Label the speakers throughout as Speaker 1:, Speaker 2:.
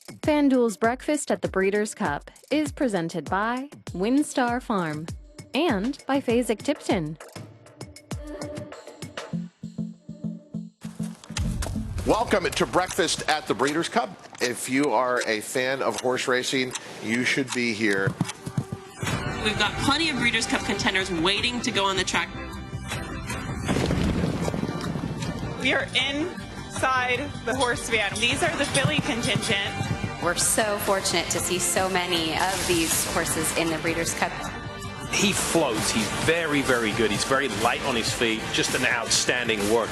Speaker 1: FanDuel's Breakfast at the Breeders' Cup is presented by WinStar Farm and by Phasic Tipton.
Speaker 2: Welcome to Breakfast at the Breeders' Cup. If you are a fan of horse racing, you should be here.
Speaker 3: We've got plenty of Breeders' Cup contenders waiting to go on the track.
Speaker 4: We are inside the horse van. These are the filly contingent.
Speaker 5: We're so fortunate to see so many of these horses in the Breeders' Cup.
Speaker 6: He floats. He's very, very good. He's very light on his feet. Just an outstanding work.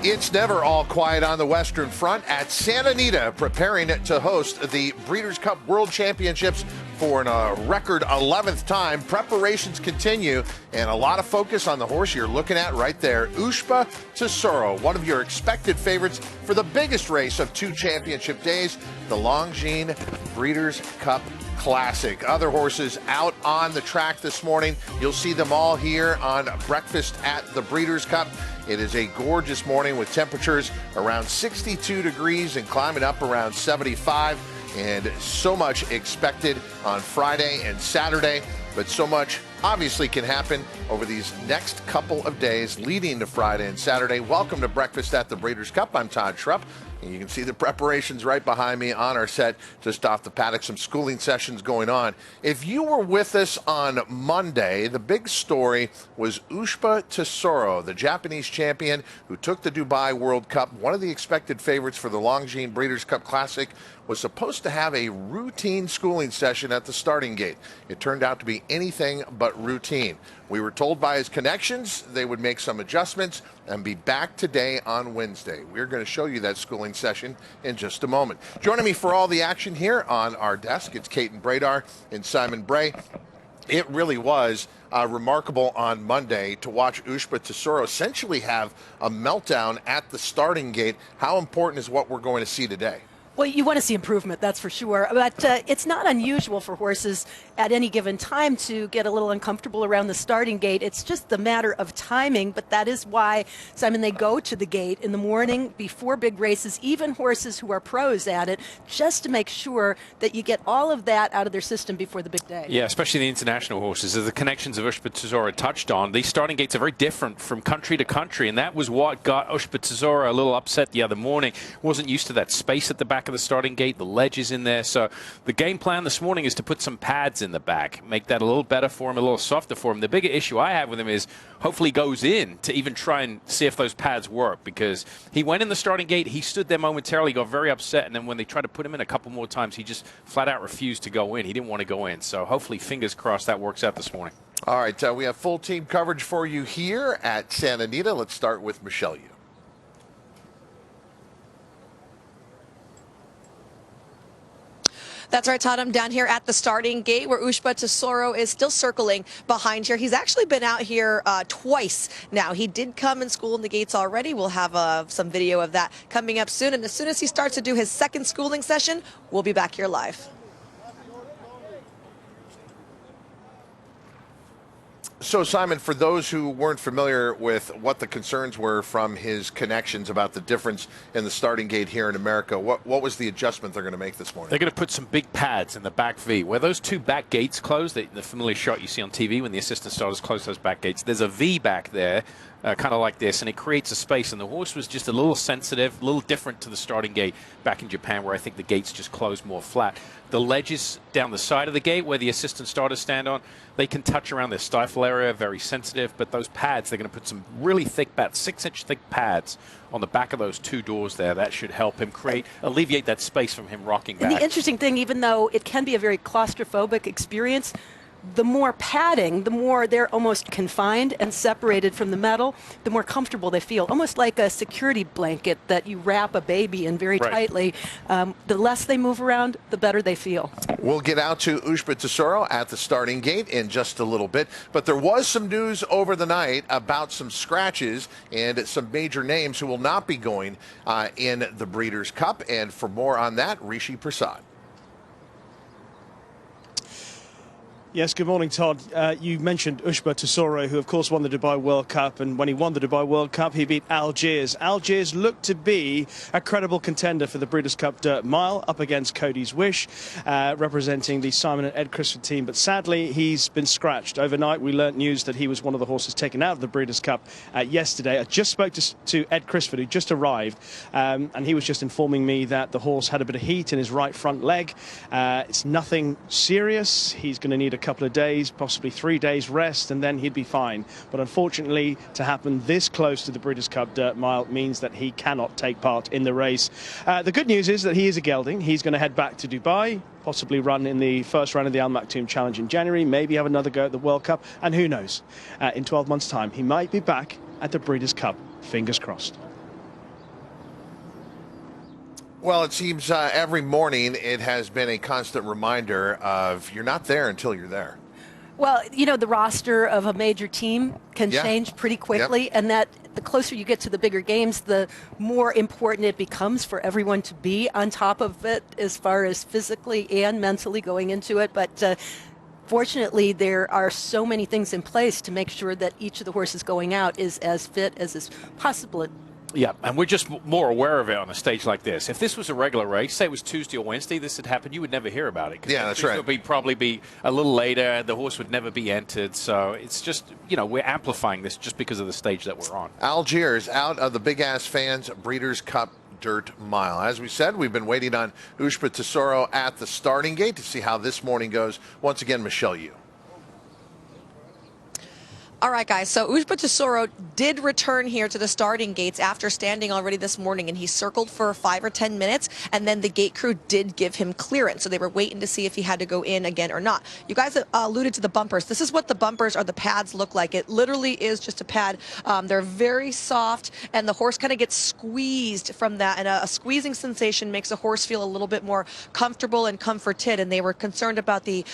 Speaker 2: It's never all quiet on the Western Front at Santa Anita, preparing to host the Breeders' Cup World Championships for a record 11th time. Preparations continue, and a lot of focus on the horse you're looking at right there, Ushba Tesoro, one of your expected favorites for the biggest race of 2 championship days, the Longines Breeders' Cup Classic. Other horses out on the track this morning. You'll see them all here on Breakfast at the Breeders' Cup. It is a gorgeous morning with temperatures around 62 degrees and climbing up around 75, and so much expected on Friday and Saturday, but so much obviously can happen over these next couple of days leading to Friday and Saturday. Welcome to Breakfast at the Breeders' Cup. I'm Todd Schrupp. And you can see the preparations right behind me on our set, just off the paddock, some schooling sessions going on. If you were with us on Monday, the big story was Ushba Tesoro, the Japanese champion who took the Dubai World Cup. One of the expected favorites for the Longines Breeders' Cup Classic was supposed to have a routine schooling session at the starting gate. It turned out to be anything but routine. We were told by his connections they would make some adjustments and be back today on Wednesday. We're going to show you that schooling session in just a moment. Joining me for all the action here on our desk, it's Caton Bradar and Simon Bray. It really was remarkable on Monday to watch Ushba Tesoro essentially have a meltdown at the starting gate. How important is what we're going to see today?
Speaker 7: Well, you want to see improvement, that's for sure. But it's not unusual for horses at any given time to get a little uncomfortable around the starting gate. It's just a matter of timing, but that is why, Simon, they go to the gate in the morning before big races, even horses who are pros at it, just to make sure that you get all of that out of their system before the big day.
Speaker 6: Yeah, especially the international horses. As the connections of Ushba Tesoro touched on, these starting gates are very different from country to country, and that was what got Ushba Tesoro a little upset the other morning. Wasn't used to that space at the back of the starting gate, the ledges in there. So the game plan this morning is to put some pads in the back, make that a little better for him, a little softer for him. The bigger issue I have with him is hopefully he goes in to even try and see if those pads work, because he went in the starting gate, he stood there momentarily, got very upset, and then when they tried to put him in a couple more times, he just flat out refused to go in. He didn't want to go in. So hopefully, fingers crossed, that works out this morning.
Speaker 2: All right, we have full team coverage for you here at Santa Anita. Let's start with Michelle Yu.
Speaker 8: That's right, Todd. I'm down here at the starting gate where Ushba Tesoro is still circling behind here. He's actually been out here twice now. He did come and school in the gates already. We'll have some video of that coming up soon. And as soon as he starts to do his second schooling session, we'll be back here live.
Speaker 2: So, Simon, for those who weren't familiar with what the concerns were from his connections about the difference in the starting gate here in America, what was the adjustment they're going to make this morning?
Speaker 6: They're going to put some big pads in the back V. Where those 2 back gates close, the familiar shot you see on TV when the assistant starters close those back gates, there's a V back there, kind of like this, and it creates a space. And the horse was just a little sensitive, a little different to the starting gate back in Japan, where I think the gates just close more flat. The ledges down the side of the gate where the assistant starters stand on, they can touch around their stifle area, very sensitive, but those pads, they're going to put some really thick pads, 6-inch thick pads on the back of those 2 doors there. That should help him alleviate that space from him rocking back.
Speaker 7: And the interesting thing, even though it can be a very claustrophobic experience, the more padding, the more they're almost confined and separated from the metal, the more comfortable they feel. Almost like a security blanket that you wrap a baby in very tightly. The less they move around, the better they feel.
Speaker 2: We'll get out to Ushba Tesoro at the starting gate in just a little bit. But there was some news over the night about some scratches and some major names who will not be going in the Breeders' Cup. And for more on that, Rishi Prasad.
Speaker 9: Yes, good morning, Todd. You mentioned Ushba Tesoro, who of course won the Dubai World Cup, and when he won the Dubai World Cup, he beat Algiers. Algiers looked to be a credible contender for the Breeders' Cup Dirt Mile, up against Cody's Wish, representing the Simon and Ed Crisford team, but sadly he's been scratched. Overnight we learnt news that he was one of the horses taken out of the Breeders' Cup yesterday. I just spoke to Ed Crisford, who just arrived, and he was just informing me that the horse had a bit of heat in his right front leg. It's nothing serious. He's going to need a couple of days, possibly 3 days rest, and then he'd be fine. But unfortunately, to happen this close to the Breeders' Cup Dirt Mile means that he cannot take part in the race. The good news is that he is a gelding. He's going to head back to Dubai, possibly run in the first round of the Al Maktoum Challenge in January, maybe have another go at the World Cup, and who knows, in 12 months' time, he might be back at the Breeders' Cup. Fingers crossed.
Speaker 2: Well, it seems every morning it has been a constant reminder of you're not there until you're there.
Speaker 7: Well, you know, the roster of a major team can change pretty quickly, and that the closer you get to the bigger games, the more important it becomes for everyone to be on top of it as far as physically and mentally going into it. But fortunately, there are so many things in place to make sure that each of the horses going out is as fit as is possible.
Speaker 6: Yeah, and we're just more aware of it on a stage like this. If this was a regular race, say it was Tuesday or Wednesday, this had happened, you would never hear about it.
Speaker 2: Yeah, that's right.
Speaker 6: It would probably be a little later. The horse would never be entered. So it's just, you know, we're amplifying this just because of the stage that we're on.
Speaker 2: Algiers out of the Big Ass Fans Breeders' Cup Dirt Mile. As we said, we've been waiting on Ushba Tesoro at the starting gate to see how this morning goes. Once again, Michelle Yu.
Speaker 8: All right, guys, so Ushba Tesoro did return here to the starting gates after standing already this morning, and he circled for 5 or 10 minutes, and then the gate crew did give him clearance, so they were waiting to see if he had to go in again or not. You guys alluded to the bumpers. This is what the bumpers or the pads look like. It literally is just a pad. They're very soft, and the horse kind of gets squeezed from that, and a squeezing sensation makes a horse feel a little bit more comfortable and comforted, and they were concerned about the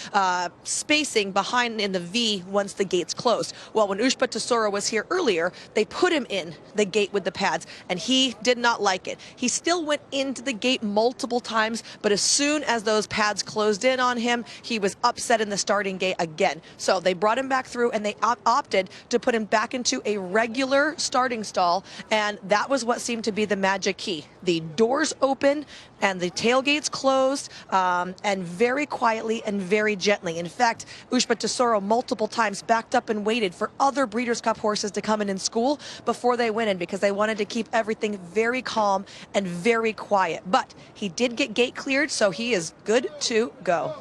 Speaker 8: spacing behind in the V once the gates closed. Well, when Ushba Tesoro was here earlier, they put him in the gate with the pads, and he did not like it. He still went into the gate multiple times, but as soon as those pads closed in on him, he was upset in the starting gate again. So they brought him back through, and they opted to put him back into a regular starting stall, and that was what seemed to be the magic key. The doors open, and the tailgates closed, and very quietly and very gently. In fact, Ushba Tesoro multiple times backed up and waited for other Breeders' Cup horses to come in and school before they went in, because they wanted to keep everything very calm and very quiet. But he did get gate cleared, so he is good to go.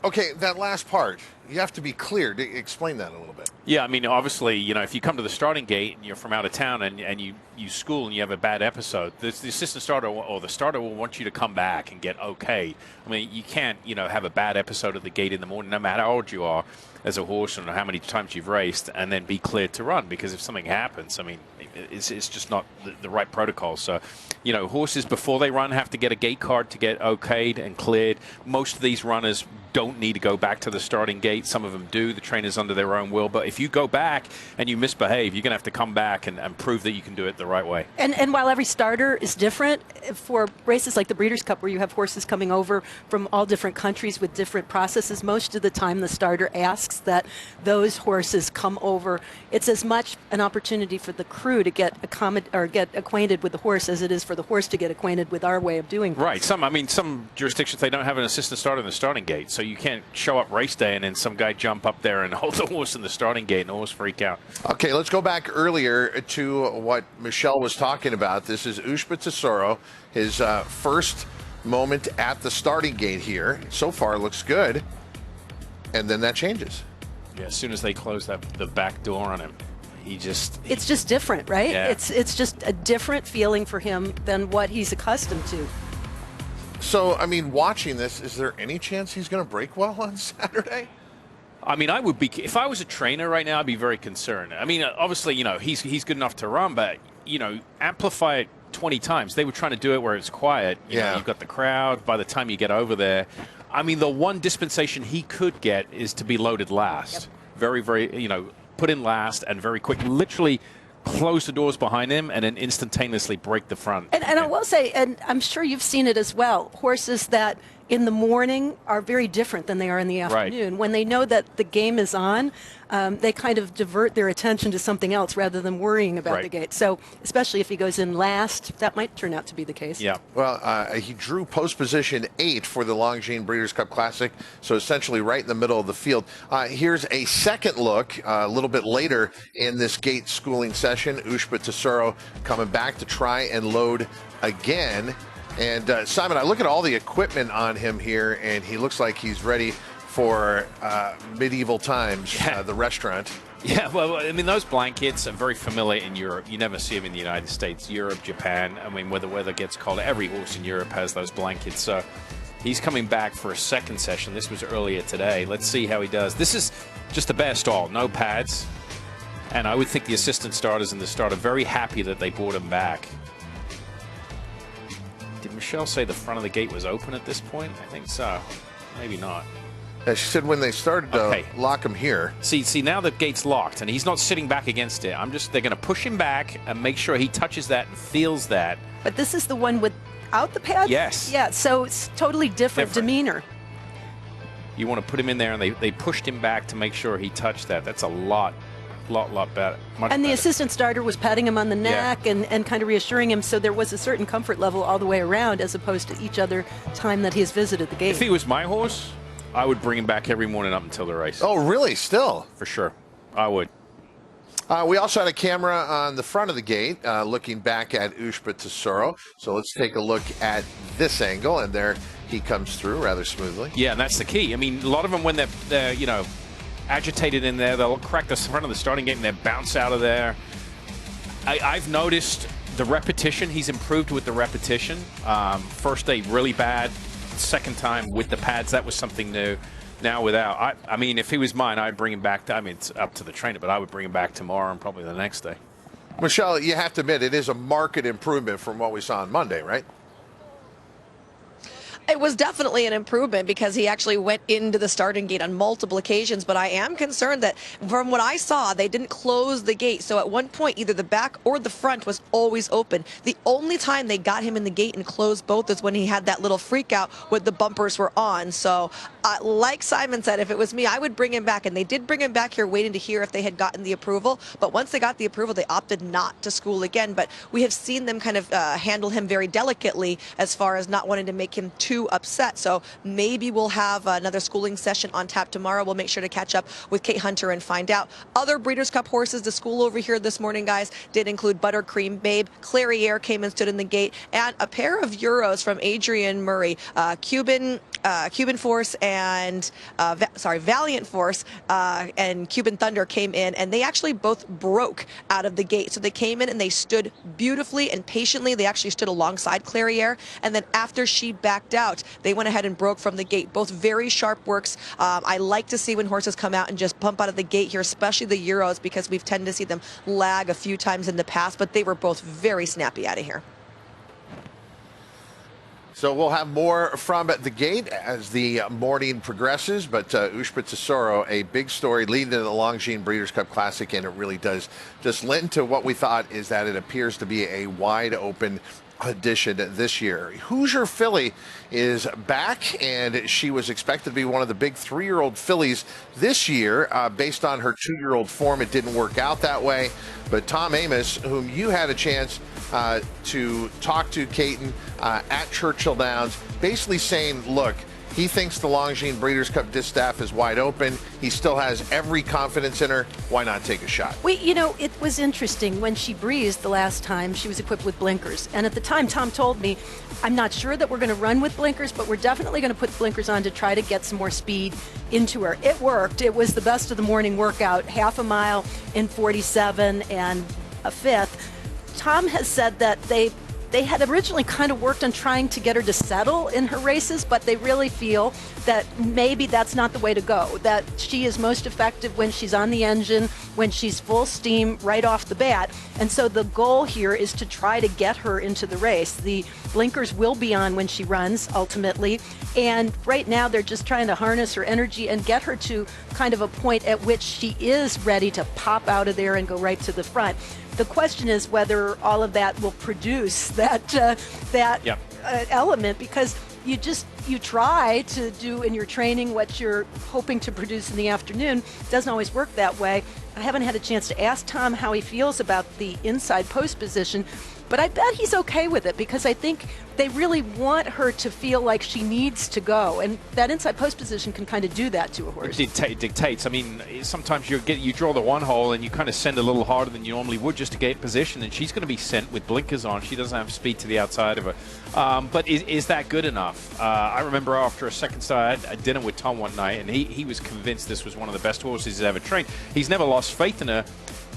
Speaker 2: Okay, that last part, you have to be clear. Explain that a little bit.
Speaker 6: Yeah, I mean, obviously, you know, if you come to the starting gate and you're from out of town and you school and you have a bad episode, the assistant starter or the starter will want you to come back and get okay. I mean, you can't, you know, have a bad episode at the gate in the morning, no matter how old you are as a horse and how many times you've raced, and then be cleared to run, because if something happens, I mean, it's just not the right protocol. So, you know, horses before they run have to get a gate card to get okayed and cleared. Most of these runners don't need to go back to the starting gate. Some of them do. The trainer's under their own will. But if you go back and you misbehave, you're going to have to come back and prove that you can do it the right way.
Speaker 7: And while every starter is different, for races like the Breeders' Cup, where you have horses coming over from all different countries with different processes, most of the time the starter asks that those horses come over. It's as much an opportunity for the crew to get acquainted with the horse as it is for the horse to get acquainted with our way of doing things.
Speaker 6: Right. Some jurisdictions, they don't have an assistant starter in the starting gate, so you can't show up race day and then some guy jump up there and hold the horse in the starting gate and the horse freak out.
Speaker 2: Okay, let's go back earlier to what Michelle was talking about. This is Ushba Tesoro, his first moment at the starting gate here. So far, looks good. And then that changes.
Speaker 6: Yeah, as soon as they close the back door on him,
Speaker 7: it's just different, right?
Speaker 6: Yeah.
Speaker 7: It's just a different feeling for him than what he's accustomed to.
Speaker 2: So, I mean, watching this, is there any chance he's going to break well on Saturday?
Speaker 6: I mean, I would be, if I was a trainer right now, I'd be very concerned. I mean, obviously, you know, he's good enough to run, but, you know, amplify it 20 times. They were trying to do it where it's quiet. You know, you've got the crowd. By the time you get over there, I mean, the one dispensation he could get is to be loaded last. Yep. Very, very, you know, put in last and very quick. Literally close the doors behind him and then instantaneously break the front.
Speaker 7: And I will say, and I'm sure you've seen it as well, horses that in the morning are very different than they are in the afternoon. When they know that the game is on, they kind of divert their attention to something else rather than worrying about the gate. So especially if he goes in last, that might turn out to be the case.
Speaker 2: Yeah. Well, he drew post position 8 for the Longines Breeders' Cup Classic, so essentially right in the middle of the field. Here's a second look a little bit later in this gate schooling session. Ushba Tesoro coming back to try and load again. And Simon, I look at all the equipment on him here, and he looks like he's ready for medieval times, the restaurant.
Speaker 6: Yeah, well, I mean, those blankets are very familiar in Europe. You never see them in the United States, Europe, Japan. I mean, where the weather gets cold, every horse in Europe has those blankets. So he's coming back for a second session. This was earlier today. Let's see how he does. This is just the bare stall, no pads. And I would think the assistant starters and the start are very happy that they brought him back. Did Michelle say the front of the gate was open at this point? I think so. Maybe not.
Speaker 2: She said when they started to lock him here.
Speaker 6: See, now the gate's locked, and he's not sitting back against it. They're going to push him back and make sure he touches that and feels that.
Speaker 7: But this is the one without the pads?
Speaker 6: Yes.
Speaker 7: Yeah, so it's totally different demeanor.
Speaker 6: You want to put him in there, and they pushed him back to make sure he touched that. That's a lot better.
Speaker 7: And the assistant starter was patting him on the neck and kind of reassuring him, so there was a certain comfort level all the way around as opposed to each other time that he's visited the gate.
Speaker 6: If he was my horse, I would bring him back every morning up until the race.
Speaker 2: Oh, really? Still?
Speaker 6: For sure. I would.
Speaker 2: We also had a camera on the front of the gate looking back at Ushba Tesoro. So let's take a look at this angle, and there he comes through rather smoothly.
Speaker 6: Yeah, and that's the key. I mean, a lot of them, when they're you know, agitated in there, they'll crack the front of the starting gate and they bounce out of there. I've noticed the repetition. He's improved with the repetition. First day really bad. Second time with the pads, that was something new. Now without. I mean, if he was mine, I'd bring him back. I mean, it's up to the trainer, but I would bring him back tomorrow and probably the next day.
Speaker 2: Michelle, you have to admit, it is a marked improvement from what we saw on Monday, right?
Speaker 8: It was definitely an improvement because he actually went into the starting gate on multiple occasions, but I am concerned that from what I saw, they didn't close the gate. So at one point, either the back or the front was always open. The only time they got him in the gate and closed both is when he had that little freak out when the bumpers were on. So like Simon said, if it was me, I would bring him back. And they did bring him back here waiting to hear if they had gotten the approval. But once they got the approval, they opted not to school again. But we have seen them kind of handle him very delicately as far as not wanting to make him too upset. So maybe we'll have another schooling session on tap tomorrow. We'll make sure to catch up with Kate Hunter and find out. Other Breeders' Cup horses to school over here this morning, guys, did include Buttercream Babe. Clariere came and stood in the gate, and a pair of Euros from Adrian Murray, Cuban Force and Valiant Force and Cuban Thunder came in, and they actually both broke out of the gate. So they came in and they stood beautifully and patiently. They actually stood alongside Clariere, and then after she backed out, they went ahead and broke from the gate. Both very sharp works. I like to see when horses come out and just bump out of the gate here, especially the Euros, because we've tended to see them lag a few times in the past, but they were both very snappy out of here.
Speaker 2: So we'll have more from the gate as the morning progresses, but Ushba Tesoro, a big story leading to the Longines Breeders' Cup Classic, and it really does just lend to what we thought, is that it appears to be a wide open edition this year. Hoosier Filly is back, and she was expected to be one of the big 3-year-old fillies this year. Based on her 2-year-old form, it didn't work out that way. But Tom Amoss, whom you had a chance to talk to, Caton, at Churchill Downs, basically saying, look, he thinks the Longines Breeders' Cup distaff is wide open. He still has every confidence in her. Why not take a shot?
Speaker 7: You know, it was interesting. When she breezed the last time, she was equipped with blinkers. And at the time, Tom told me, I'm not sure that we're going to run with blinkers, but we're definitely going to put blinkers on to try to get some more speed into her. It worked. It was the best of the morning workout, half a mile in 47 and a fifth. Tom has said that they had originally kind of worked on trying to get her to settle in her races, but they really feel that maybe that's not the way to go, that she is most effective when she's on the engine, when she's full steam right off the bat. And so the goal here is to try to get her into the race. The blinkers will be on when she runs, ultimately. And right now they're just trying to harness her energy and get her to kind of a point at which she is ready to pop out of there and go right to the front. The question is whether all of that will produce that element, because you try to do in your training what you're hoping to produce in the afternoon. It doesn't always work that way. I haven't had a chance to ask Tom how he feels about the inside post position, but I bet he's okay with it because I think they really want her to feel like she needs to go, and that inside post position can kind of do that to a horse.
Speaker 6: It dictates. I mean, sometimes you draw the one hole and you kind of send a little harder than you normally would just to get position, and she's going to be sent with blinkers on. She doesn't have speed to the outside of her. But is that good enough? I remember after a second start, I had dinner with Tom one night, and he was convinced this was one of the best horses he's ever trained. He's never lost faith in her.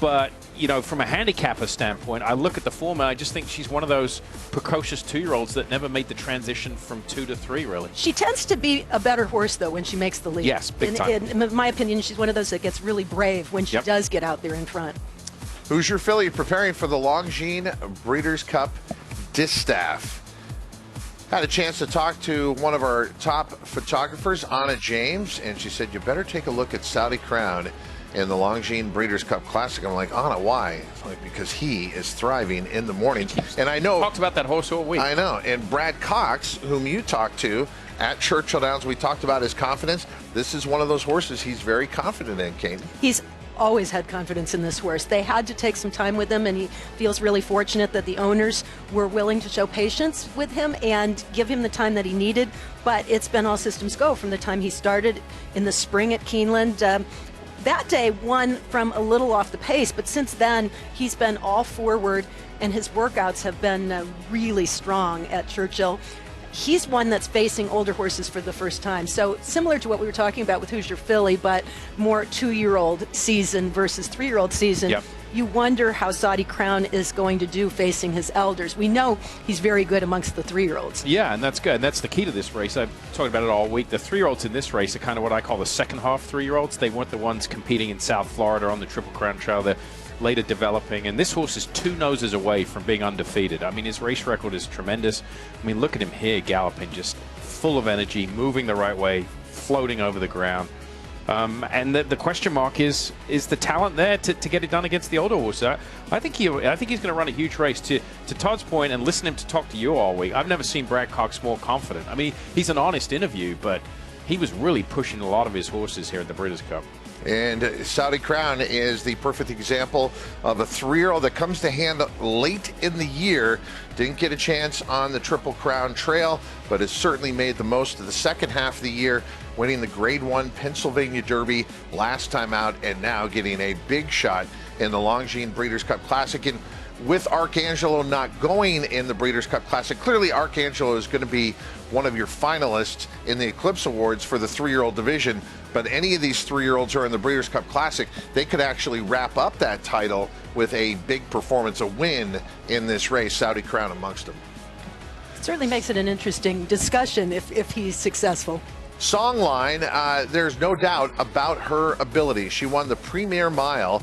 Speaker 6: But, you know, from a handicapper standpoint, I look at the form and I just think she's one of those precocious 2-year-olds that never made the transition from 2 to 3, really.
Speaker 7: She tends to be a better horse, though, when she makes the lead.
Speaker 6: Yes, big time.
Speaker 7: In my opinion, she's one of those that gets really brave when she does get out there in front.
Speaker 2: Who's your filly preparing for the Longines Breeders' Cup Distaff? Had a chance to talk to one of our top photographers, Anna James, and she said, you better take a look at Saudi Crown in the Longines Breeders' Cup Classic. I'm like, Anna, why? Like, because he is thriving in the mornings. And I know...
Speaker 6: Talked about that horse all week.
Speaker 2: I know. And Brad Cox, whom you talked to at Churchill Downs, we talked about his confidence. This is one of those horses he's very confident in, Kate.
Speaker 7: He's always had confidence in this horse. They had to take some time with him, and he feels really fortunate that the owners were willing to show patience with him and give him the time that he needed. But it's been all systems go from the time he started in the spring at Keeneland. That day won from a little off the pace, but since then he's been all forward, and his workouts have been really strong at Churchill. He's one that's facing older horses for the first time. So similar to what we were talking about with Who's Your Filly, but more 2-year-old season versus 3-year-old season.
Speaker 6: Yep.
Speaker 7: You wonder how Saudi Crown is going to do facing his elders. We know he's very good amongst the 3-year-olds.
Speaker 6: Yeah, and that's good. And that's the key to this race. I've talked about it all week. The 3-year-olds in this race are kind of what I call the second half 3-year-olds. They weren't the ones competing in South Florida on the Triple Crown Trail. They're later developing. And this horse is 2 noses away from being undefeated. I mean, his race record is tremendous. I mean, look at him here galloping, just full of energy, moving the right way, floating over the ground. And the question mark is the talent there to get it done against the older horse. I think he's going to run a huge race. To Todd's point, and listen to him to talk to you all week, I've never seen Brad Cox more confident. I mean, he's an honest interview, but he was really pushing a lot of his horses here at the Breeders' Cup.
Speaker 2: And Saudi Crown is the perfect example of a 3-year-old that comes to hand late in the year. Didn't get a chance on the Triple Crown Trail, but has certainly made the most of the second half of the year, winning the Grade 1 Pennsylvania Derby last time out, and now getting a big shot in the Longines Breeders' Cup Classic. And with Arcangelo not going in the Breeders' Cup Classic, clearly Arcangelo is going to be one of your finalists in the Eclipse Awards for the 3-year-old division. But any of these 3-year-olds who are in the Breeders' Cup Classic, they could actually wrap up that title with a big performance, a win in this race, Saudi Crown amongst them.
Speaker 7: It certainly makes it an interesting discussion if he's successful.
Speaker 2: Songline, there's no doubt about her ability. She won the Premier Mile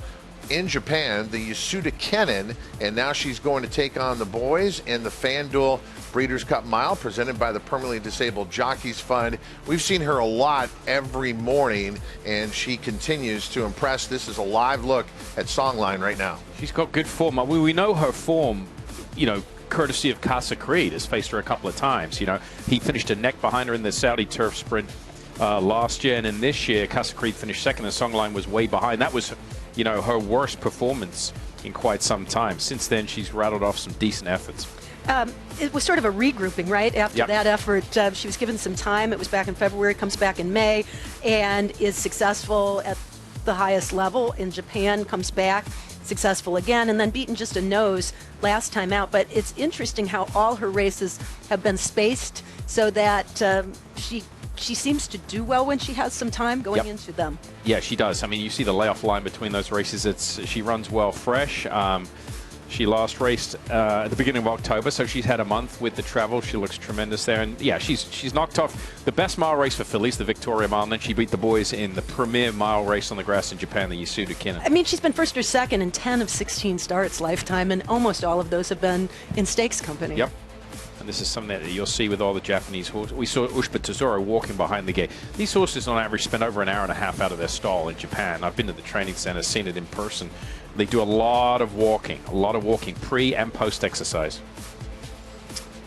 Speaker 2: in Japan, the Yasuda Kenin, and now she's going to take on the boys in the FanDuel Breeders' Cup Mile presented by the Permanently Disabled Jockeys Fund. We've seen her a lot every morning, and she continues to impress. This is a live look at Songline right now.
Speaker 6: She's got good form. We know her form, you know, courtesy of Casa Creed, has faced her a couple of times. You know, he finished a neck behind her in the Saudi Turf Sprint last year, and in this year, Casa Creed finished second, and Songline was way behind. That was, you know, her worst performance in quite some time. Since then, she's rattled off some decent efforts.
Speaker 7: It was sort of a regrouping, right? After that effort, she was given some time. It was back in February, comes back in May, and is successful at the highest level in Japan, comes back, successful again, and then beaten just a nose last time out. But it's interesting how all her races have been spaced so that she seems to do well when she has some time going into them.
Speaker 6: Yeah, she does. I mean, you see the layoff line between those races. She runs well fresh. She last raced at the beginning of October, so she's had a month with the travel. She looks tremendous there. And yeah, she's knocked off the best mile race for fillies, the Victoria Mile, and then she beat the boys in the premier mile race on the grass in Japan, the Yasuda Kenin.
Speaker 7: I mean, she's been first or second in 10 of 16 starts lifetime, and almost all of those have been in stakes company.
Speaker 6: Yep. And this is something that you'll see with all the Japanese horses. We saw Ushba Tesoro walking behind the gate. These horses, on average, spend over an hour and a half out of their stall in Japan. I've been to the training center, seen it in person. They do a lot of walking pre and post exercise.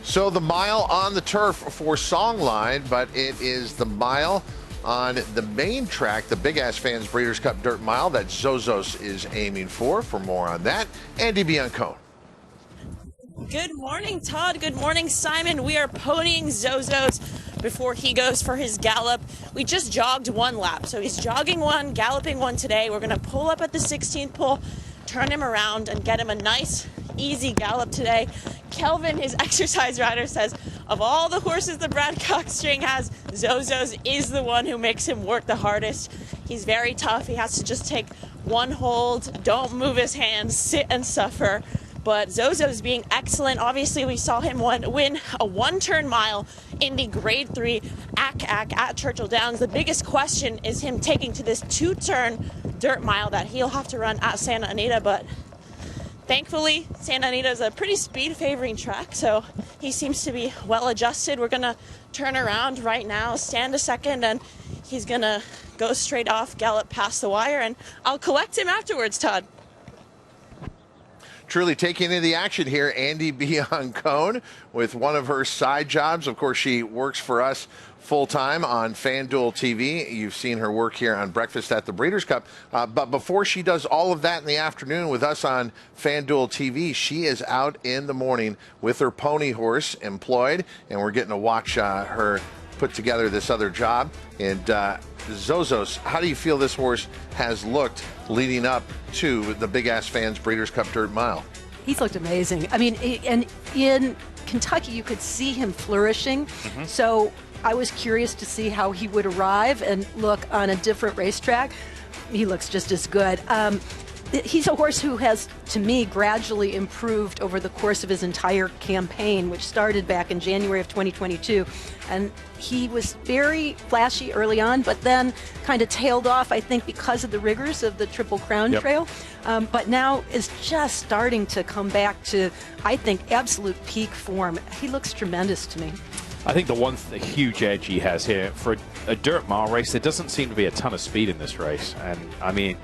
Speaker 2: So the mile on the turf for Songline, but it is the mile on the main track, the Big Ass Fans Breeders' Cup Dirt Mile that Zozos is aiming for. For more on that, Andy Biancone.
Speaker 10: Good morning, Todd. Good morning, Simon. We are ponying Zozos before he goes for his gallop. We just jogged one lap, so he's jogging one, galloping one today. We're going to pull up at the 16th pole, turn him around, and get him a nice, easy gallop today. Kelvin, his exercise rider, says of all the horses the Brad Cox string has, Zozos is the one who makes him work the hardest. He's very tough. He has to just take one hold, don't move his hands, sit and suffer. But Zozo's being excellent. Obviously, we saw him win a one-turn mile in the Grade 3 ACAC at Churchill Downs. The biggest question is him taking to this two-turn dirt mile that he'll have to run at Santa Anita. But thankfully, Santa Anita is a pretty speed-favoring track, so he seems to be well-adjusted. We're going to turn around right now, stand a second, and he's going to go straight off, gallop past the wire, and I'll collect him afterwards, Todd.
Speaker 2: Truly taking in the action here, Andy Biancone with one of her side jobs. Of course, she works for us full-time on FanDuel TV. You've seen her work here on Breakfast at the Breeders' Cup. But before she does all of that in the afternoon with us on FanDuel TV, she is out in the morning with her pony horse employed, and we're getting to watch her put together this other job. And Zozos, how do you feel this horse has looked leading up to the Big Ass Fans Breeders' Cup Dirt Mile?
Speaker 7: He's looked amazing. I mean, and in Kentucky, you could see him flourishing. So I was curious to see how he would arrive and look on a different racetrack. He looks just as good. He's a horse who has, to me, gradually improved over the course of his entire campaign, which started back in January of 2022. And he was very flashy early on, but then kind of tailed off, I think, because of the rigors of the Triple Crown Trail. But now is just starting to come back to, I think, absolute peak form. He looks tremendous to me.
Speaker 6: I think the huge edge he has here for a dirt mile race, there doesn't seem to be a ton of speed in this race. And, I mean,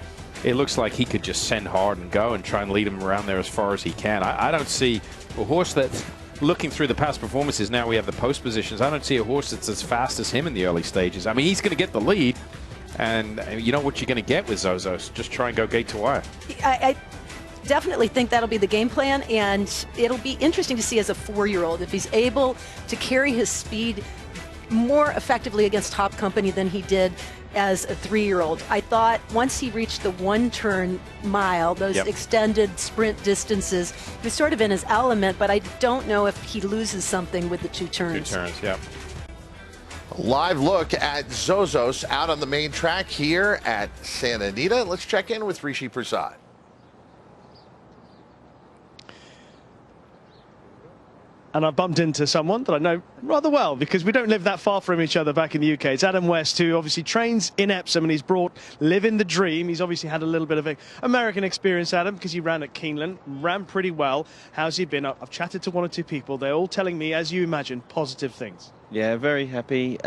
Speaker 6: it looks like he could just send hard and go and try and lead him around there as far as he can. I don't see a horse that's looking through the past performances. Now we have the post positions. I don't see a horse that's as fast as him in the early stages. I mean, he's going to get the lead, and you know what you're going to get with Zozos. Just try and go gate to wire.
Speaker 7: I definitely think that'll be the game plan, and it'll be interesting to see as a 4-year-old if he's able to carry his speed more effectively against top company than he did as a 3-year-old. I thought once he reached the one-turn mile, those extended sprint distances, he was sort of in his element, but I don't know if he loses something with the two turns.
Speaker 6: Two turns, yeah.
Speaker 2: A live look at Zozos out on the main track here at Santa Anita. Let's check in with Rishi Prasad.
Speaker 9: And I bumped into someone that I know rather well because we don't live that far from each other back in the UK. It's Adam West, who obviously trains in Epsom, and he's brought living the dream. He's obviously had a little bit of American experience, Adam, because he ran at Keeneland, ran pretty well. How's he been? I've chatted to one or two people. They're all telling me, as you imagine, positive things.
Speaker 11: Yeah, very happy.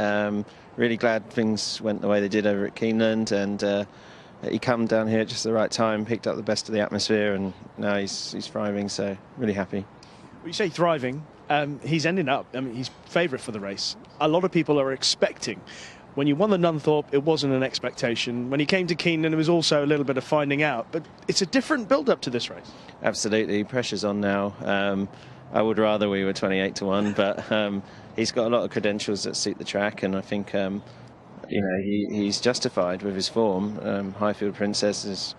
Speaker 11: Really glad things went the way they did over at Keeneland, and he came down here at just the right time, picked up the best of the atmosphere, and now he's thriving, so really happy.
Speaker 9: Well, you say thriving. He's ending up, I mean, he's favourite for the race. A lot of people are expecting. When you won the Nunthorpe, it wasn't an expectation. When he came to Keeneland, it was also a little bit of finding out. But it's a different build-up to this race.
Speaker 11: Absolutely. Pressure's on now. I would rather we were 28-1, but he's got a lot of credentials that suit the track, and I think you know, he's justified with his form. Highfield Princess has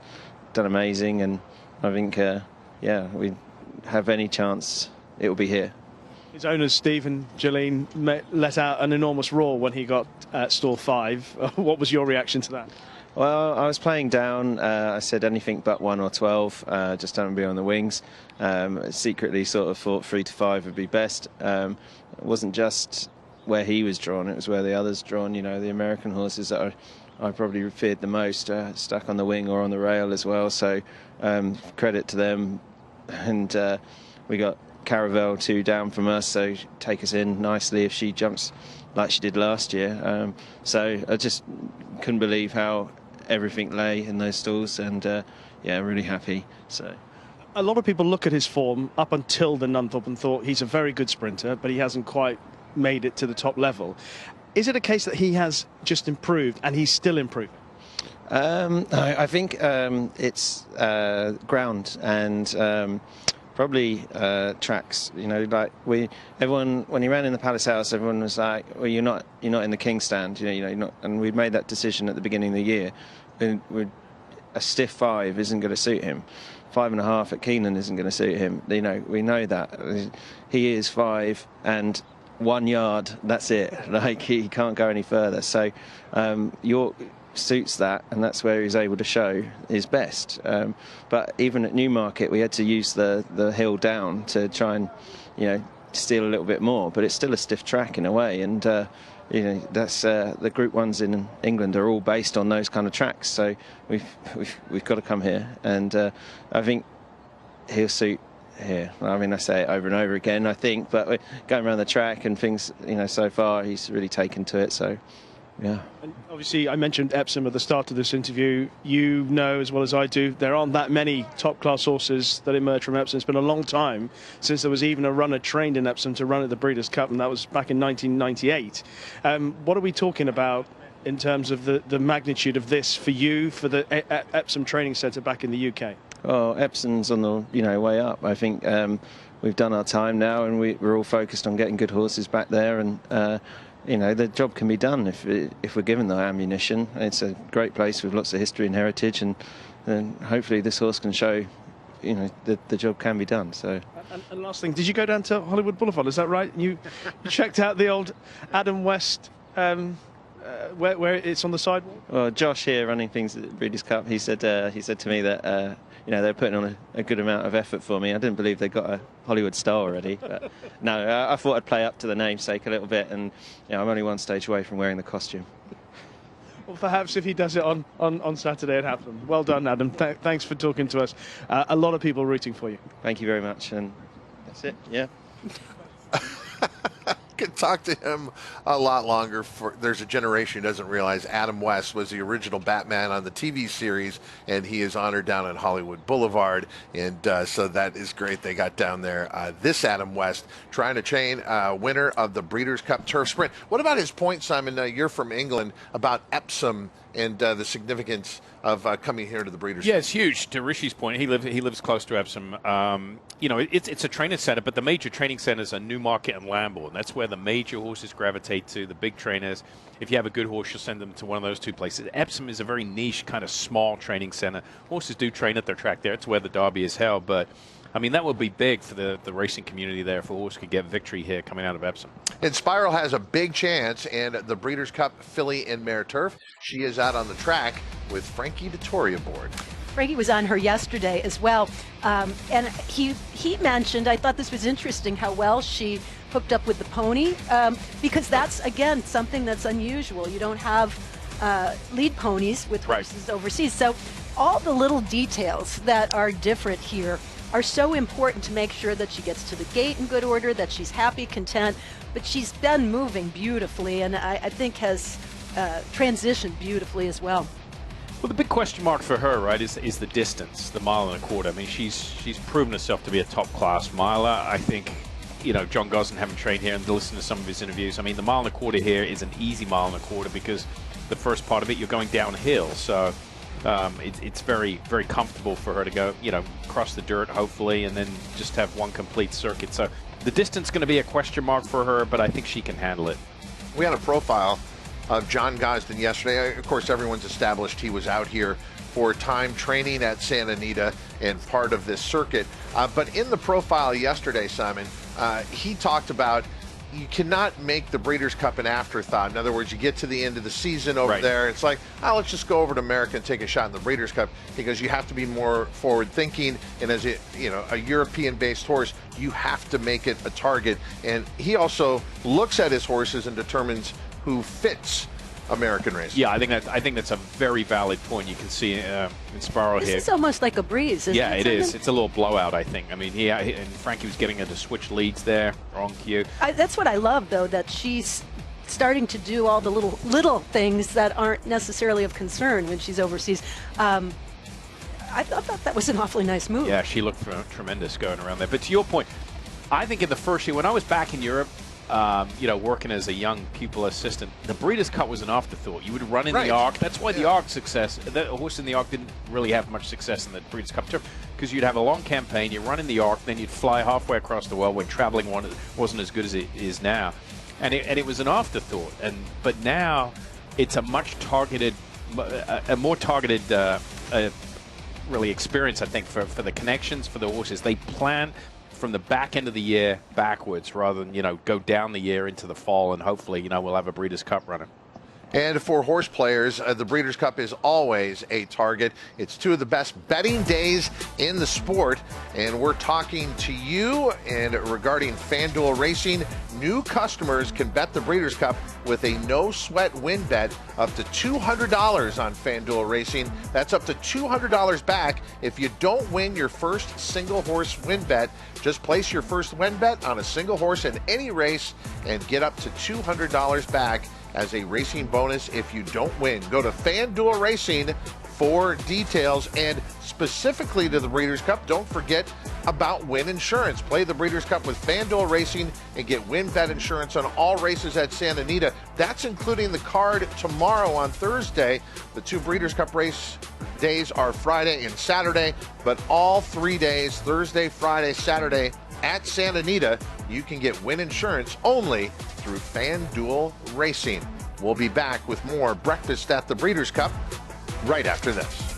Speaker 11: done amazing, and I think, yeah, we have any chance, it will be here.
Speaker 9: His owners, Steve and Jolene, let out an enormous roar when he got stall 5. What was your reaction to that?
Speaker 11: Well, I was playing down. I said anything but 1 or 12. Just don't be on the wings. Secretly sort of thought 3 to 5 would be best. It wasn't just where he was drawn, it was where the others drawn. You know, the American horses that I probably feared the most, stuck on the wing or on the rail as well. So credit to them. And we got Caravel 2 down from us, so take us in nicely if she jumps like she did last year. So I just couldn't believe how everything lay in those stalls, and yeah, really happy. So
Speaker 9: A lot of people look at his form up until the Nunthorpe and thought he's a very good sprinter, but he hasn't quite made it to the top level. Is it a case that he has just improved and he's still improving?
Speaker 11: I think it's ground and probably tracks. You know, like everyone when he ran in the Palace House, everyone was like, "Well, you're not in the King Stand." You know, you're not. And we made that decision at the beginning of the year. And a stiff 5 isn't going to suit him. 5.5 at Keenan isn't going to suit him. You know, we know that he is 5 and 1 yard. That's it. Like he can't go any further. So York suits that, and that's where he's able to show his best. But even at Newmarket, we had to use the hill down to try and steal a little bit more. But it's still a stiff track in a way, and that's the Group 1s in England are all based on those kind of tracks. So we've got to come here, and I think he'll suit here. I mean, I say it over and over again, I think, but we're going around the track and things, so far he's really taken to it. So. Yeah.
Speaker 9: And obviously, I mentioned Epsom at the start of this interview. You know as well as I do, there aren't that many top-class horses that emerge from Epsom. It's been a long time since there was even a runner trained in Epsom to run at the Breeders' Cup, and that was back in 1998. What are we talking about in terms of the magnitude of this for you, for the Epsom Training Centre back in the UK?
Speaker 11: Oh, Epsom's on the way up. I think we've done our time now, and we're all focused on getting good horses back there, and the job can be done if we're given the ammunition. It's a great place with lots of history and heritage, and hopefully this horse can show, the job can be done. So.
Speaker 9: And last thing, did you go down to Hollywood Boulevard? Is that right? You checked out the old Adam West, where it's on the sidewalk?
Speaker 11: Well, Josh here running things at the Breeders' Cup, he said to me that they're putting on a good amount of effort for me. I didn't believe they got a Hollywood star already. But no, I thought I'd play up to the namesake a little bit, and I'm only one stage away from wearing the costume.
Speaker 9: Well, perhaps if he does it on Saturday, it happens. Well done, Adam. Thanks for talking to us. A lot of people rooting for you.
Speaker 11: Thank you very much, and that's it. Yeah.
Speaker 2: Could talk to him a lot longer. There's a generation who doesn't realize Adam West was the original Batman on the TV series, and he is honored down on Hollywood Boulevard, and so that is great. They got down there. This Adam West trying to train winner of the Breeders' Cup Turf Sprint. What about his point, Simon? You're from England, about Epsom and the significance of coming here to the Breeders' Cup.
Speaker 6: Yeah, it's huge. To Rishi's point, he lives close to Epsom. It's a training centre, but the major training centres are Newmarket and Lambourne. That's where the major horses gravitate to, the big trainers. If you have a good horse, you'll send them to one of those two places. Epsom is a very niche, kind of small training centre. Horses do train at their track there. It's where the Derby is held, but I mean, that would be big for the racing community there if a horse could get victory here coming out of Epsom.
Speaker 2: And Spiral has a big chance in the Breeders' Cup Filly and Mare Turf. She is out on the track with Frankie Dettori aboard.
Speaker 7: Frankie was on her yesterday as well. And he mentioned, I thought this was interesting, how well she hooked up with the pony, because that's, again, something that's unusual. You don't have lead ponies with horses overseas. So all the little details that are different here are so important to make sure that she gets to the gate in good order, that she's happy, content, but she's been moving beautifully, and I think has transitioned beautifully as well.
Speaker 6: Well, the big question mark for her, right, is the distance, the 1.25 miles. I mean, she's proven herself to be a top-class miler. I think, John Gosden, having trained here and listened to some of his interviews, I mean, the 1.25 miles here is an easy 1.25 miles because the first part of it, you're going downhill. So it's very, very comfortable for her to go, cross the dirt, hopefully, and then just have one complete circuit. So the distance is going to be a question mark for her, but I think she can handle it.
Speaker 2: We had a profile of John Gosden yesterday. Of course, everyone's established he was out here for time training at Santa Anita and part of this circuit. But in the profile yesterday, Simon, he talked about you cannot make the Breeders' Cup an afterthought. In other words, you get to the end of the season over there, it's like, let's just go over to America and take a shot in the Breeders' Cup, because you have to be more forward-thinking, and as a European-based horse, you have to make it a target. And he also looks at his horses and determines who fits American racing.
Speaker 6: Yeah, I think that's a very valid point. You can see in Sparrow here.
Speaker 7: This is almost like a breeze, isn't it?
Speaker 6: It is. It's a little blowout, I think. I mean, and Frankie was getting her to switch leads there. Wrong cue.
Speaker 7: That's what I love, though, that she's starting to do all the little things that aren't necessarily of concern when she's overseas. I thought that was an awfully nice move.
Speaker 6: Yeah, she looked tremendous going around there. But to your point, I think in the first year, when I was back in Europe, working as a young pupil assistant, the Breeders' Cup was an afterthought. You would run in the Arc. That's why the Arc success, the horse in the Arc didn't really have much success in the Breeders' Cup Turf, because you'd have a long campaign, you run in the Arc, then you'd fly halfway across the world when traveling wasn't as good as it is now. And it was an afterthought. But now it's a much targeted, a more targeted really experience, I think, for the connections, for the horses. They plan from the back end of the year backwards rather than, go down the year into the fall, and hopefully, we'll have a Breeders' Cup running.
Speaker 2: And for horse players, the Breeders' Cup is always a target. It's two of the best betting days in the sport. And we're talking to you. And regarding FanDuel Racing, new customers can bet the Breeders' Cup with a no-sweat win bet up to $200 on FanDuel Racing. That's up to $200 back if you don't win your first single horse win bet. Just place your first win bet on a single horse in any race and get up to $200 back as a racing bonus if you don't win. Go to FanDuel Racing for details. And specifically to the Breeders' Cup, don't forget about Win Insurance. Play the Breeders' Cup with FanDuel Racing and get Win Bet insurance on all races at Santa Anita. That's including the card tomorrow on Thursday. The two Breeders' Cup race days are Friday and Saturday, but all 3 days, Thursday, Friday, Saturday, at Santa Anita, you can get Win Insurance only through FanDuel Racing. We'll be back with more Breakfast at the Breeders' Cup right after this.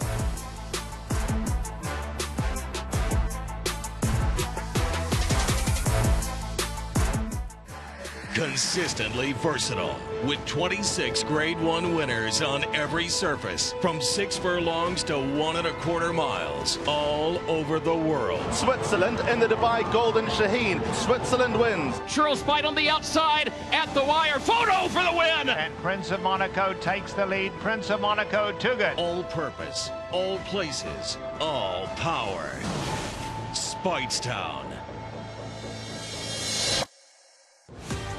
Speaker 12: Consistently versatile, with 26 Grade 1 winners on every surface, from 6 furlongs to 1 1/4 miles, all over the world.
Speaker 13: Switzerland in the Dubai Golden Shaheen. Switzerland wins.
Speaker 14: Charles Fight on the outside, at the wire, photo for the win!
Speaker 15: And Prince of Monaco takes the lead. Prince of Monaco, too good.
Speaker 12: All purpose, all places, all power. Speightstown.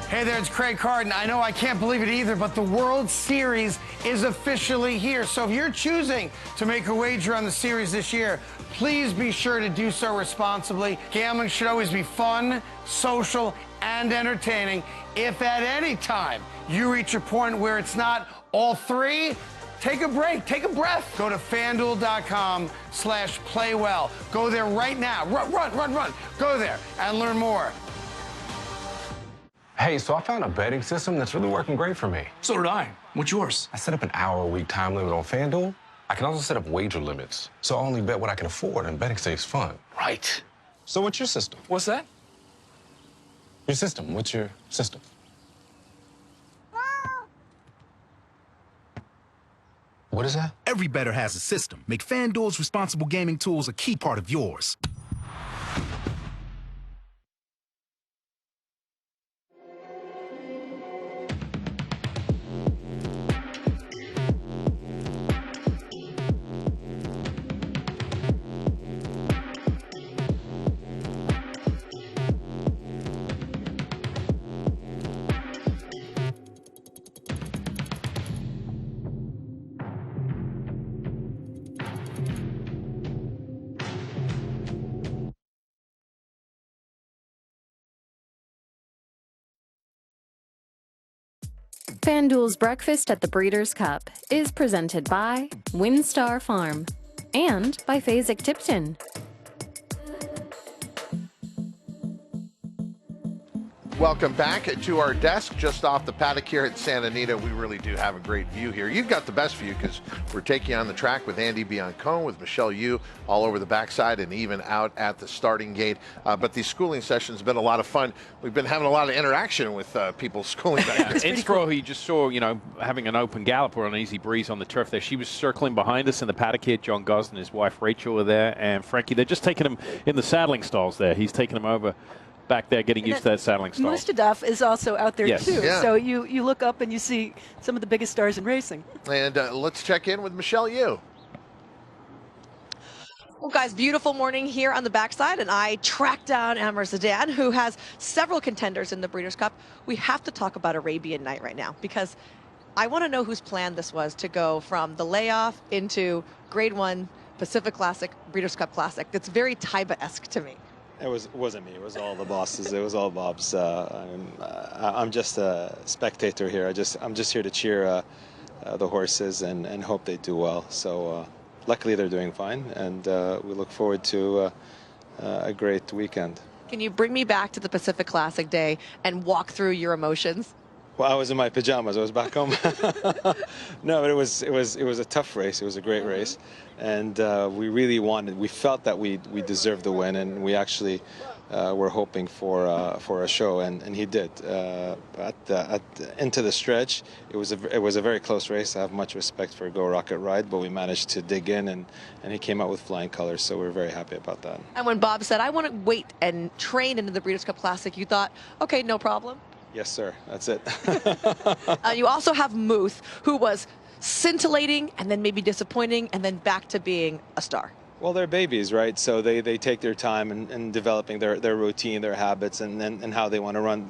Speaker 16: Hey there, it's Craig Carden. I know I can't believe it either, but the World Series is officially here. So if you're choosing to make a wager on the series this year, please be sure to do so responsibly. Gambling should always be fun, social, and entertaining. If at any time you reach a point where it's not all three, take a break, take a breath. Go to FanDuel.com/playwell. Go there right now. Run. Go there and learn more.
Speaker 17: Hey, so I found a betting system that's really working great for me.
Speaker 18: So did I. What's yours?
Speaker 17: I set up an hour-a-week time limit on FanDuel. I can also set up wager limits, so I only bet what I can afford, and betting stays fun.
Speaker 18: Right.
Speaker 17: So what's your system?
Speaker 18: What's that?
Speaker 17: Your system. What's your system? What is that?
Speaker 19: Every bettor has a system. Make FanDuel's responsible gaming tools a key part of yours.
Speaker 1: FanDuel's Breakfast at the Breeders' Cup is presented by WinStar Farm and by Fasig-Tipton.
Speaker 2: Welcome back to our desk just off the paddock here at Santa Anita. We really do have a great view here. You've got the best view because we're taking you on the track with Andy Biancone, with Michelle Yu all over the backside and even out at the starting gate. But these schooling sessions have been a lot of fun. We've been having a lot of interaction with people schooling back there.
Speaker 6: Innsbruck, who you just saw, having an open gallop or an easy breeze on the turf there. She was circling behind us in the paddock here. John Gosden and his wife Rachel were there, and Frankie. They're just taking him in the saddling stalls there. He's taking him over back there, getting used to that saddling stall.
Speaker 7: Mustadaf is also out there too.
Speaker 2: Yeah.
Speaker 7: So you look up and you see some of the biggest stars in racing.
Speaker 2: And let's check in with Michelle Yu.
Speaker 8: Well, guys, beautiful morning here on the backside, and I tracked down Amber Zidane, who has several contenders in the Breeders' Cup. We have to talk about Arabian Night right now because I want to know whose plan this was to go from the layoff into Grade 1 Pacific Classic, Breeders' Cup Classic. It's very Taiba-esque to me.
Speaker 20: It wasn't me. It was all the bosses. It was all Bob's. I'm just a spectator here. I'm just here to cheer the horses and hope they do well. So luckily they're doing fine, and we look forward to a great weekend.
Speaker 8: Can you bring me back to the Pacific Classic day and walk through your emotions?
Speaker 20: Well, I was in my pajamas. I was back home. No, but it was a tough race. It was a great race, and we felt that we deserved the win, and we actually were hoping for a show, and he did. Into the stretch, it was a very close race. I have much respect for Go Rocket Ride, but we managed to dig in, and he came out with flying colors, so we're very happy about that.
Speaker 8: And when Bob said, "I want to wait and train into the Breeders' Cup Classic," you thought, "Okay, no problem."
Speaker 20: Yes, sir. That's it.
Speaker 8: You also have Muth, who was scintillating and then maybe disappointing and then back to being a star.
Speaker 20: Well, they're babies, right? So they take their time in developing their routine, their habits, and how they want to run.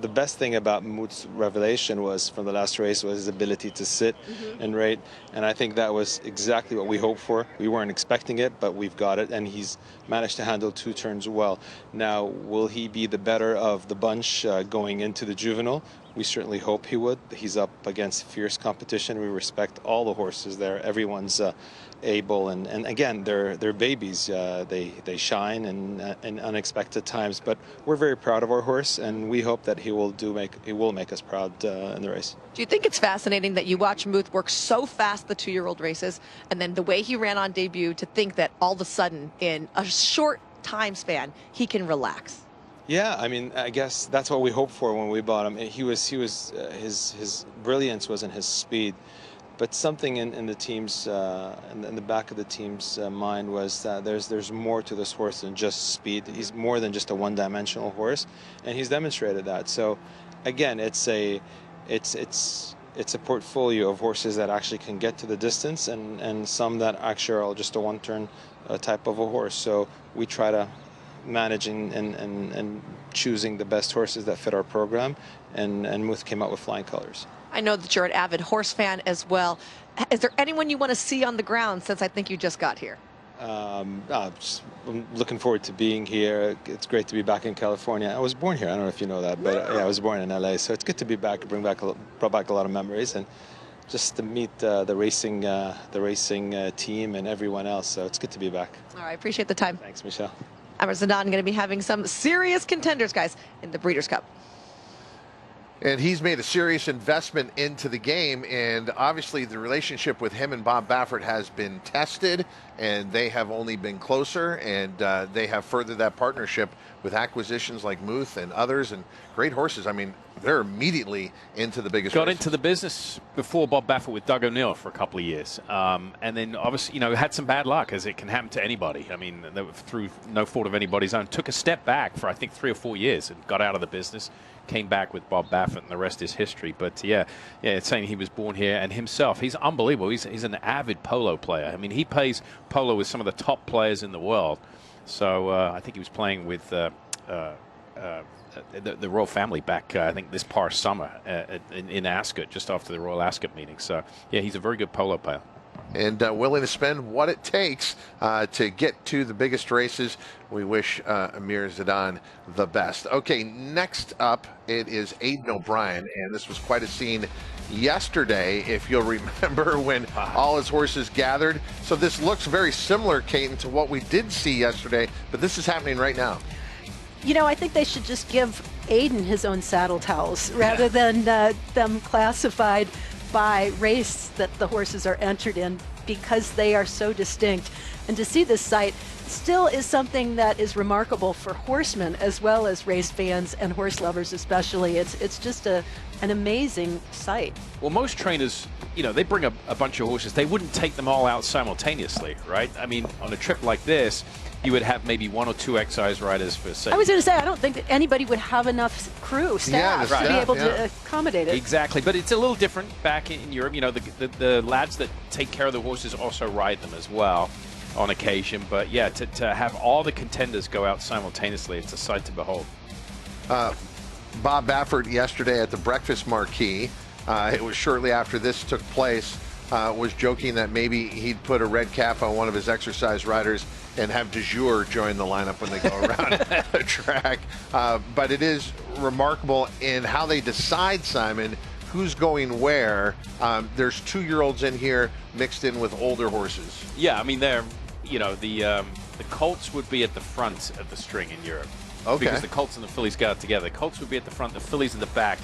Speaker 20: The best thing about Muth's revelation was from the last race was his ability to sit and rate, and I think that was exactly what we hoped for. We weren't expecting it, but we've got it, and he's managed to handle 2 turns well. Now, will he be the better of the bunch going into the juvenile? We certainly hope he would. He's up against fierce competition. We respect all the horses there. Everyone's able, and again, they're babies. They shine in unexpected times, but we're very proud of our horse, and we hope that he will make us proud in the race.
Speaker 8: Do you think it's fascinating that you watch Muth work so fast the 2-year-old races, and then the way he ran on debut, to think that all of a sudden in a short time span he can relax?
Speaker 20: Yeah, I mean, I guess that's what we hoped for when we bought him. His brilliance was in his speed, but something in the team's in the back of the team's mind was that there's more to this horse than just speed. He's more than just a one-dimensional horse, and he's demonstrated that. So, again, it's a portfolio of horses that actually can get to the distance, and some that actually are just a one-turn type of a horse. So we try to managing and choosing the best horses that fit our program, and Muth came out with flying colors.
Speaker 8: I know that you're an avid horse fan as well. Is there anyone you want to see on the ground, since I think you just got here?
Speaker 20: I'm looking forward to being here. It's great to be back in California. I was born here. I don't know if you know that, but yeah, I was born in LA, so it's good to be back. Brought back a lot of memories, and just to meet the racing team and everyone else. So it's good to be back.
Speaker 8: All right, appreciate the time.
Speaker 20: Thanks, Michelle.
Speaker 8: Amr Zadon going to be having some serious contenders, guys, in the Breeders' Cup.
Speaker 2: And he's made a serious investment into the game, and obviously the relationship with him and Bob Baffert has been tested, and they have only been closer, and they have furthered that partnership with acquisitions like Muth and others, and great horses. I mean, they're immediately into the biggest
Speaker 6: Got
Speaker 2: races.
Speaker 6: into the business before Bob Baffert with Doug O'Neill for a couple of years. And then obviously, had some bad luck, as it can happen to anybody. I mean, through no fault of anybody's own. Took a step back for, I think, 3 or 4 years and got out of the business. Came back with Bob Baffert, and the rest is history. But yeah, it's saying he was born here, and himself, he's unbelievable. He's an avid polo player. I mean, he plays polo with some of the top players in the world. So I think he was playing with the royal family back, I think, this past summer in Ascot, just after the Royal Ascot meeting. So yeah, he's a very good polo player.
Speaker 2: And willing to spend what it takes to get to the biggest races. We wish Amir Zadon the best. Okay, next up, it is Aidan O'Brien, and this was quite a scene yesterday, if you'll remember, when all his horses gathered. So this looks very similar, Caton, to what we did see yesterday, but this is happening right now.
Speaker 7: I think they should just give Aidan his own saddle towels rather than them classified by race that the horses are entered in, because they are so distinct. And to see this sight still is something that is remarkable for horsemen as well as race fans and horse lovers especially. It's just an amazing sight.
Speaker 6: Well, most trainers, they bring a bunch of horses. They wouldn't take them all out simultaneously, right? I mean, on a trip like this, you would have maybe 1 or 2 excise riders for, say.
Speaker 7: I was going to say, I don't think that anybody would have enough staff to be able to accommodate it.
Speaker 6: Exactly, but it's a little different back in Europe. The lads that take care of the horses also ride them as well on occasion. But yeah, to have all the contenders go out simultaneously, it's a sight to behold.
Speaker 2: Bob Baffert yesterday at the breakfast marquee. It was shortly after this took place. was joking that maybe he'd put a red cap on one of his exercise riders and have du jour join the lineup when they go around the track. But it is remarkable in how they decide, Simon, who's going where. There's 2-year-olds in here mixed in with older horses.
Speaker 6: Yeah, I mean, they're, you know, the colts would be at the front of the string in Europe.
Speaker 2: Okay.
Speaker 6: Because the colts and the fillies go out together. The colts would be at the front, the fillies in the back,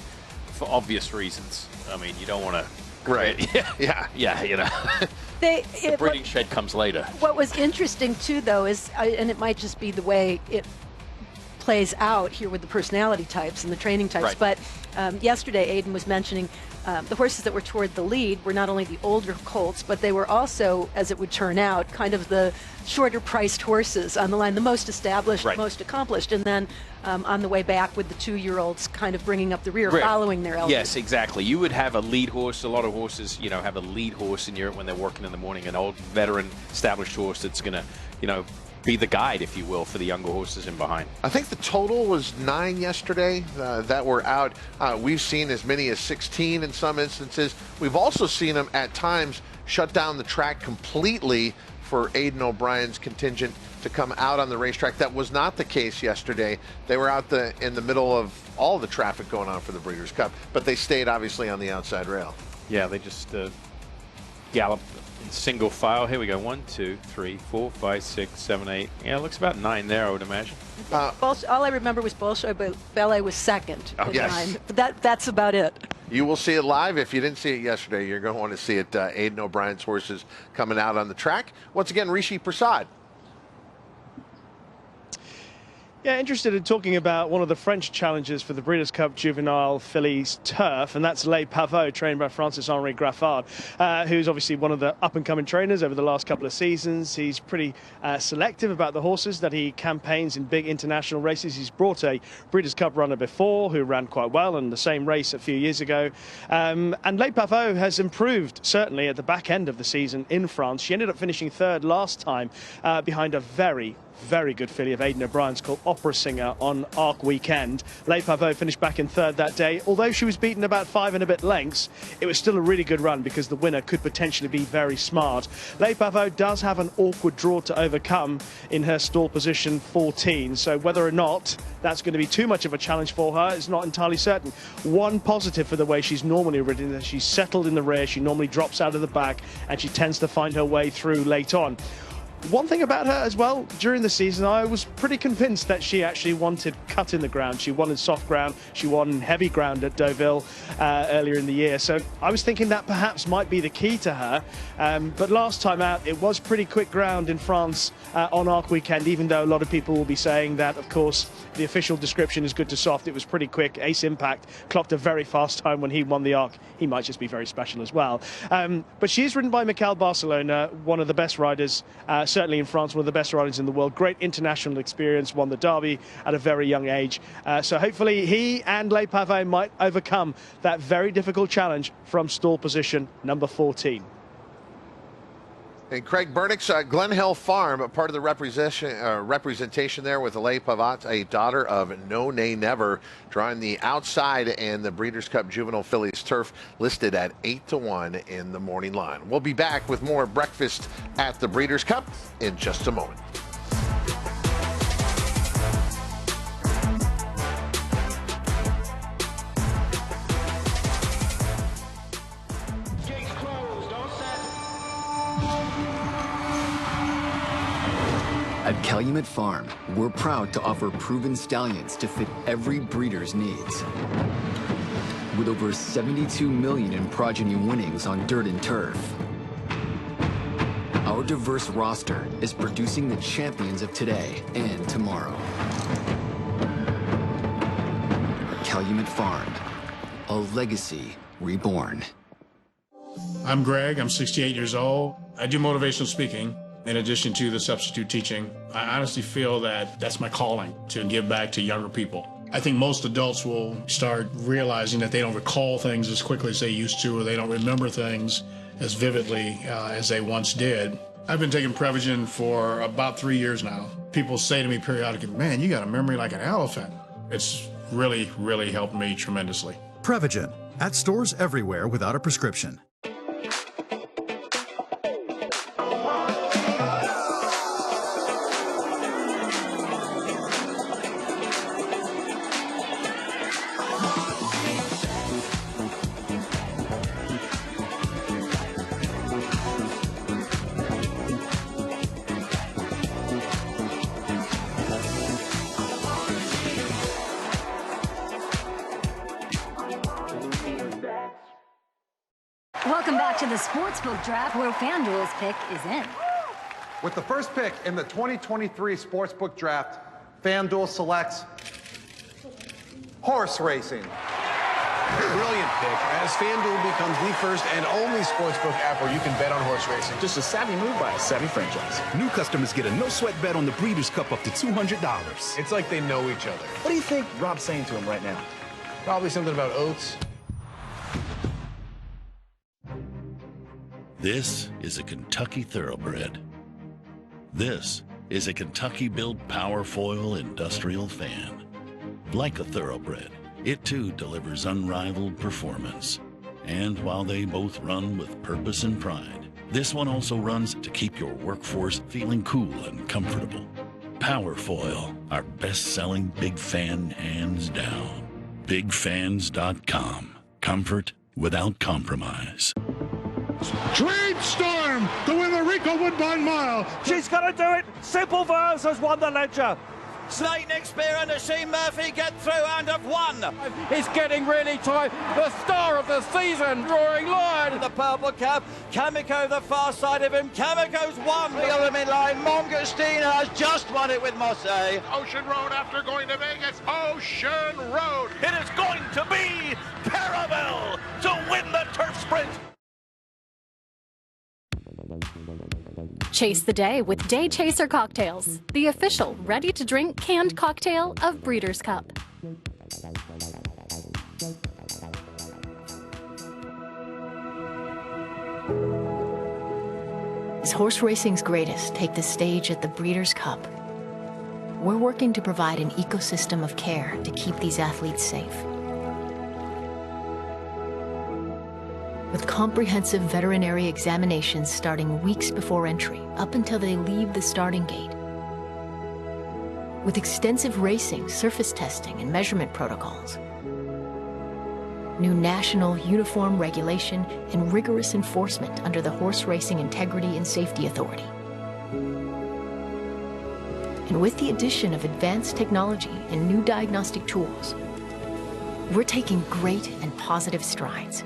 Speaker 6: for obvious reasons. I mean, you don't want to.
Speaker 2: Right.
Speaker 6: Yeah, you know. The breeding shed comes later.
Speaker 7: What was interesting, too, though, is, and it might just be the way it plays out here with the personality types and the training types, but yesterday Aiden was mentioning the horses that were toward the lead were not only the older colts, but they were also, as it would turn out, kind of the shorter priced horses on the line, the most established, most accomplished, and then on the way back with the 2-year-olds kind of bringing up the rear, following their elders.
Speaker 6: Yes, exactly. You would have a lead horse. A lot of horses, you know, have a lead horse in Europe when they're working in the morning, an old veteran established horse that's going to, you know, be the guide, if you will, for the younger horses in behind.
Speaker 2: I think the total was 9 yesterday that were out. We've seen as many as 16 in some instances. We've also seen them at times shut down the track completely for Aidan O'Brien's contingent to come out on the racetrack. That was not the case yesterday. They were out in the middle of all the traffic going on for the Breeders' Cup, but they stayed obviously on the outside rail.
Speaker 6: Yeah, they just galloped in single file. Here we go. 1, 2, 3, 4, 5, 6, 7, 8. Yeah, it looks about 9 there, I would imagine.
Speaker 7: All I remember was Bolshoi Ballet was second at 9. But that's about it.
Speaker 2: You will see it live. If you didn't see it yesterday, you're going to want to see it. Aidan O'Brien's horses coming out on the track. Once again, Rishi Prasad.
Speaker 9: Yeah, interested in talking about one of the French challengers for the Breeders' Cup Juvenile Fillies Turf, and that's Les Pavots, trained by Francis-Henri Graffard, who's obviously one of the up-and-coming trainers over the last couple of seasons. He's pretty selective about the horses that he campaigns in big international races. He's brought a Breeders' Cup runner before who ran quite well in the same race a few years ago. And Les Pavots has improved, certainly, at the back end of the season in France. She ended up finishing 3rd last time behind a very good filly of Aidan O'Brien's called Opera Singer on Arc Weekend. Les Pavots finished back in 3rd that day. Although she was beaten about 5 and a bit lengths, it was still a really good run because the winner could potentially be very smart. Les Pavots does have an awkward draw to overcome in her stall position 14, so whether or not that's going to be too much of a challenge for her is not entirely certain. One positive for the way she's normally ridden is that she's settled in the rear, she normally drops out of the back, and she tends to find her way through late on. One thing about her as well, during the season, I was pretty convinced that she actually wanted cut in the ground. She wanted soft ground. She won heavy ground at Deauville earlier in the year. So I was thinking that perhaps might be the key to her. But last time out, it was pretty quick ground in France on Arc Weekend, even though a lot of people will be saying that, of course, the official description is good to soft. It was pretty quick. Ace Impact clocked a very fast time when he won the Arc. He might just be very special as well. But she is ridden by Michael Barcelona, one of the best riders, certainly in France, one of the best riders in the world. Great international experience, won the Derby at a very young age. So hopefully he and Les Pavots might overcome that very difficult challenge from stall position number 14.
Speaker 2: And Craig Burnix, Glen Hill Farm, part of the representation there with Les Pavots, a daughter of No Nay Never, drawing the outside and the Breeders' Cup Juvenile Fillies Turf, listed at 8-1 in the morning line. We'll be back with more breakfast at the Breeders' Cup in just a moment.
Speaker 21: At Calumet Farm, we're proud to offer proven stallions to fit every breeder's needs. With over 72 million in progeny winnings on dirt and turf, our diverse roster is producing the champions of today and tomorrow. Calumet Farm, a legacy reborn.
Speaker 22: I'm Greg, I'm 68 years old. I do motivational speaking. In addition to the substitute teaching, I honestly feel that that's my calling, to give back to younger people. I think most adults will start realizing that they don't recall things as quickly as they used to, or they don't remember things as vividly as they once did. I've been taking Prevagen for about 3 years now. People say to me periodically, man, you got a memory like an elephant. It's really helped me tremendously.
Speaker 23: Prevagen, at stores everywhere without a prescription.
Speaker 3: the sportsbook draft where FanDuel's pick is in.
Speaker 4: With the first pick in the 2023 sportsbook draft, FanDuel selects horse racing.
Speaker 23: Brilliant pick, as FanDuel becomes the first and only sportsbook app where you can bet on horse racing.
Speaker 19: Just a savvy move by a savvy franchise. New customers get a no-sweat bet on the Breeders' Cup up to $200.
Speaker 23: It's like they know each other.
Speaker 19: What do you think Rob's saying to him right now?
Speaker 23: Probably something about oats.
Speaker 24: This is a Kentucky Thoroughbred. This is a Kentucky-built Powerfoil industrial fan. Like a Thoroughbred, it too delivers unrivaled performance. And while they both run with purpose and pride, this one also runs to keep your workforce feeling cool and comfortable. Powerfoil, our best-selling big fan hands down. BigFans.com. Comfort without compromise.
Speaker 25: Trade Storm to win the Rico Woodbine Mile.
Speaker 26: She's going to do it. Simple Verse has won the Ledger.
Speaker 14: Slate Nick Spear and Asheen Murphy get through and have won.
Speaker 26: It's getting really tight. The star of the season, drawing line.
Speaker 14: The purple cap, Kamiko the far side of him. Kamiko's won. The other midline, Mongostina has just won it with Mosse.
Speaker 13: Ocean Road after going to Vegas. Ocean Road.
Speaker 14: It is going to be Paravel to win the turf sprint.
Speaker 1: Chase the day with Day Chaser Cocktails, the official ready-to-drink canned cocktail of Breeders' Cup.
Speaker 27: As horse racing's greatest take the stage at the Breeders' Cup, we're working to provide an ecosystem of care to keep these athletes safe. With comprehensive veterinary examinations starting weeks before entry, up until they leave the starting gate. With extensive racing, surface testing, and measurement protocols. New national uniform regulation and rigorous enforcement under the Horse Racing Integrity and Safety Authority. And with the addition of advanced technology and new diagnostic tools, we're taking great and positive strides.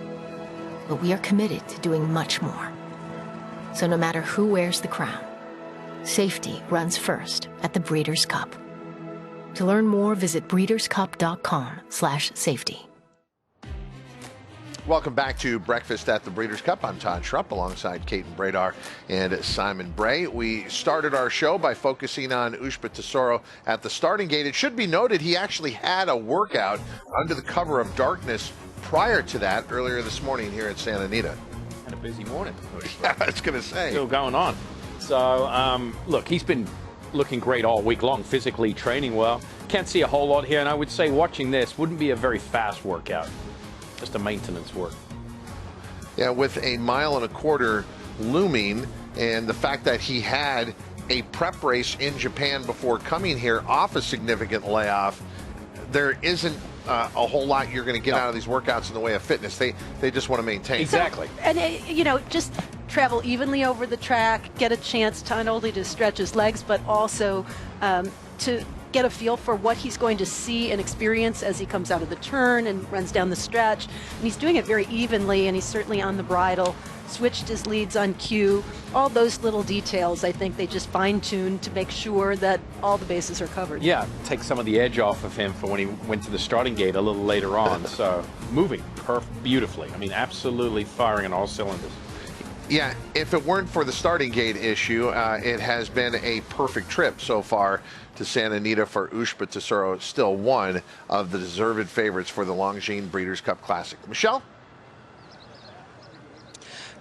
Speaker 27: But we are committed to doing much more. So no matter who wears the crown, safety runs first at the Breeders' Cup. To learn more, visit breederscup.com/safety.
Speaker 2: Welcome back to Breakfast at the Breeders' Cup. I'm Todd Schrupp alongside Kate and Bradar and Simon Bray. We started our show by focusing on Ushba Tesoro at the starting gate. It should be noted he actually had a workout under the cover of darkness prior to that earlier this morning here at Santa Anita.
Speaker 6: Had a busy morning.
Speaker 2: Yeah, I was going to say.
Speaker 6: Still going on. So, look, he's been looking great all week long, physically training well. Can't see a whole lot here, and I would say watching this wouldn't be a very fast workout. Just a maintenance work.
Speaker 2: Yeah, with a 1.25 miles looming, and the fact that he had a prep race in Japan before coming here off a significant layoff, there isn't a whole lot you're going to get out of these workouts in the way of fitness. They just want to maintain.
Speaker 6: Exactly.
Speaker 7: And, just travel evenly over the track, get a chance not only to stretch his legs, but also to get a feel for what he's going to see and experience as he comes out of the turn and runs down the stretch. And he's doing it very evenly, and he's certainly on the bridle, switched his leads on cue. All those little details, I think they just fine-tuned to make sure that all the bases are covered.
Speaker 6: Yeah, take some of the edge off of him for when he went to the starting gate a little later on. So moving beautifully. I mean, absolutely firing on all cylinders.
Speaker 2: Yeah, if it weren't for the starting gate issue, it has been a perfect trip so far to Santa Anita for Ushba Tesoro, still one of the deserved favorites for the Longines Breeders' Cup Classic. Michelle?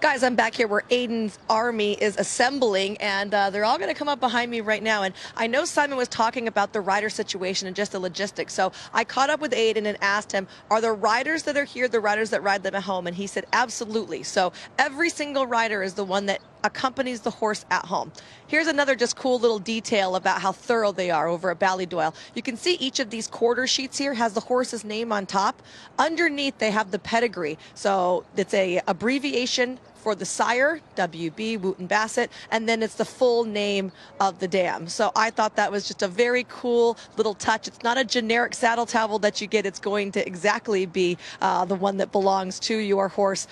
Speaker 8: Guys, I'm back here where Aiden's army is assembling, and they're all going to come up behind me right now. And I know Simon was talking about the rider situation and just the logistics. So I caught up with Aiden and asked him, are the riders that are here the riders that ride them at home? And he said, absolutely. So every single rider is the one that accompanies the horse at home. Here's another just cool little detail about how thorough they are over at Ballydoyle. You can see each of these quarter sheets here has the horse's name on top. Underneath, they have the pedigree. So it's a abbreviation for the sire, WB, Wooten Bassett, and then it's the full name of the dam. So I thought that was just a very cool little touch. It's not a generic saddle towel that you get. It's going to exactly be the one that belongs to your horse.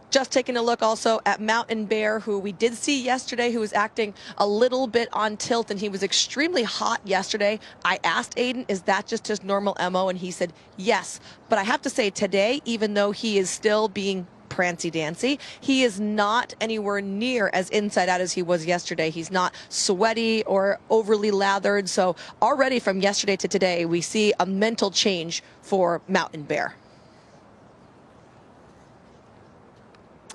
Speaker 8: Just taking a look also at Mountain Bear, who we did see yesterday, who was acting a little bit on tilt, and he was extremely hot yesterday. I asked Aiden, is that just his normal MO? And he said, yes. But I have to say today, even though he is still being prancy-dancy, he is not anywhere near as inside out as he was yesterday. He's not sweaty or overly lathered. So already from yesterday to today, we see a mental change for Mountain Bear.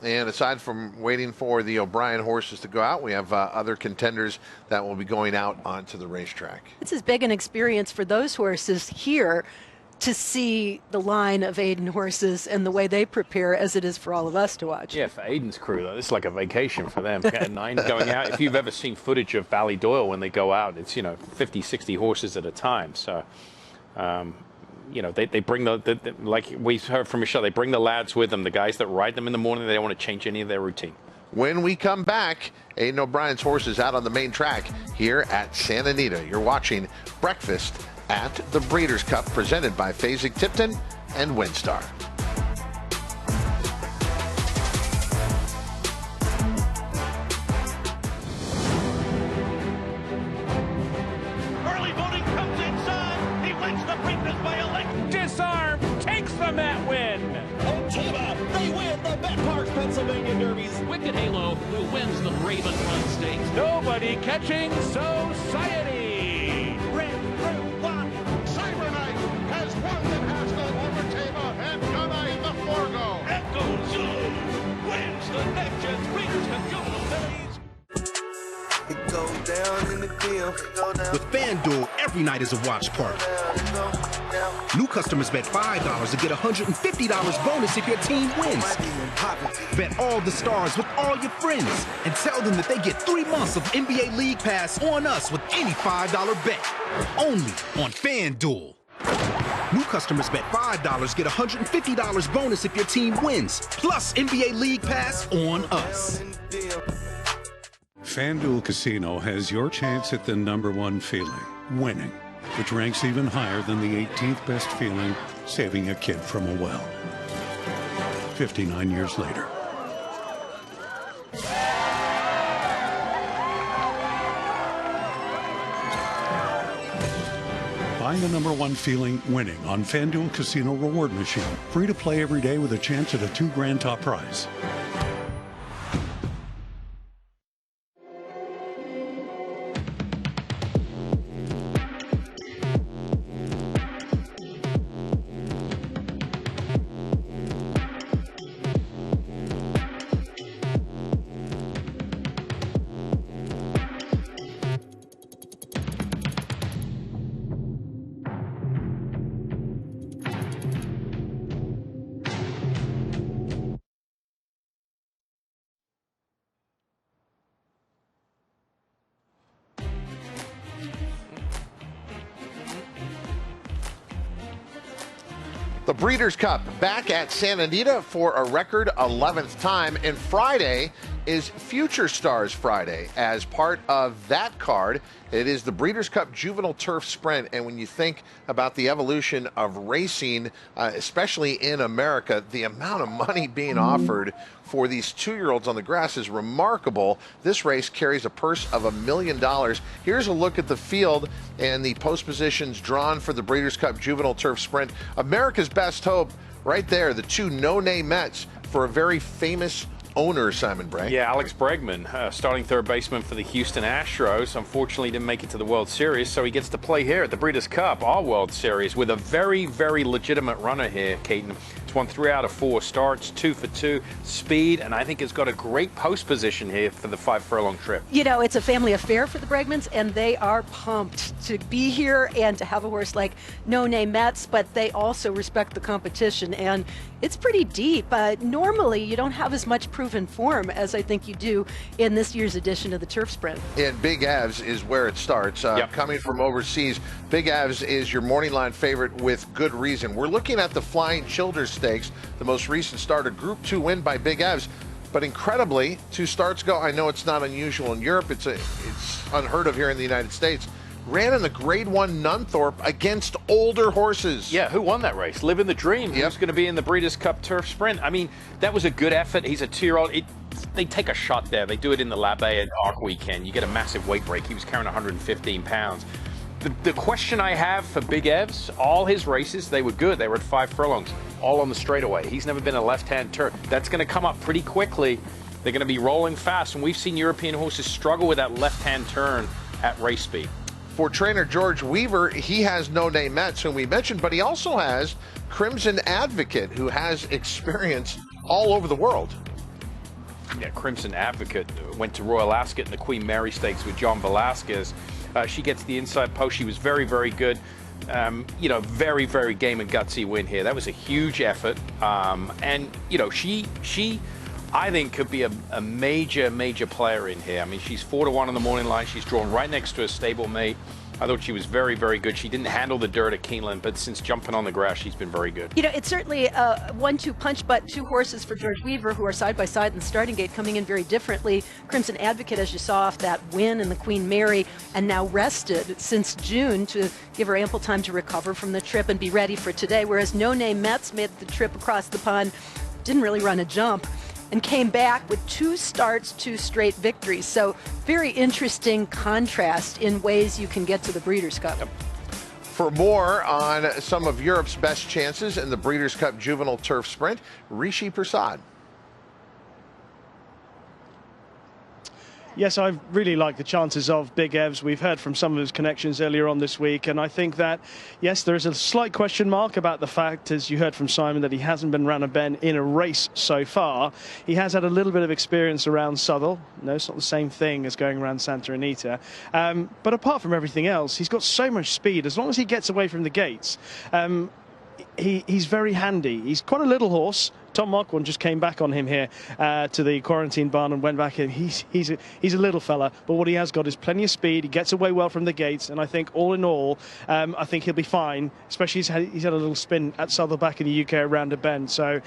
Speaker 2: And aside from waiting for the O'Brien horses to go out, we have other contenders that will be going out onto the racetrack.
Speaker 7: It's as big an experience for those horses here to see the line of Aiden horses and the way they prepare as it is for all of us to watch.
Speaker 6: Yeah, for Aiden's crew, though, it's like a vacation for them. Nine going out. If you've ever seen footage of Valley Doyle when they go out, it's, 50, 60 horses at a time. So, they bring like we heard from Michelle, they bring the lads with them, the guys that ride them in the morning. They don't want to change any of their routine.
Speaker 2: When we come back, Aiden O'Brien's horses out on the main track here at Santa Anita. You're watching Breakfast at the Breeders' Cup, presented by Fasig-Tipton and WinStar.
Speaker 26: Early voting comes inside. He wins the Breeders' by elect. Disarm takes the Met win.
Speaker 14: Ottawa, they win the Bet Park, Pennsylvania Derbies.
Speaker 26: Wicked Halo, who wins the Raven Run Stakes. Nobody catching Society.
Speaker 25: Red Route 1. Cyberknight has won the Pascal over Tama and Gunai the Forgo.
Speaker 26: Echo Zulu wins the Next Gen Breeders' Cup Juvenile Series.
Speaker 5: It goes down in the field.
Speaker 19: With FanDuel, every night is a watch party. New customers bet $5 to get $150 bonus if your team wins. Bet all the stars with all your friends and tell them that they get 3 months of NBA League Pass on us with any $5 bet. Only on FanDuel. New customers bet $5, get $150 bonus if your team wins, plus NBA League Pass on us.
Speaker 10: FanDuel Casino has your chance at the #1 feeling, winning, which ranks even higher than the 18th best feeling, saving a kid from a well. 59 years later. Find the #1 feeling winning on FanDuel Casino Reward Machine. Free to play every day with a chance at a $2,000 top prize.
Speaker 2: The Breeders' Cup back at Santa Anita for a record 11th time, and Friday is Future Stars Friday. As part of that card, it is the Breeders' Cup Juvenile Turf Sprint, and when you think about the evolution of racing, especially in America, the amount of money being offered for these 2-year-olds on the grass is remarkable. This race carries a purse of $1 million. Here's a look at the field and the post positions drawn for the Breeders' Cup Juvenile Turf Sprint. America's best hope right there, the 2 no-name Mets for a very famous owner, Simon Bray.
Speaker 6: Yeah, Alex Bregman, starting third baseman for the Houston Astros. Unfortunately, didn't make it to the World Series, so he gets to play here at the Breeders' Cup, our World Series, with a very, very legitimate runner here, Caton. It's won 3 out of 4 starts, 2 for 2, speed, and I think it's got a great post position here for the 5 furlong trip.
Speaker 7: You know, it's a family affair for the Bregmans, and they are pumped to be here and to have a horse like No Name Mets, but they also respect the competition, and it's pretty deep. Normally, you don't have as much proven form as I think you do in this year's edition of the Turf Sprint.
Speaker 2: And Big Avs is where it starts. Coming from overseas, Big Avs is your morning line favorite with good reason. We're looking at the Flying Childers Stakes, the most recent start, a Group 2 win by Big Avs. But incredibly, 2 starts ago, I know it's not unusual in Europe, it's unheard of here in the United States. ran in the Grade 1 Nunthorpe against older horses.
Speaker 6: Yeah, who won that race? Living the dream. Yep. Who's going to be in the Breeders' Cup Turf Sprint? I mean, that was a good effort. He's a 2-year-old. They take a shot there. They do it in the Labbe and Arc weekend. You get a massive weight break. He was carrying 115 pounds. The question I have for Big Ev's, all his races, they were good. They were at 5 furlongs, all on the straightaway. He's never been a left-hand turn. That's going to come up pretty quickly. They're going to be rolling fast, and we've seen European horses struggle with that left-hand turn at race speed.
Speaker 2: For trainer George Weaver, he has No Name Mets, whom we mentioned, but he also has Crimson Advocate, who has experience all over the world.
Speaker 6: Yeah, Crimson Advocate went to Royal Ascot in the Queen Mary Stakes with John Velasquez. She gets the inside post. She was very, very good. You know, very, very game and gutsy win here. That was a huge effort. And, you know, she I think, could be a major, major player in here. I mean, she's 4-1 on the morning line. She's drawn right next to her stablemate. I thought she was very, very good. She didn't handle the dirt at Keeneland, but since jumping on the grass, she's been very good.
Speaker 7: You know, it's certainly a 1-2 punch, but 2 horses for George Weaver who are side by side in the starting gate, coming in very differently. Crimson Advocate, as you saw off that win in the Queen Mary, and now rested since June to give her ample time to recover from the trip and be ready for today. Whereas No Name Mets made the trip across the pond, didn't really run a jump, and came back with 2 starts, 2 straight victories. So very interesting contrast in ways you can get to the Breeders' Cup. Yep.
Speaker 2: For more on some of Europe's best chances in the Breeders' Cup Juvenile Turf Sprint, Rishi Prasad.
Speaker 9: Yes, I really like the chances of Big Ev's. We've heard from some of his connections earlier on this week, and I think that, yes, there is a slight question mark about the fact, as you heard from Simon, that he hasn't been round a bend in a race so far. He has had a little bit of experience around Southwell. No, it's not the same thing as going around Santa Anita. But apart from everything else, he's got so much speed. As long as he gets away from the gates, he's very handy. He's quite a little horse. Tom Marquand just came back on him here to the quarantine barn and went back in. He's a little fella, but what he has got is plenty of speed. He gets away well from the gates, and I think all in all, I think he'll be fine. Especially he's had a little spin at Southwell back in the UK around a bend. So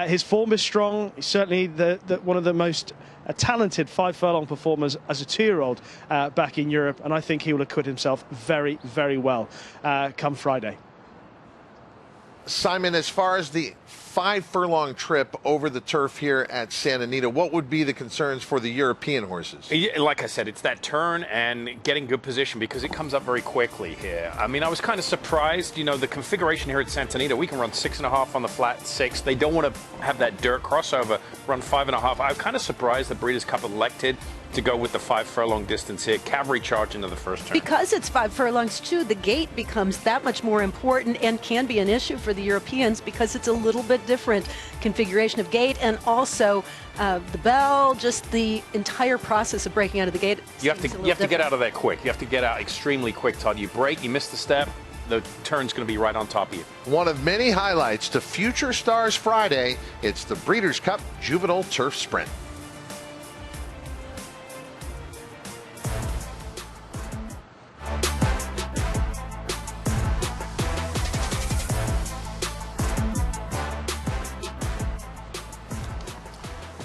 Speaker 9: his form is strong. He's certainly one of the most talented 5 furlong performers as a 2-year-old back in Europe, and I think he will acquit himself very, very well come Friday.
Speaker 2: Simon, as far as the 5 furlong trip over the turf here at Santa Anita, what would be the concerns for the European horses?
Speaker 6: Like I said, it's that turn and getting good position because it comes up very quickly here. I mean, I was kind of surprised, you know, the configuration here at Santa Anita, we can run 6.5 on the flat 6. They don't want to have that dirt crossover, run 5.5. I'm kind of surprised the Breeders' Cup elected to go with the 5 furlong distance here. Cavalry charge into the first turn.
Speaker 7: Because it's 5 furlongs too, the gate becomes that much more important and can be an issue for the Europeans because it's a little bit different configuration of gate, and also the bell, just the entire process of breaking out of the gate.
Speaker 6: You have to get out of there quick. You have to get out extremely quick, Todd. You break, you miss the step, the turn's going to be right on top of you.
Speaker 2: One of many highlights to Future Stars Friday, it's the Breeders' Cup Juvenile Turf Sprint.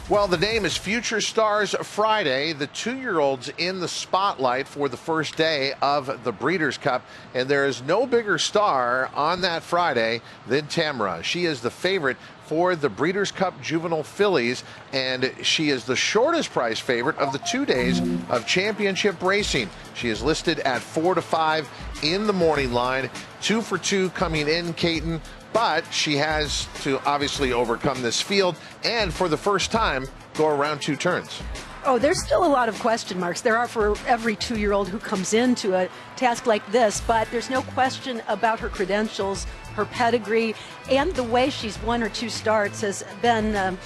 Speaker 2: Well, the name is Future Stars Friday. The 2-year-olds in the spotlight for the first day of the Breeders' Cup, and there is no bigger star on that Friday than Tamara. She is the favorite for the Breeders' Cup Juvenile Fillies, and she is the shortest price favorite of the 2 days of championship racing. She is listed at 4-5 in the morning line, 2 for 2 coming in, Caton. But she has to obviously overcome this field and for the first time go around 2 turns.
Speaker 7: Oh, there's still a lot of question marks. There are for every 2-year-old who comes into a task like this, but there's no question about her credentials, her pedigree, and the way she's 1 or 2 starts has been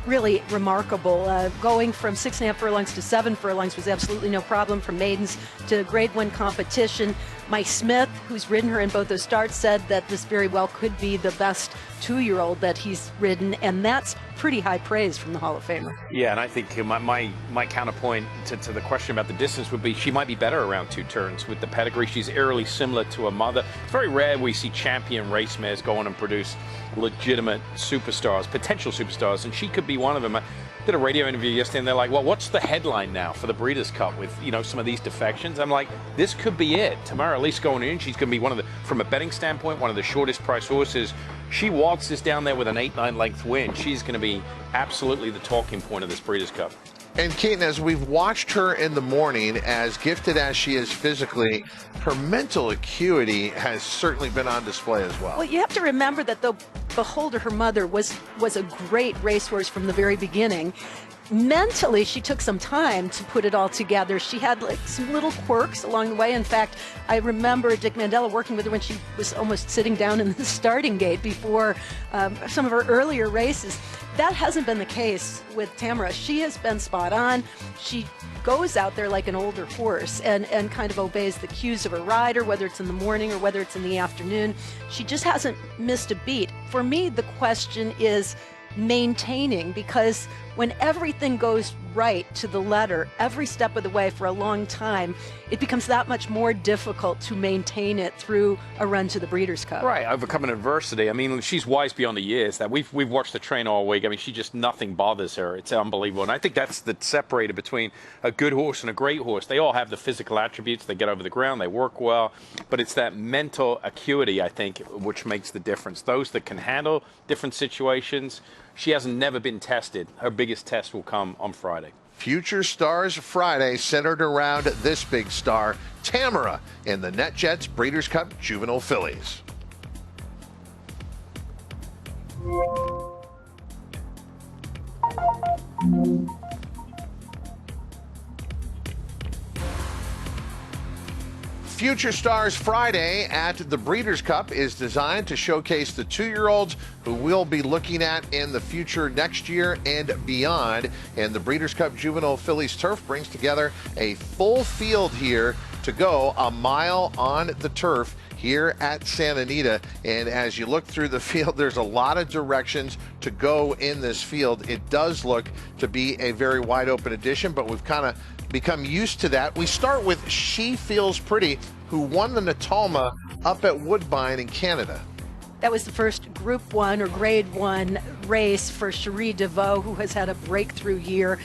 Speaker 7: really remarkable. Going from 6.5 furlongs to 7 furlongs was absolutely no problem. From maidens to Grade 1 competition. Mike Smith, who's ridden her in both those starts, said that this very well could be the best 2-year-old that he's ridden, and that's pretty high praise from the Hall of Famer.
Speaker 6: Yeah, and I think my counterpoint to the question about the distance would be she might be better around 2 turns with the pedigree. She's eerily similar to her mother. It's very rare we see champion race mares go on and produce legitimate superstars, potential superstars, and she could be one of them. I did a radio interview yesterday, and they're like, well, what's the headline now for the Breeders' Cup with, you know, some of these defections? I'm like, this could be it. Tamara Elise going in, she's going to be one of the, from a betting standpoint, one of the shortest price horses. She waltzes down there with an 8-9 length win. She's going to be absolutely the talking point of this Breeders' Cup.
Speaker 2: And Keaton, as we've watched her in the morning, as gifted as she is physically, her mental acuity has certainly been on display as well.
Speaker 7: Well, you have to remember that the Beholder, her mother, was a great racehorse from the very beginning. Mentally, she took some time to put it all together. She had like some little quirks along the way. In fact, I remember Dick Mandela working with her when she was almost sitting down in the starting gate before some of her earlier races. That hasn't been the case with Tamara. She has been spot on. She goes out there like an older horse and kind of obeys the cues of her rider, whether it's in the morning or whether it's in the afternoon. She just hasn't missed a beat. For me, the question is maintaining, because when everything goes right to the letter every step of the way for a long time, it becomes that much more difficult to maintain it through a run to the Breeders' Cup.
Speaker 6: Right, overcoming adversity. I mean, she's wise beyond the years. That we've watched her train all week. I mean, she just, nothing bothers her. It's unbelievable. And I think that's the separator between a good horse and a great horse. They all have the physical attributes. They get over the ground, they work well, but it's that mental acuity, I think, which makes the difference. Those that can handle different situations. She hasn't never been tested. Her biggest test will come on Friday.
Speaker 2: Future Stars Friday centered around this big star, Tamara, in the NetJets Breeders' Cup Juvenile Fillies. Future Stars Friday at the Breeders' Cup is designed to showcase the 2-year-olds who we'll be looking at in the future next year and beyond. And the Breeders' Cup Juvenile Fillies Turf brings together a full field here to go a mile on the turf here at Santa Anita. And as you look through the field, there's a lot of directions to go in this field. It does look to be a very wide open edition, but we've kind of become used to that. We start with She Feels Pretty, who won the Natalma up at Woodbine in Canada.
Speaker 7: That was the first Group 1 or Grade 1 race for Cherie DeVoe, who has had a breakthrough year.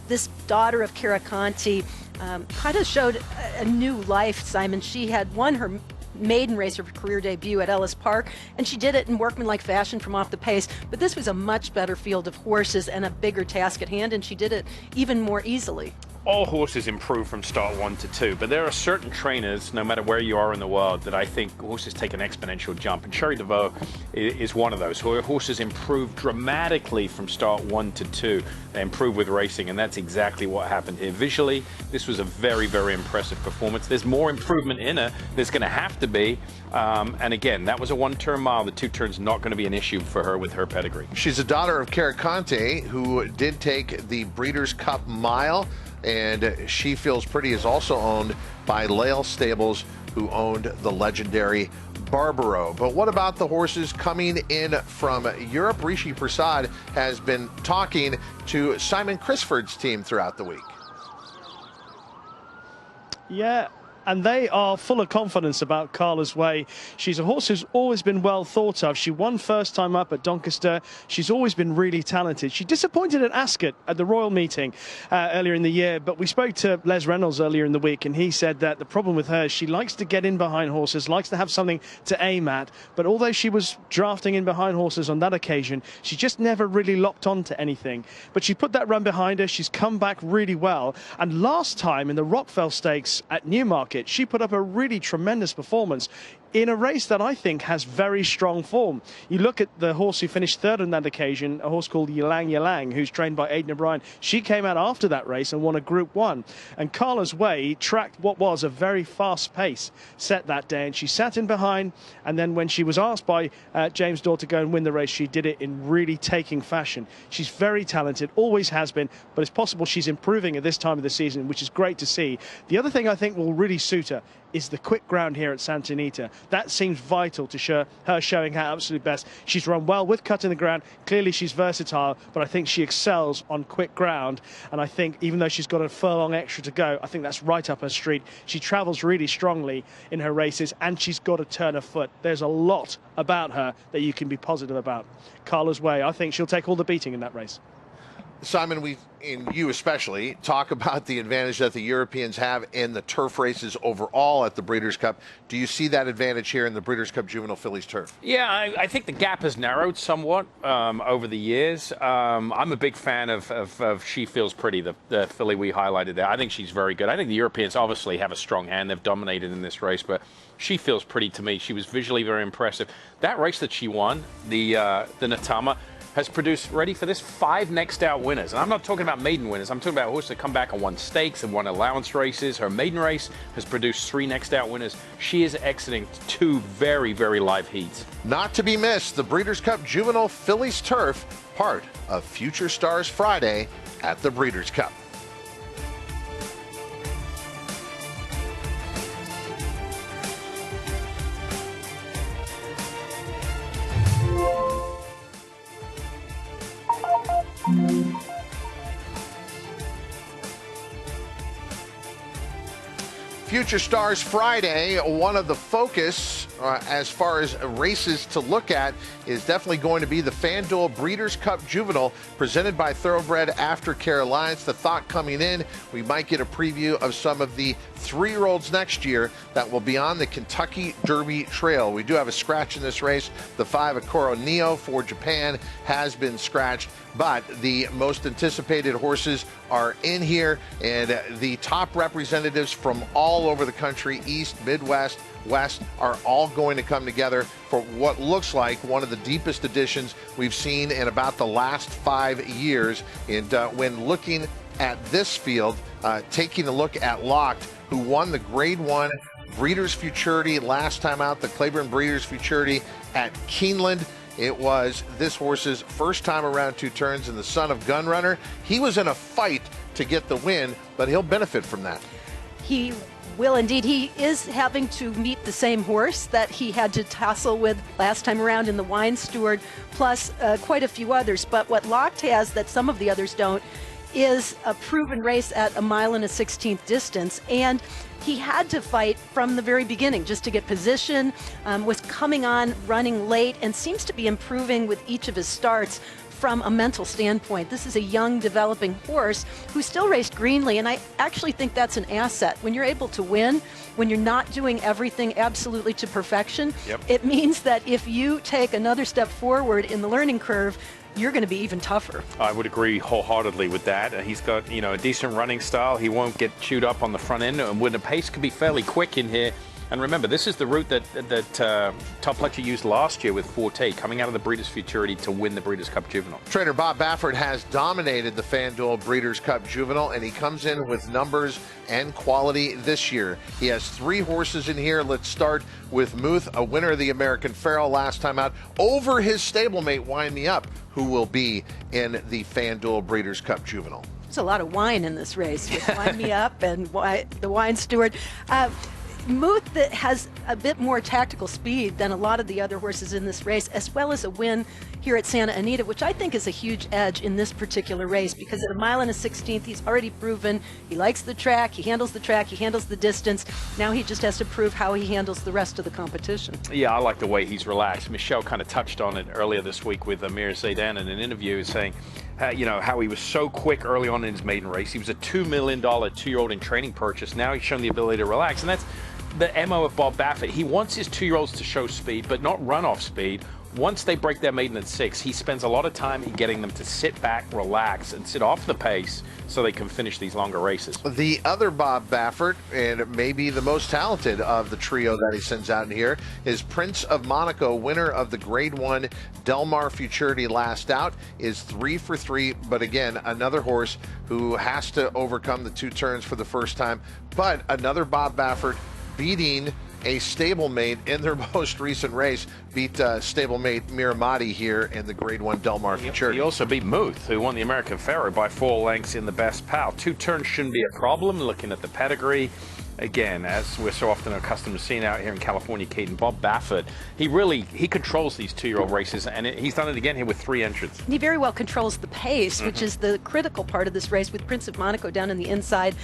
Speaker 7: This daughter of Kirakanti kind of showed a new life, Simon. She had won her maiden race, her career debut at Ellis Park, and she did it in workmanlike fashion from off the pace. But this was a much better field of horses and a bigger task at hand, and she did it even more easily.
Speaker 6: All horses improve from start 1 to 2, but there are certain trainers, no matter where you are in the world, that I think horses take an exponential jump, and Cherie DeVoe is one of those. Horses improve dramatically from start 1 to 2. They improve with racing, and that's exactly what happened here. Visually, this was a very, very impressive performance. There's more improvement in her. There's going to have to be, and again, that was a 1-turn mile. The 2 turns not going to be an issue for her with her pedigree.
Speaker 2: She's a daughter of Kirakanti, who did take the Breeders' Cup Mile. And She Feels Pretty is also owned by Lale Stables, who owned the legendary Barbaro. But what about the horses coming in from Europe? Rishi Prasad has been talking to Simon Crisford's team throughout the week.
Speaker 9: Yeah. And they are full of confidence about Carla's Way. She's a horse who's always been well thought of. She won first time up at Doncaster. She's always been really talented. She disappointed at Ascot at the Royal Meeting earlier in the year, but we spoke to Les Reynolds earlier in the week, and he said that the problem with her, she likes to get in behind horses, likes to have something to aim at, but although she was drafting in behind horses on that occasion, she just never really locked on to anything. But she put that run behind her. She's come back really well. And last time in the Rockfell Stakes at Newmarket, she put up a really tremendous performance in a race that I think has very strong form. You look at the horse who finished third on that occasion, a horse called Ylang Ylang, who's trained by Aidan O'Brien. She came out after that race and won a Group 1. And Carla's Way tracked what was a very fast pace set that day, and she sat in behind, and then when she was asked by James Dorr to go and win the race, she did it in really taking fashion. She's very talented, always has been, but it's possible she's improving at this time of the season, which is great to see. The other thing I think will really suit her is the quick ground here at Santa Anita. That seems vital to her showing her absolute best. She's run well with cutting the ground. Clearly she's versatile, but I think she excels on quick ground. And I think even though she's got a furlong extra to go, I think that's right up her street. She travels really strongly in her races, and she's got a turn of foot. There's a lot about her that you can be positive about. Carla's Way, I think she'll take all the beating in that race.
Speaker 2: Simon, and you especially, talk about the advantage that the Europeans have in the turf races overall at the Breeders' Cup. Do you see that advantage here in the Breeders' Cup Juvenile Fillies Turf?
Speaker 6: Yeah, I think the gap has narrowed somewhat over the years. I'm a big fan of She Feels Pretty, the filly we highlighted there. I think she's very good. I think the Europeans obviously have a strong hand. They've dominated in this race, but She Feels Pretty to me. She was visually very impressive. That race that she won, the Natama, has produced, ready for this, 5 next out winners. And I'm not talking about maiden winners. I'm talking about horses that come back and won stakes and won allowance races. Her maiden race has produced 3 next out winners. She is exiting 2 very, very live heats.
Speaker 2: Not to be missed, the Breeders' Cup Juvenile Fillies Turf, part of Future Stars Friday at the Breeders' Cup. Future Stars Friday, one of the focus as far as races to look at is definitely going to be the FanDuel Breeders' Cup Juvenile presented by Thoroughbred Aftercare Alliance. The thought coming in, we might get a preview of some of the 3-year-olds next year that will be on the Kentucky Derby Trail. We do have a scratch in this race. The 5 Akoro Neo for Japan has been scratched, but the most anticipated horses are in here, and the top representatives from all over the country, East, Midwest, West, are all going to come together for what looks like one of the deepest editions we've seen in about the last 5 years. And when looking at this field, taking a look at Locked, who won the Grade 1 Breeders' Futurity last time out, the Claiborne Breeders' Futurity at Keeneland. It was this horse's first time around 2 turns, and the son of Gunrunner. He was in a fight to get the win, but he'll benefit from that.
Speaker 7: He will indeed. He is having to meet the same horse that he had to tussle with last time around in the Wine Steward, plus quite a few others. But what Locked has that some of the others don't is a proven race at 1 1/16 distance, and he had to fight from the very beginning just to get position, was coming on running late, and seems to be improving with each of his starts from a mental standpoint. This is a young developing horse who still raced greenly, and I actually think that's an asset. When you're able to win, when you're not doing everything absolutely to perfection, it means that if you take another step forward in the learning curve, you're going to be even tougher.
Speaker 6: I would agree wholeheartedly with that. He's got, a decent running style. He won't get chewed up on the front end, and when the pace could be fairly quick in here. And remember, this is the route that Todd Pletcher used last year with Forte, coming out of the Breeders' Futurity to win the Breeders' Cup Juvenile.
Speaker 2: Trainer Bob Baffert has dominated the FanDuel Breeders' Cup Juvenile, and he comes in with numbers and quality this year. He has 3 horses in here. Let's start with Muth, a winner of the American Pharoah last time out, over his stablemate Wind Me Up, who will be in the FanDuel Breeders' Cup Juvenile.
Speaker 7: There's a lot of wine in this race with Wind Me Up and the Wine Steward. Muth that has a bit more tactical speed than a lot of the other horses in this race, as well as a win here at Santa Anita, which I think is a huge edge in this particular race, because at 1 1/16 he's already proven he likes the track, he handles the distance. Now he just has to prove how he handles the rest of the competition.
Speaker 6: Yeah, I like the way he's relaxed. Michelle kind of touched on it earlier this week with Amir Zaidan in an interview, saying, how he was so quick early on in his maiden race. He was a $2 million 2-year-old in training purchase. Now he's shown the ability to relax, and that's the MO of Bob Baffert. He wants his 2-year-olds to show speed, but not run off speed. Once they break their maiden at 6, he spends a lot of time in getting them to sit back, relax, and sit off the pace so they can finish these longer races.
Speaker 2: The other Bob Baffert, and maybe the most talented of the trio that he sends out in here, is Prince of Monaco, winner of the Grade 1 Del Mar Futurity last out, is 3 for 3, but again, another horse who has to overcome the 2 turns for the first time. But another Bob Baffert beating a stablemate in their most recent race, beat stablemate Miramati here in the Grade 1 Del Mar Futurity.
Speaker 6: He also beat Muth, who won the American Pharoah by 4 lengths in the best pal. 2 turns shouldn't be a problem, looking at the pedigree. again, as we're so often accustomed to seeing out here in California, Keaton, Bob Baffert, he controls these 2-year-old races, and he's done it again here with 3 entrants.
Speaker 7: He very well controls the pace, which is the critical part of this race with Prince of Monaco down in the inside.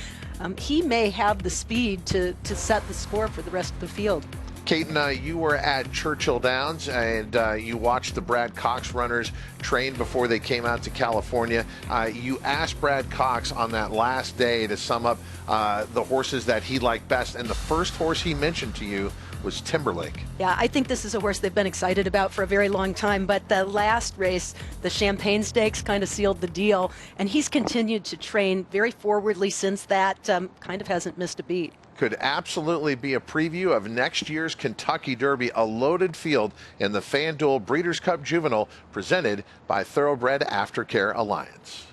Speaker 7: He may have the speed to set the score for the rest of the field.
Speaker 2: Keaton, you were at Churchill Downs, and you watched the Brad Cox runners train before they came out to California. You asked Brad Cox on that last day to sum up the horses that he liked best, and the first horse he mentioned to you was Timberlake.
Speaker 7: Yeah, I think this is a horse they've been excited about for a very long time, but the last race, the Champagne Stakes, kind of sealed the deal, and he's continued to train very forwardly since that, kind of hasn't missed a beat.
Speaker 2: Could absolutely be a preview of next year's Kentucky Derby, a loaded field in the FanDuel Breeders' Cup Juvenile, presented by Thoroughbred Aftercare Alliance.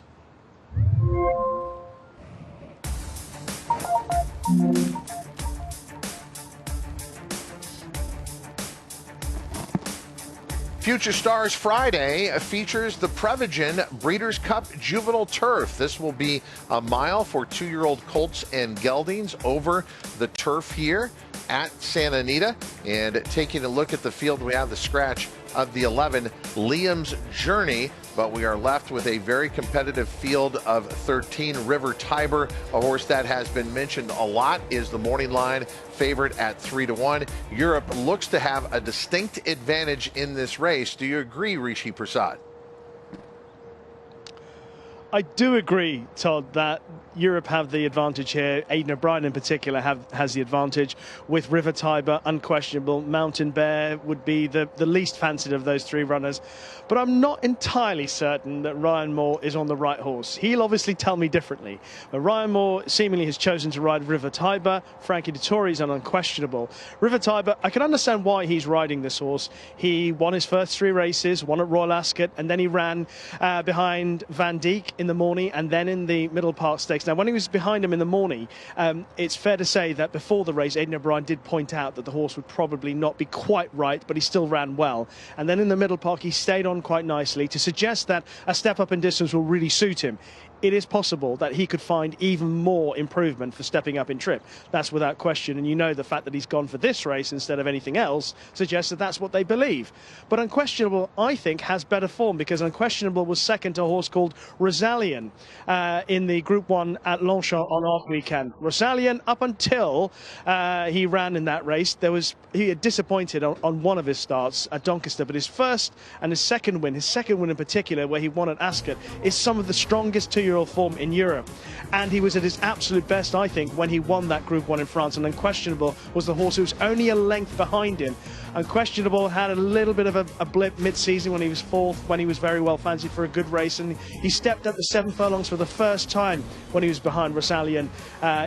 Speaker 2: Future Stars Friday features the Prevagen Breeders' Cup Juvenile Turf. This will be a mile for 2-year-old colts and geldings over the turf here at Santa Anita. And taking a look at the field, we have the scratch of the 11, Liam's Journey, but we are left with a very competitive field of 13. River Tiber, a horse that has been mentioned a lot, is the morning line favorite at 3-1. Europe looks to have a distinct advantage in this race. Do you agree, Rishi Prasad?
Speaker 9: I do agree, Todd, that Europe have the advantage here. Aidan O'Brien in particular has the advantage with River Tiber, unquestionable. Mountain Bear would be the least fancied of those 3 runners. But I'm not entirely certain that Ryan Moore is on the right horse. He'll obviously tell me differently. But Ryan Moore seemingly has chosen to ride River Tiber. Frankie Dettori is an unquestionable. River Tiber, I can understand why he's riding this horse. He won his first 3 races, one at Royal Ascot, and then he ran behind Van Dijk in the morning and then in the Middle Park Stakes. Now, when he was behind him in the morning, it's fair to say that before the race, Aidan O'Brien did point out that the horse would probably not be quite right, but he still ran well. And then in the Middle Park, he stayed on quite nicely to suggest that a step up in distance will really suit him. It is possible that he could find even more improvement for stepping up in trip. That's without question. And you know the fact that he's gone for this race instead of anything else suggests that that's what they believe. But Unquestionable, I think, has better form because Unquestionable was second to a horse called Rosalian in the Group 1 at Longchamp on off weekend. Rosalian, up until he ran in that race, he had disappointed on one of his starts at Doncaster, but his first and his second win in particular, where he won at Ascot, is some of the strongest 2-year-old form in Europe. And he was at his absolute best, I think, when he won that Group 1 in France. And Unquestionable was the horse who was only a length behind him. Unquestionable had a little bit of a blip mid-season when he was 4th, when he was very well fancied for a good race. And he stepped up to 7 furlongs for the first time when he was behind Rosalian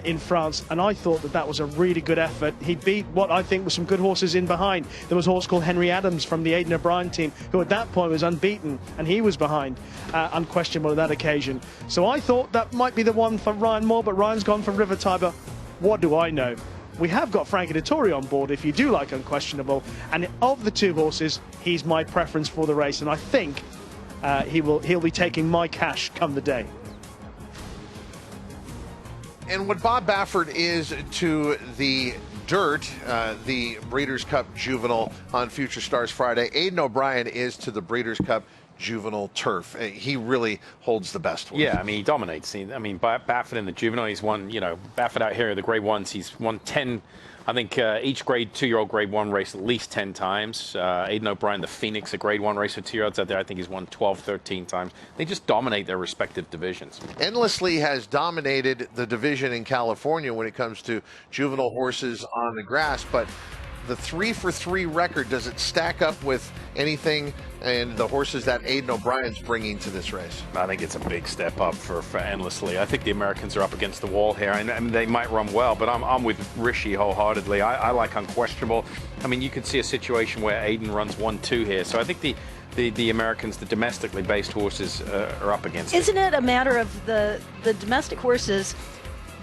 Speaker 9: in France. And I thought that was a really good effort. He beat what I think were some good horses in behind. There was a horse called Henry Adams from the Aidan O'Brien team, who at that point was unbeaten, and he was behind Unquestionable on that occasion. So I thought that might be the one for Ryan Moore, but Ryan's gone for River Tiber. What do I know? We have got Frankie Dettori on board if you do like Unquestionable, and of the 2 horses, he's my preference for the race, and I think he'll be taking my cash come the day.
Speaker 2: And what Bob Baffert is to the dirt, the Breeders' Cup Juvenile on Future Stars Friday, Aidan O'Brien is to the Breeders' Cup Juvenile Turf. He really holds the best horse.
Speaker 6: Yeah, I mean, he dominates. Baffert in the Juvenile, he's won, Baffert out here, the Grade 1s, he's won 10, I think, each 2-year-old Grade 1 race at least 10 times. Aidan O'Brien, the Phoenix, a Grade 1 race for 2-year-olds out there, I think he's won 12, 13 times. They just dominate their respective divisions.
Speaker 2: Endlessly has dominated the division in California when it comes to juvenile horses on the grass, but the 3-for-3 record, does it stack up with anything and the horses that Aidan O'Brien's bringing to this race?
Speaker 6: I think it's a big step up for Endlessly. I think the Americans are up against the wall here, and they might run well, but I'm with Rishi wholeheartedly. I like Unquestionable. I mean, you could see a situation where Aidan runs 1-2 here, so I think the Americans, the domestically based horses, are up against it.
Speaker 7: Isn't it a matter of the domestic horses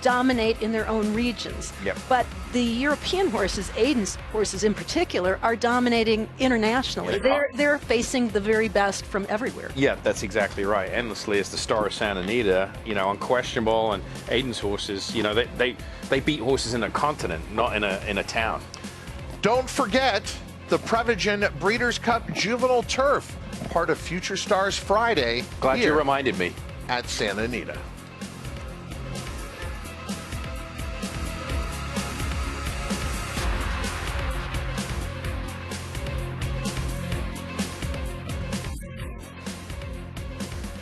Speaker 7: dominate in their own regions.
Speaker 6: Yep.
Speaker 7: But the European horses, Aiden's horses in particular, are dominating internationally. They're facing the very best from everywhere.
Speaker 6: Yeah, that's exactly right. Endlessly is the star of Santa Anita, you know, unquestionable, and Aiden's horses, you know, they beat horses in a continent, not in a town.
Speaker 2: Don't forget the Prevagen Breeders' Cup Juvenile Turf, part of Future Stars Friday.
Speaker 6: Glad you reminded me.
Speaker 2: At Santa Anita.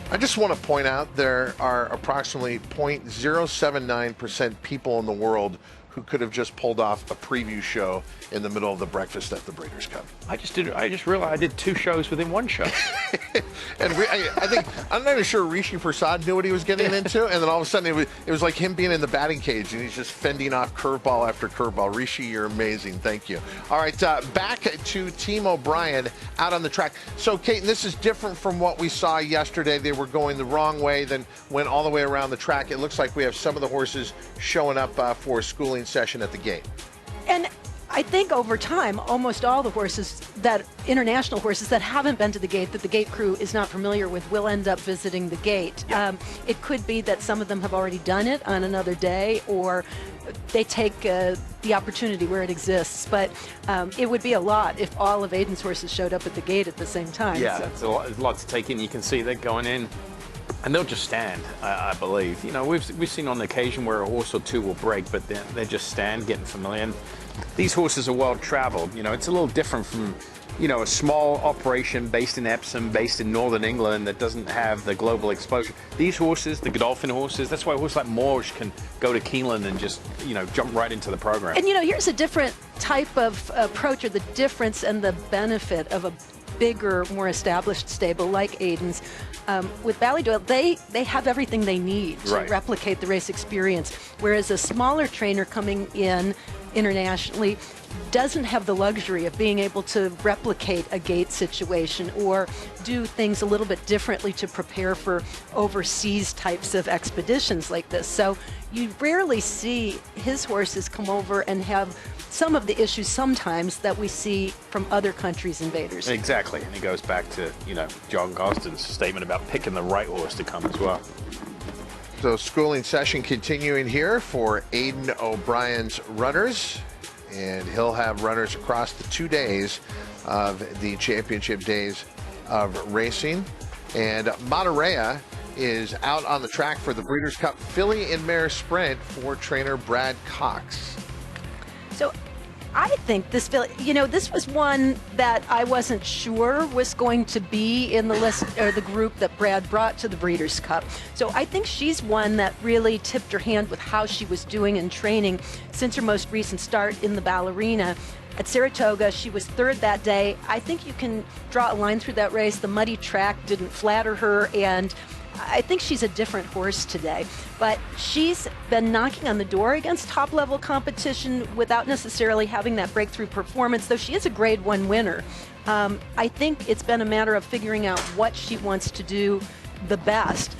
Speaker 2: I just want to point out there are approximately 0.079% people in the world who could have just pulled off a preview show in the middle of the breakfast at the Breeders' Cup.
Speaker 6: I just realized I did 2 shows within 1 show.
Speaker 2: And I'm not even sure Rishi Prasad knew what he was getting into, and then all of a sudden it was like him being in the batting cage, and he's just fending off curveball after curveball. Rishi, you're amazing. Thank you. All right, back to Team O'Brien out on the track. So, Kate, this is different from what we saw yesterday. They were going the wrong way, then went all the way around the track. It looks like we have some of the horses showing up for a schooling session at the gate.
Speaker 7: And I think over time, almost all the horses, that international horses that haven't been to the gate, that the gate crew is not familiar with, will end up visiting the gate. It could be that some of them have already done it on another day, or they take the opportunity where it exists. But it would be a lot if all of Aiden's horses showed up at the gate at the same time.
Speaker 6: Yeah, it's a lot to take in. You can see they're going in, and they'll just stand, I believe. You know, we've seen on occasion where a horse or two will break, but they just stand, getting familiar. And these horses are well traveled. You know, it's a little different from, you know, a small operation based in Epsom, based in northern England, that doesn't have the global exposure. These horses, the Godolphin horses, that's why a horse like Morge can go to Keeneland and just, you know, jump right into the program.
Speaker 7: And, you know, here's a different type of approach, or the difference and the benefit of a bigger, more established stable like Aiden's. With Ballydoyle, they have everything they need to replicate the race experience, whereas a smaller trainer coming in internationally doesn't have the luxury of being able to replicate a gate situation or do things a little bit differently to prepare for overseas types of expeditions like this. So you rarely see his horses come over and have some of the issues sometimes that we see from other countries' invaders.
Speaker 6: Exactly, and it goes back to, you know, John Gosden's statement about picking the right horse to come as well.
Speaker 2: So schooling session continuing here for Aiden O'Brien's runners, and he'll have runners across the 2 days of the championship days of racing. And Monterey is out on the track for the Breeders' Cup Filly and Mare Sprint for trainer Brad Cox.
Speaker 7: So I think this, you know, this was one that I wasn't sure was going to be in the list or the group that Brad brought to the Breeders' Cup. So I think she's one that really tipped her hand with how she was doing in training since her most recent start in the Ballerina. At Saratoga, she was 3rd that day. I think you can draw a line through that race. The muddy track didn't flatter her, and I think she's a different horse today, but she's been knocking on the door against top-level competition without necessarily having that breakthrough performance, though she is a Grade 1 winner. I think it's been a matter of figuring out what she wants to do the best.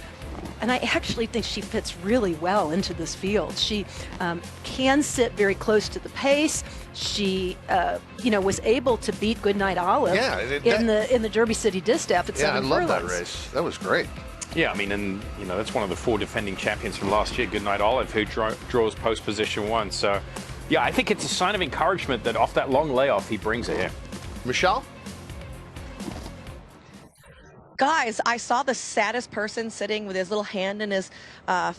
Speaker 7: And I actually think she fits really well into this field. She can sit very close to the pace. She, you know, was able to beat Goodnight Olive in the Derby City Distaff at 7
Speaker 2: I love
Speaker 7: furlongs.
Speaker 2: that race. That was great.
Speaker 6: Yeah, I mean, and, you know, that's one of the 4 defending champions from last year, Goodnight Olive, who draws post position 1. So, yeah, I think it's a sign of encouragement that off that long layoff, he brings it here.
Speaker 2: Michelle?
Speaker 8: Guys, I saw the saddest person sitting with his little hand in his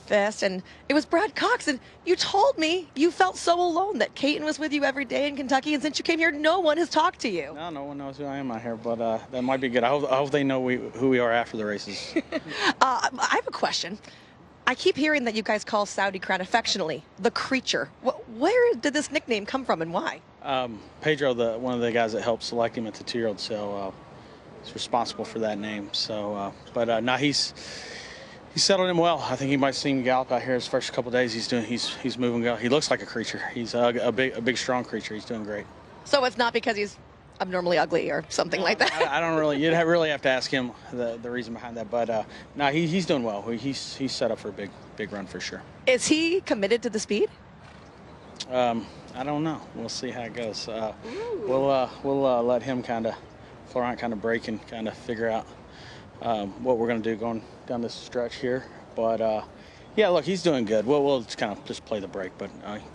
Speaker 8: fist, and it was Brad Cox. And you told me you felt so alone, that Caton was with you every day in Kentucky, and since you came here, no one has talked to you.
Speaker 9: No one knows who I am out here, but that might be good. I hope they know who we are after the races.
Speaker 8: I have a question. I keep hearing that you guys call Saudi Crown affectionately the Creature. Where did this nickname come from, and why?
Speaker 9: Pedro, one of the guys that helped select him at the 2-year-old sale, is responsible for that name. So, no, he's settled him well. I think you might see him gallop out here his first couple of days. He's moving well. He looks like a creature. He's a big, strong creature. He's doing great.
Speaker 8: So it's not because he's abnormally ugly or something like that?
Speaker 9: I don't really. You'd really have to ask him the reason behind that. But no, he's doing well. He's set up for a big run for sure.
Speaker 8: Is he committed to the speed?
Speaker 9: I don't know. We'll see how it goes. We'll let him Florent kind of break and kind of figure out what we're going to do going down this stretch here. But yeah, look, he's doing good. We'll just play the break, but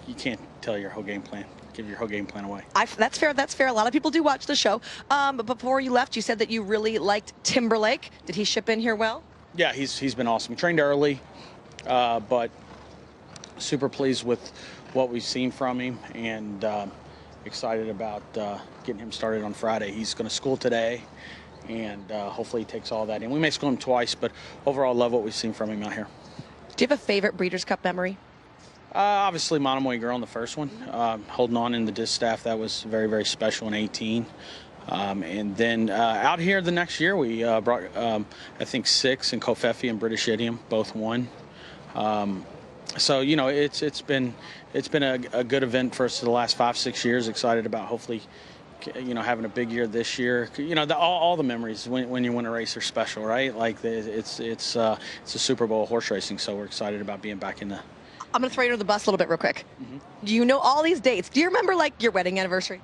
Speaker 9: you can't tell your whole game plan. Give your whole game plan away.
Speaker 8: That's fair. That's fair. A lot of people do watch the show. But before you left, you said that you really liked Timberlake. Did he ship in here well?
Speaker 9: Yeah, he's been awesome. He trained early, but super pleased with what we've seen from him, and excited about getting him started on Friday. He's going to school today, and hopefully he takes all that in. We may school him twice, but overall love what we've seen from him out here.
Speaker 8: Do you have a favorite Breeders' Cup memory?
Speaker 9: Obviously Monomoy Girl in the first one, holding on in the distaff. That was very, very special in 18. And then out here the next year we brought I think 6 and Kofefi and British Idiom both won. So you know it's been a good event for us for the last 5-6 years. Excited about hopefully having a big year this year. All the memories when you win a race are special, right? Like it's a Super Bowl horse racing, so we're excited about being back in the.
Speaker 8: I'm going to throw you under the bus a little bit real quick. Do you know all these dates? Do you remember, like, your wedding anniversary?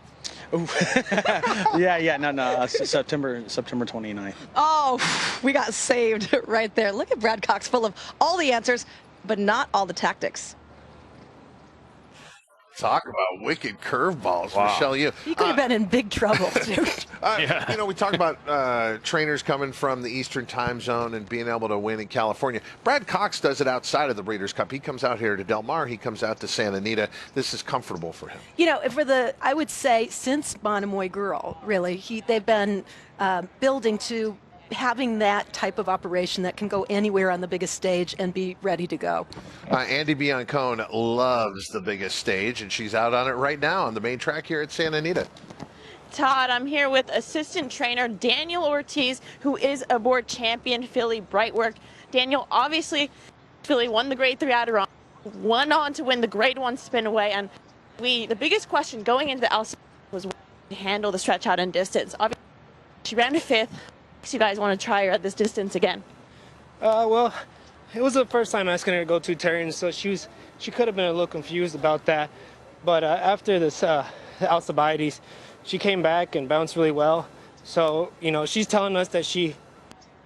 Speaker 9: Yeah, no, September 29th.
Speaker 8: Oh, we got saved right there. Look at Brad Cox, full of all the answers, but not all the tactics.
Speaker 2: Talk about wicked curveballs,
Speaker 7: Wow.
Speaker 2: Michelle.
Speaker 7: You could have been in big trouble, too.
Speaker 2: We talk about trainers coming from the Eastern time zone and being able to win in California. Brad Cox does it outside of the Breeders' Cup. He comes out here to Del Mar. He comes out to Santa Anita. This is comfortable for him.
Speaker 7: I would say since Monomoy Girl, really, they've been building to having that type of operation that can go anywhere on the biggest stage and be ready to go.
Speaker 2: Andy Biancone loves the biggest stage, and she's out on it right now on the main track here at Santa Anita.
Speaker 11: Todd, I'm here with assistant trainer Daniel Ortiz, who is aboard champion filly Brightwork. Daniel, obviously, filly won the Grade 3 Adirondack, went on to win the Grade 1 Spin Away, and the biggest question going into the LC was to handle the stretch out and distance. Obviously, she ran to 5th. So you guys want to try her at this distance again?
Speaker 12: Well, it was the first time asking her to go 2 turns, so she could have been a little confused about that. But after this Alcibiades, she came back and bounced really well. So she's telling us that she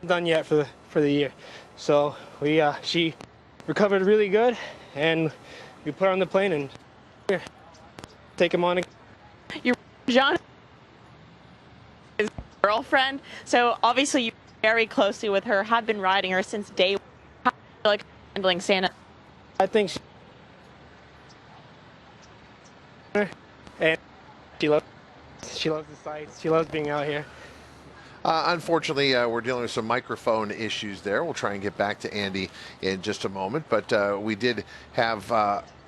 Speaker 12: done yet for the year. So she recovered really good, and we put her on the plane and take him on.
Speaker 11: You're John. Girlfriend, so obviously you very closely with her, have been riding her since day one. How do you like handling Santa?
Speaker 12: I think and she loves the sights. She loves being out here.
Speaker 2: Unfortunately, we're dealing with some microphone issues there. We'll try and get back to Andy in just a moment. But we did have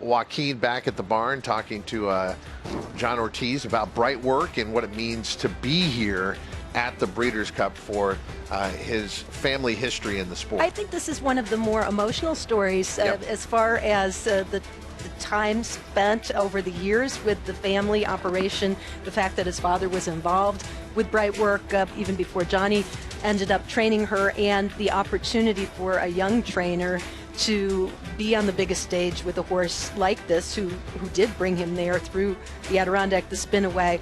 Speaker 2: Joaquin back at the barn talking to John Ortiz about Brightwork and what it means to be here at the Breeders' Cup for his family history in the sport.
Speaker 7: I think this is one of the more emotional stories as far as the time spent over the years with the family operation, the fact that his father was involved with Brightwork even before Johnny ended up training her, and the opportunity for a young trainer to be on the biggest stage with a horse like this, who did bring him there through the Adirondack, the Spin Away,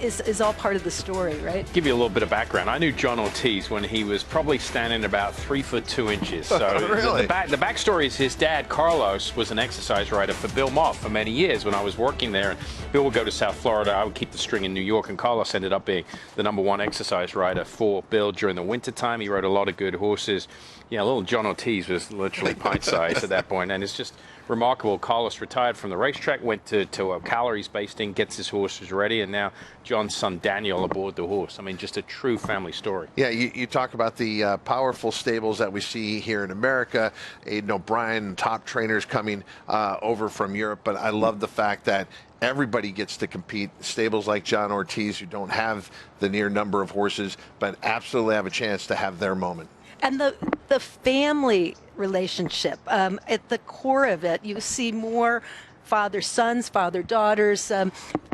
Speaker 7: is all part of the story, right?
Speaker 6: Give you a little bit of background. I knew John Ortiz when he was probably standing about 3 foot 2 inches. So
Speaker 2: really?
Speaker 6: the backstory is his dad, Carlos, was an exercise rider for Bill Moff for many years when I was working there. And Bill would go to South Florida. I would keep the string in New York, and Carlos ended up being the #1 exercise rider for Bill during the wintertime. He rode a lot of good horses. Yeah, little John Ortiz was literally pint-sized at that point, and it's just remarkable. Carlos retired from the racetrack, went to a calories-based thing, gets his horses ready, and now John's son Daniel aboard the horse. I mean, just a true family story.
Speaker 2: Yeah, you talk about the powerful stables that we see here in America. Aidan O'Brien, top trainers coming over from Europe, but I love the fact that everybody gets to compete. Stables like John Ortiz, who don't have the near number of horses, but absolutely have a chance to have their moment.
Speaker 7: And the family relationship, at the core of it, you see more father-sons, father-daughters,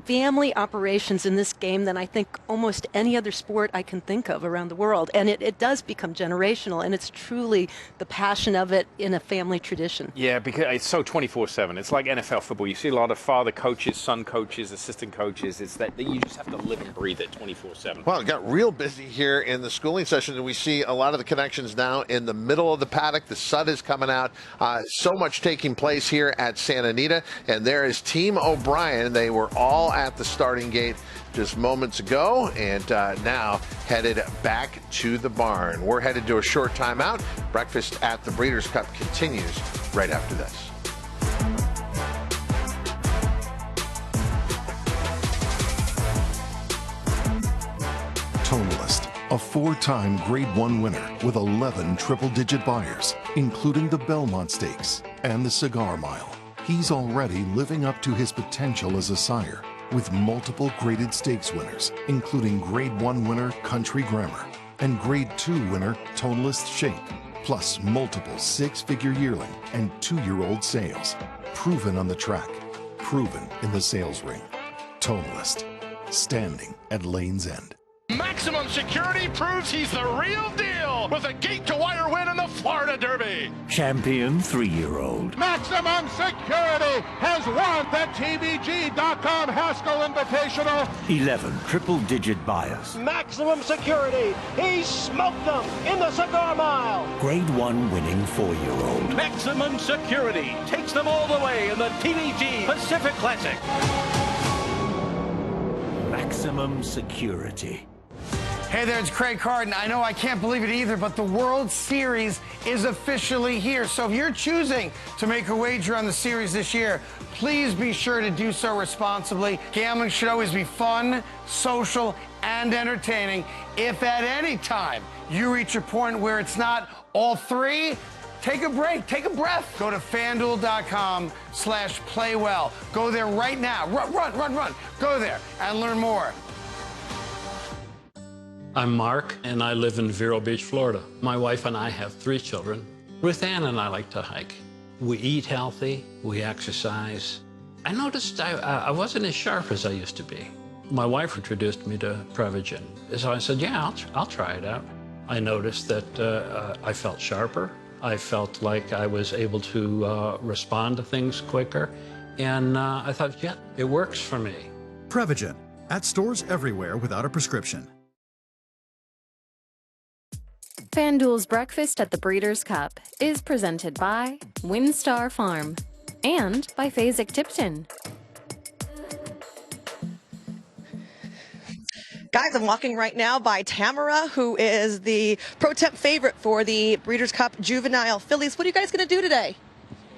Speaker 7: family operations in this game than I think almost any other sport I can think of around the world. And it does become generational, and it's truly the passion of it in a family tradition.
Speaker 6: Yeah, because it's so 24/7. It's like NFL football. You see a lot of father coaches, son coaches, assistant coaches. It's that you just have to live and breathe it 24/7.
Speaker 2: Well, it got real busy here in the schooling session, and we see a lot of the connections now in the middle of the paddock. The sun is coming out. So much taking place here at Santa Anita, and there is Team O'Brien. They were all at the starting gate just moments ago, and now headed back to the barn. We're headed to a short timeout. Breakfast at the Breeders' Cup continues right after this.
Speaker 15: Tonalist, a 4-time Grade 1 winner with 11 triple-digit buyers, including the Belmont Stakes and the Cigar Mile. He's already living up to his potential as a sire, with multiple graded stakes winners, including Grade 1 winner Country Grammar and Grade 2 winner Tonalist Shape, plus multiple 6-figure yearling and 2-year-old sales. Proven on the track, proven in the sales ring. Tonalist, standing at Lane's End.
Speaker 25: Maximum Security proves he's the real deal with a gate-to-wire win in the Florida Derby.
Speaker 16: Champion 3-year-old.
Speaker 25: Maximum Security has won the TVG.com Haskell Invitational.
Speaker 16: 11 triple-digit buyers.
Speaker 17: Maximum Security, he smoked them in the Cigar Mile.
Speaker 16: Grade 1 winning 4-year-old.
Speaker 26: Maximum Security takes them all the way in the TVG Pacific Classic.
Speaker 16: Maximum Security.
Speaker 18: Hey there, it's Craig Carden. I know I can't believe it either, but the World Series is officially here. So if you're choosing to make a wager on the series this year, please be sure to do so responsibly. Gambling should always be fun, social, and entertaining. If at any time you reach a point where it's not all three, take a break, take a breath. Go to FanDuel.com/playwell. Go there right now. Run. Go there and learn more.
Speaker 20: I'm Mark, and I live in Vero Beach, Florida. My wife and I have 3 children. Ruth Ann and I like to hike. We eat healthy, we exercise. I noticed I wasn't as sharp as I used to be. My wife introduced me to Prevagen. So I said, yeah, I'll try it out. I noticed that I felt sharper. I felt like I was able to respond to things quicker. And I thought, yeah, it works for me.
Speaker 21: Prevagen, at stores everywhere without a prescription.
Speaker 1: FanDuel's Breakfast at the Breeders' Cup is presented by WinStar Farm and by Fasig-Tipton.
Speaker 8: Guys, I'm walking right now by Tamara, who is the pro temp favorite for the Breeders' Cup Juvenile Fillies. What are you guys going to do today?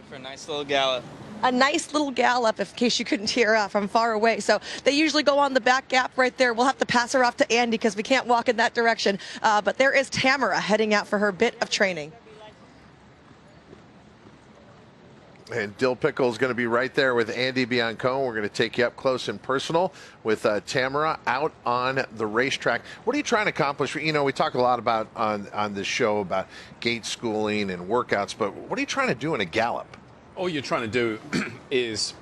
Speaker 22: For a nice little gallop.
Speaker 8: A nice little gallop, in case you couldn't hear from far away. So they usually go on the back gap right there. We'll have to pass her off to Andy because we can't walk in that direction. But there is Tamara heading out for her bit of training.
Speaker 2: And Dill Pickle is going to be right there with Andy Biancone. We're going to take you up close and personal with Tamara out on the racetrack. What are you trying to accomplish? You know, we talk a lot about on this show about gait schooling and workouts, but what are you trying to do in a gallop?
Speaker 6: All you're trying to do is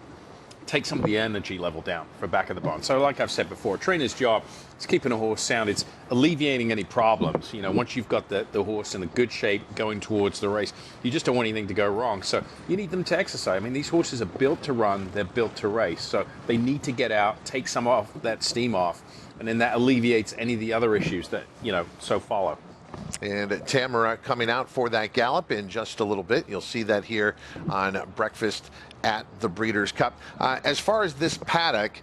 Speaker 6: take some of the energy level down for back of the barn. So like I've said before, a trainer's job is keeping a horse sound. It's alleviating any problems. You know, once you've got the horse in a good shape going towards the race, you just don't want anything to go wrong. So you need them to exercise. I mean, these horses are built to run. They're built to race. So they need to get out, take some of that steam off, and then that alleviates any of the other issues that, you know, so follow.
Speaker 2: And Tamara coming out for that gallop in just a little bit. You'll see that here on Breakfast at the Breeders' Cup. As far as this paddock,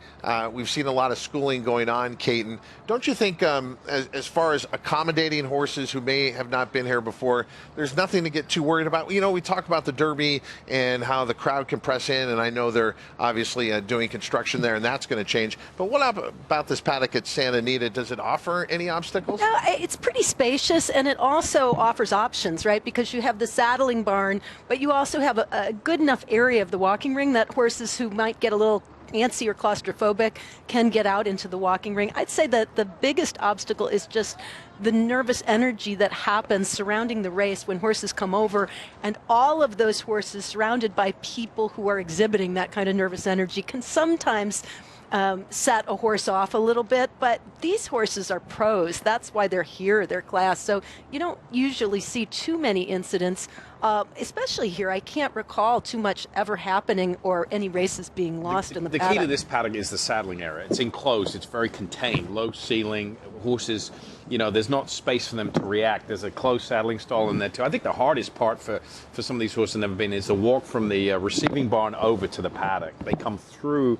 Speaker 2: we've seen a lot of schooling going on, Caton. Don't you think, as far as accommodating horses who may have not been here before, there's nothing to get too worried about? You know, we talk about the Derby and how the crowd can press in, and I know they're obviously doing construction there, and that's going to change. But what about this paddock at Santa Anita? Does it offer any obstacles?
Speaker 7: No, it's pretty spacious, and it also offers options, right? Because you have the saddling barn, but you also have a good enough area of the walking ring that horses who might get a little antsy or claustrophobic can get out into the walking ring. I'd say that the biggest obstacle is just the nervous energy that happens surrounding the race when horses come over, and all of those horses surrounded by people who are exhibiting that kind of nervous energy can sometimes set a horse off a little bit, but these horses are pros. That's why they're here, they're class. So you don't usually see too many incidents, especially here. I can't recall too much ever happening or any races being lost in the paddock.
Speaker 6: The key to this paddock is the saddling area. It's enclosed, it's very contained, low ceiling, horses, you know, there's not space for them to react. There's a closed saddling stall in there too. I think the hardest part for some of these horses that have never been is the walk from the receiving barn over to the paddock. They come through,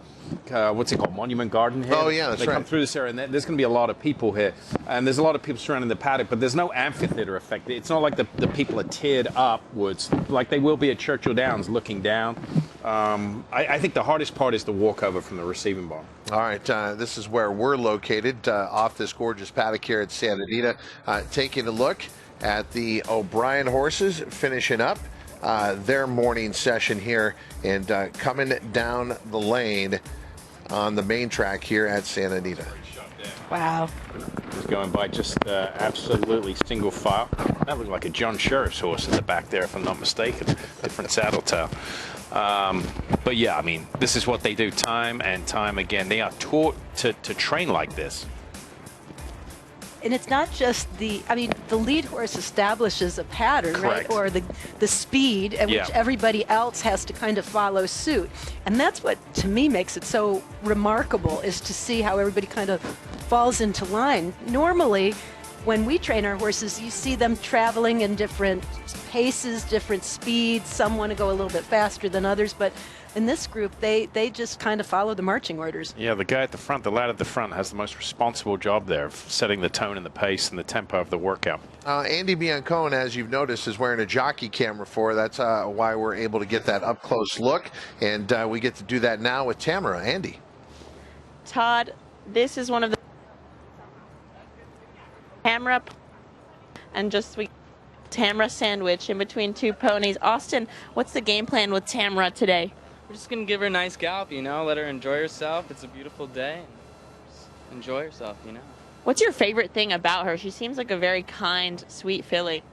Speaker 6: what's it called, Monument Garden here?
Speaker 2: Oh, yeah, that's right.
Speaker 6: They come through this area, and there's going to be a lot of people here. And there's a lot of people surrounding the paddock, but there's no amphitheater effect. It's not like the people are tiered upwards, like they will be at Churchill Downs looking down. I think the hardest part is the walk over from the receiving barn.
Speaker 2: All right, this is where we're located, off this gorgeous paddock here at Santa Anita. Taking a look at the O'Brien horses finishing up their morning session here and coming down the lane on the main track here at Santa Anita.
Speaker 7: Wow.
Speaker 6: Just going by just absolutely single file. That looked like a John Sheriff's horse in the back there, if I'm not mistaken. Different saddle tail. But yeah, I mean, this is what they do time and time again. They are taught to train like this.
Speaker 7: And it's not just the lead horse establishes a pattern,
Speaker 6: Correct.
Speaker 7: right? Or the speed at which everybody else has to kind of follow suit. And that's what, to me, makes it so remarkable, is to see how everybody kind of falls into line. Normally, when we train our horses, you see them traveling in different paces, different speeds. Some want to go a little bit faster than others, but in this group, they just kind of follow the marching orders.
Speaker 6: Yeah, the guy at the front, the lad at the front, has the most responsible job there of setting the tone and the pace and the tempo of the workout.
Speaker 2: Andy Biancone, as you've noticed, is wearing a jockey camera for. That's why we're able to get that up-close look, and we get to do that now with Tamara. Andy.
Speaker 11: Todd, this is one of the Tamara and just Tamara sandwich in between two ponies. Austin, what's the game plan with Tamara today?
Speaker 3: We're just going to give her a nice gallop, you know, let her enjoy herself. It's a beautiful day. Just enjoy herself, you know.
Speaker 11: What's your favorite thing about her? She seems like a very kind, sweet filly.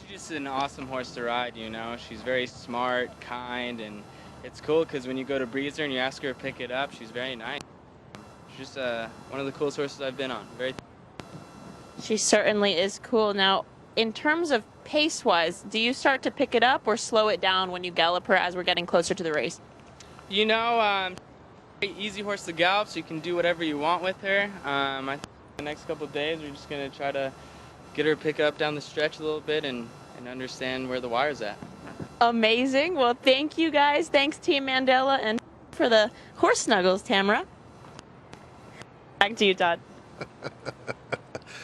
Speaker 3: She's just an awesome horse to ride, you know. She's very smart, kind, and it's cool because when you go to breeze her and you ask her to pick it up, she's very nice. She's just one of the coolest horses I've been on.
Speaker 11: She certainly is cool. Now, in terms of pace-wise, do you start to pick it up or slow it down when you gallop her as we're getting closer to the race?
Speaker 3: You know, easy horse to gallop, so you can do whatever you want with her. I think the next couple of days we're just going to try to get her pick up down the stretch a little bit and understand where the wire's at.
Speaker 11: Amazing. Well, thank you guys. Thanks, Team Mandela, and for the horse snuggles, Tamara. Back to you, Todd.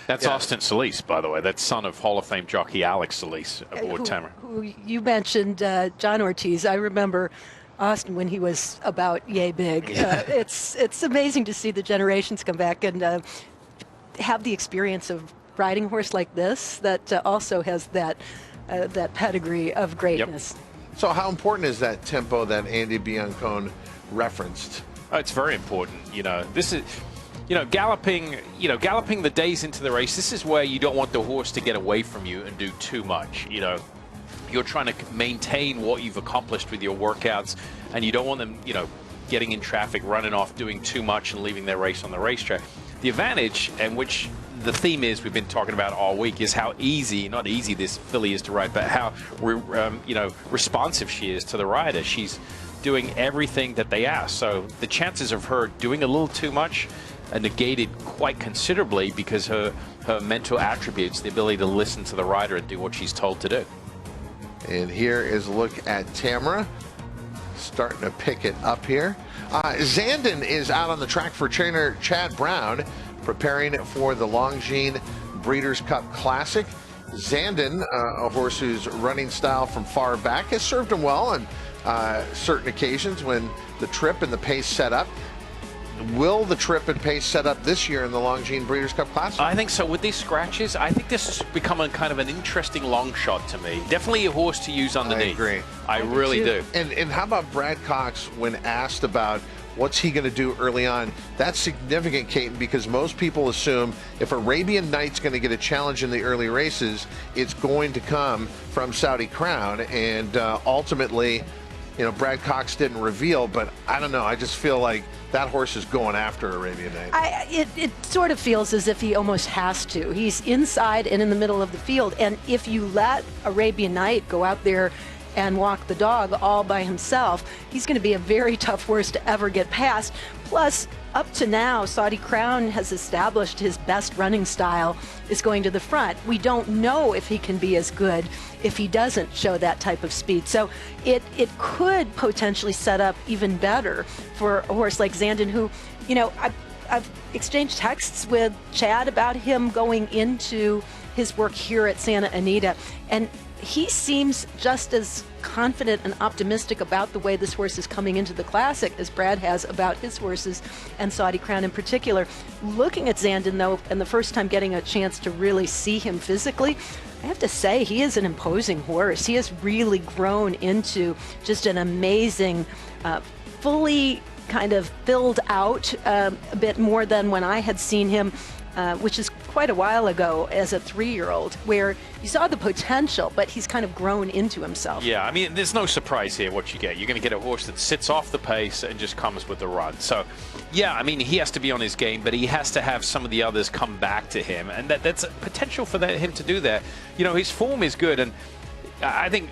Speaker 6: That's Austin Solis, by the way. That's son of Hall of Fame jockey Alex Solis aboard Tamara.
Speaker 7: Who you mentioned, John Ortiz. I remember Austin when he was about yay big. It's amazing to see the generations come back and have the experience of riding a horse like this that also has that pedigree of greatness.
Speaker 2: Yep. So how important is that tempo that Andy Biancone referenced?
Speaker 6: Oh, it's very important. You know, this is, galloping the days into the race. This is where you don't want the horse to get away from you and do too much. You know, you're trying to maintain what you've accomplished with your workouts, and you don't want them, getting in traffic, running off, doing too much and leaving their race on the racetrack. The advantage, and which the theme is we've been talking about all week, is how not easy this filly is to ride, but how, responsive she is to the rider. She's doing everything that they ask. So the chances of her doing a little too much are negated quite considerably because her mental attributes, the ability to listen to the rider and do what she's told to do.
Speaker 2: And here is a look at Tamara, starting to pick it up here. Zandon is out on the track for trainer Chad Brown, preparing for the Longines Breeders' Cup Classic. Zandon, a horse whose running style from far back has served him well on certain occasions when the trip and the pace set up. Will the trip and pace set up this year in the Longines Breeders' Cup Classic?
Speaker 6: I think so. With these scratches, I think this has become a kind of an interesting long shot to me. Definitely a horse to use underneath.
Speaker 2: I agree.
Speaker 6: I really do.
Speaker 2: And how about Brad Cox when asked about what's he going to do early on? That's significant, Caton, because most people assume if Arabian Night's going to get a challenge in the early races, it's going to come from Saudi Crown. And ultimately, Brad Cox didn't reveal, but I don't know. I just feel like that horse is going after Arabian Night.
Speaker 7: It sort of feels as if he almost has to. He's inside and in the middle of the field, and if you let Arabian Night go out there and walk the dog all by himself, he's going to be a very tough horse to ever get past. Plus, up to now, Saudi Crown has established his best running style is going to the front. We don't know if he can be as good if he doesn't show that type of speed. So it could potentially set up even better for a horse like Zandon, who, I've exchanged texts with Chad about him going into his work here at Santa Anita, and he seems just as confident and optimistic about the way this horse is coming into the Classic as Brad has about his horses, and Saudi Crown in particular. Looking at Zandon, though, and the first time getting a chance to really see him physically, I have to say he is an imposing horse. He has really grown into just an amazing, fully kind of filled out a bit more than when I had seen him, which is quite a while ago as a 3-year-old, where you saw the potential, but he's kind of grown into himself.
Speaker 6: Yeah, I mean, there's no surprise here what you get. You're going to get a horse that sits off the pace and just comes with the run. So, yeah, I mean, he has to be on his game, but he has to have some of the others come back to him, and that's a potential for him to do that. His form is good, and I think,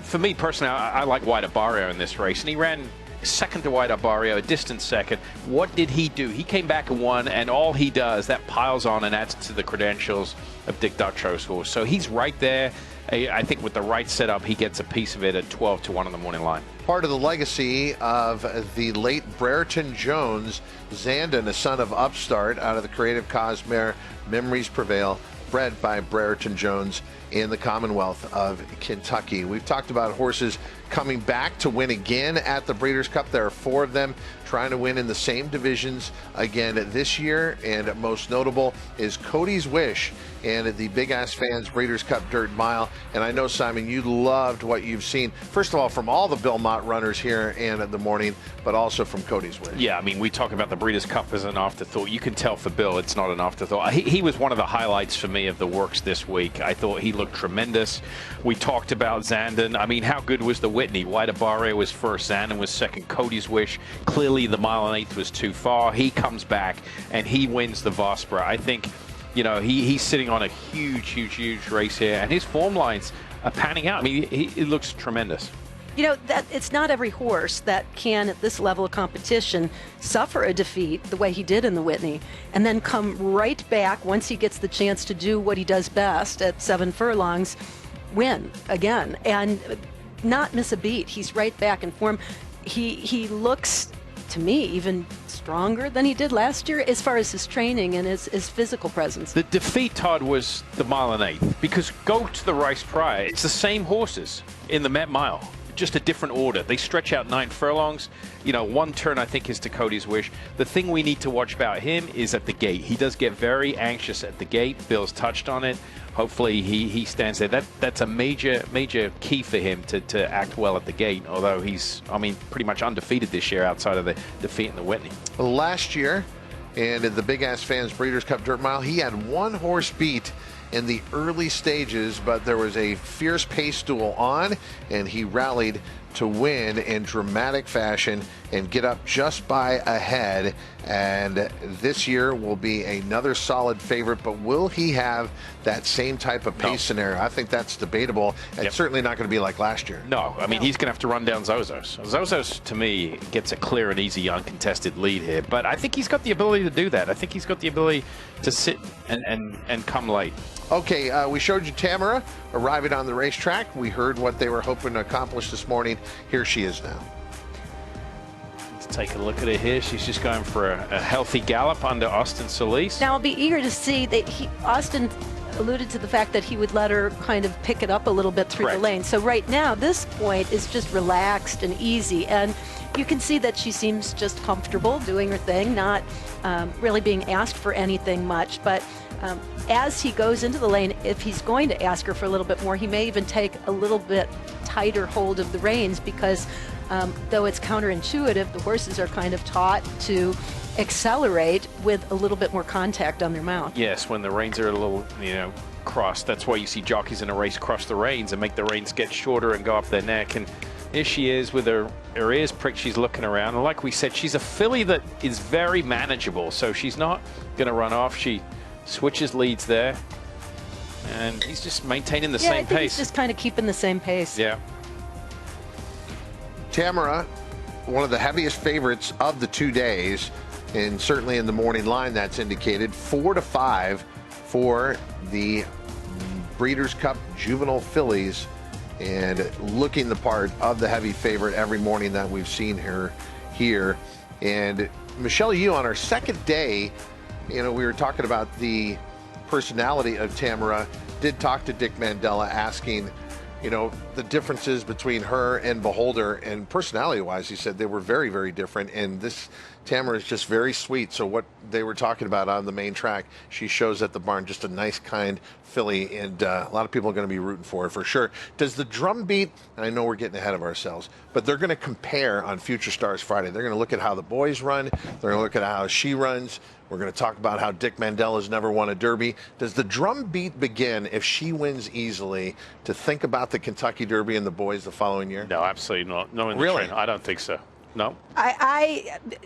Speaker 6: for me personally, I like White Barrio in this race, and he ran second to White Barrio, a distant second. What did he do? He came back and won, and all he does, that piles on and adds to the credentials of Dick Dutro's horse. So he's right there. I think with the right setup, he gets a piece of it at 12 to 1 on the morning line.
Speaker 2: Part of the legacy of the late Brereton Jones, Zandon, a son of Upstart out of the Creative Cause mare Memories Prevail, bred by Brereton Jones in the Commonwealth of Kentucky. We've talked about horses coming back to win again at the Breeders' Cup. There are 4 of them trying to win in the same divisions again this year, and most notable is Cody's Wish and the Big Ass Fans Breeders' Cup Dirt Mile. And I know, Simon, you loved what you've seen, first of all, from all the Bill Mott runners here in the morning, but also from Cody's Wish.
Speaker 6: Yeah, I mean, we talk about the Breeders' Cup as an afterthought. You can tell for Bill it's not an afterthought. He was one of the highlights for me of the works this week. I thought he looked tremendous. We talked about Zandon. I mean, how good was the Whitney? White Barrio was first, Zandon was second, Cody's Wish. Clearly the 1.8 miles was too far. He comes back and he wins the Vospera. I think, he's sitting on a huge race here, and his form lines are panning out. I mean, he looks tremendous.
Speaker 7: That it's not every horse that can, at this level of competition, suffer a defeat the way he did in the Whitney, and then come right back once he gets the chance to do what he does best at 7 furlongs, win again, and not miss a beat. He's right back in form. He looks, to me, even stronger than he did last year as far as his training and his physical presence.
Speaker 6: The defeat, Todd, was the 1.8 miles, because go to the race prior, it's the same horses in the Met Mile, just a different order. They stretch out 9 furlongs. 1 turn, I think, is to Cody's Wish. The thing we need to watch about him is at the gate. He does get very anxious at the gate. Bill's touched on it. Hopefully he stands there. That's a major key for him to act well at the gate, although he's, pretty much undefeated this year outside of the defeat in the Whitney.
Speaker 2: Last year, and in the Big Ass Fans Breeders' Cup Dirt Mile, he had 1 horse beat in the early stages, but there was a fierce pace duel on, and he rallied to win in dramatic fashion and get up just by ahead. And this year will be another solid favorite, but will he have that same type of pace scenario? I think that's debatable, and certainly not going to be like last year.
Speaker 6: No, I mean, he's going to have to run down Zozos. Zozos, to me, gets a clear and easy uncontested lead here, but I think he's got the ability to do that. I think he's got the ability to sit and come late.
Speaker 2: Okay, we showed you Tamara arriving on the racetrack. We heard what they were hoping to accomplish this morning. Here she is now.
Speaker 6: Let's take a look at her here. She's just going for a healthy gallop under Austin Solis.
Speaker 7: Now, I'll be eager to see that Austin alluded to the fact that he would let her kind of pick it up a little bit through the lane. So right now, this point is just relaxed and easy, and you can see that she seems just comfortable doing her thing, not really being asked for anything much. But as he goes into the lane, if he's going to ask her for a little bit more, he may even take a little bit tighter hold of the reins, because though it's counterintuitive, the horses are kind of taught to accelerate with a little bit more contact on their mount.
Speaker 6: Yes, when the reins are a little, crossed. That's why you see jockeys in a race cross the reins and make the reins get shorter and go up their neck. And Here she is with her ears pricked. She's looking around. And like we said, she's a filly that is very manageable. So she's not going to run off. She switches leads there. And he's just maintaining the same
Speaker 7: I think
Speaker 6: pace.
Speaker 7: He's just kind of keeping the same pace.
Speaker 6: Yeah.
Speaker 2: Tamara, one of the heaviest favorites of the 2 days, and certainly in the morning line that's indicated, 4-5 for the Breeders' Cup Juvenile fillies, and looking the part of the heavy favorite every morning that we've seen her here. And Michelle, you on our second day, we were talking about the personality of Tamara, did talk to Dick Mandela asking, the differences between her and Beholder, and personality-wise, he said they were very, very different. And this Tamara is just very sweet. So what they were talking about on the main track, she shows at the barn, just a nice, kind filly, and a lot of people are going to be rooting for her for sure. Does the drum beat? And I know we're getting ahead of ourselves, but they're going to compare on Future Stars Friday. They're going to look at how the boys run. They're going to look at how she runs. We're going to talk about how Dick Mandela's never won a Derby. Does the drum beat begin if she wins easily to think about the Kentucky Derby and the boys the following year?
Speaker 6: No, absolutely not. No,
Speaker 2: really?
Speaker 6: I don't think so. No.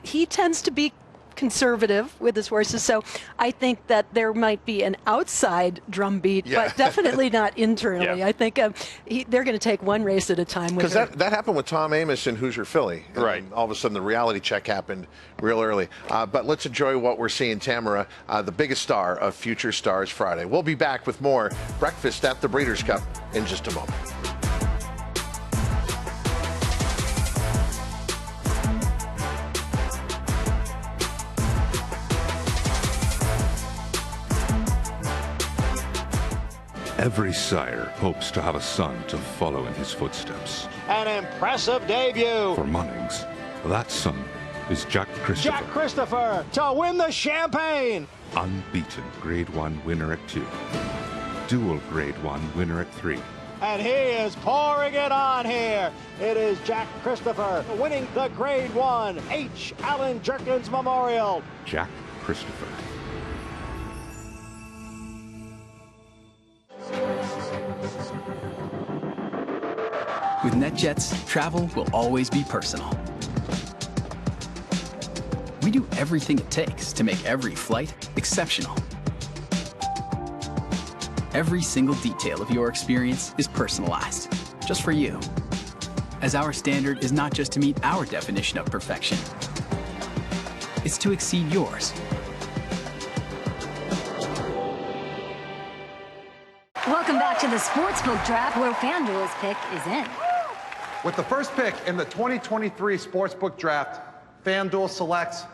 Speaker 7: He tends to be conservative with his horses, so I think that there might be an outside drum beat, but definitely not internally. I think they're going to take one race at a time.
Speaker 2: Because that happened with Tom Amos in Who's Your Filly. Right. All of a sudden the reality check happened real early. But let's enjoy what we're seeing. Tamara, the biggest star of Future Stars Friday. We'll be back with more Breakfast at the Breeders' Cup in just a moment.
Speaker 4: Every sire hopes to have a son to follow in his footsteps.
Speaker 17: An impressive debut.
Speaker 4: For Munnings, that son is Jack Christopher.
Speaker 17: Jack Christopher to win the Champagne.
Speaker 4: Unbeaten Grade 1 winner at 2. Dual Grade 1 winner at 3.
Speaker 17: And he is pouring it on here. It is Jack Christopher winning the Grade 1 H. Allen Jerkins Memorial.
Speaker 4: Jack Christopher.
Speaker 5: With NetJets, travel will always be personal. We do everything it takes to make every flight exceptional. Every single detail of your experience is personalized, just for you. As our standard is not just to meet our definition of perfection, it's to exceed yours.
Speaker 13: Welcome back to the Sportsbook Draft, where FanDuel's pick is in.
Speaker 14: With the first pick in the 2023 Sportsbook Draft, FanDuel selects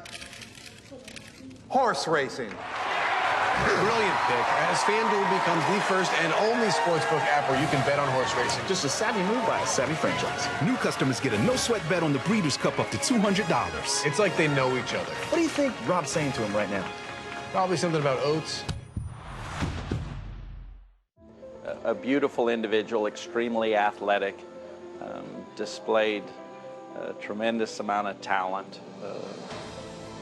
Speaker 14: horse racing.
Speaker 23: Brilliant pick, as FanDuel becomes the first and only sportsbook app where you can bet on horse racing. Just a savvy move by a savvy franchise.
Speaker 19: New customers get a no-sweat bet on the Breeders' Cup up to $200.
Speaker 23: It's like they know each other. What do you think Rob's saying to him right now? Probably something about oats.
Speaker 24: A beautiful individual, extremely athletic, displayed a tremendous amount of talent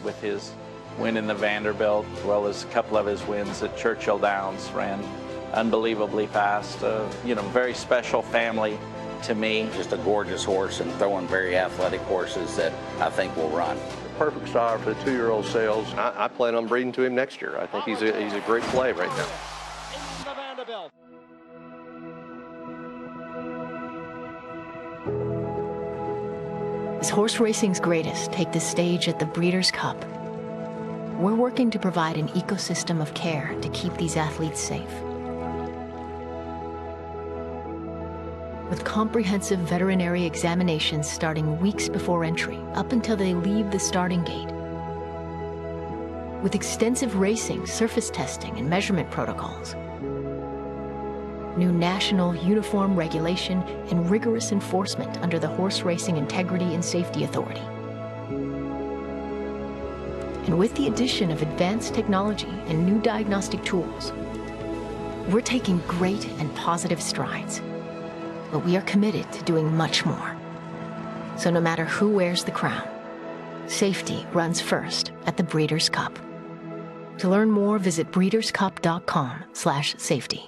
Speaker 24: with his win in the Vanderbilt, as well as a couple of his wins at Churchill Downs. Ran unbelievably fast. Very special family to me.
Speaker 27: Just a gorgeous horse and throwing very athletic horses that I think will run.
Speaker 28: Perfect star for the 2-year-old sales. I plan on breeding to him next year. I think he's a great play right now.
Speaker 17: The Vanderbilt.
Speaker 29: As horse racing's greatest take the stage at the Breeders' Cup, we're working to provide an ecosystem of care to keep these athletes safe. With comprehensive veterinary examinations starting weeks before entry, up until they leave the starting gate. With extensive racing, surface testing, and measurement protocols. New national uniform regulation and rigorous enforcement under the Horse Racing Integrity and Safety Authority. And with the addition of advanced technology and new diagnostic tools, we're taking great and positive strides. But we are committed to doing much more. So no matter who wears the crown, safety runs first at the Breeders' Cup. To learn more, visit breederscup.com/safety.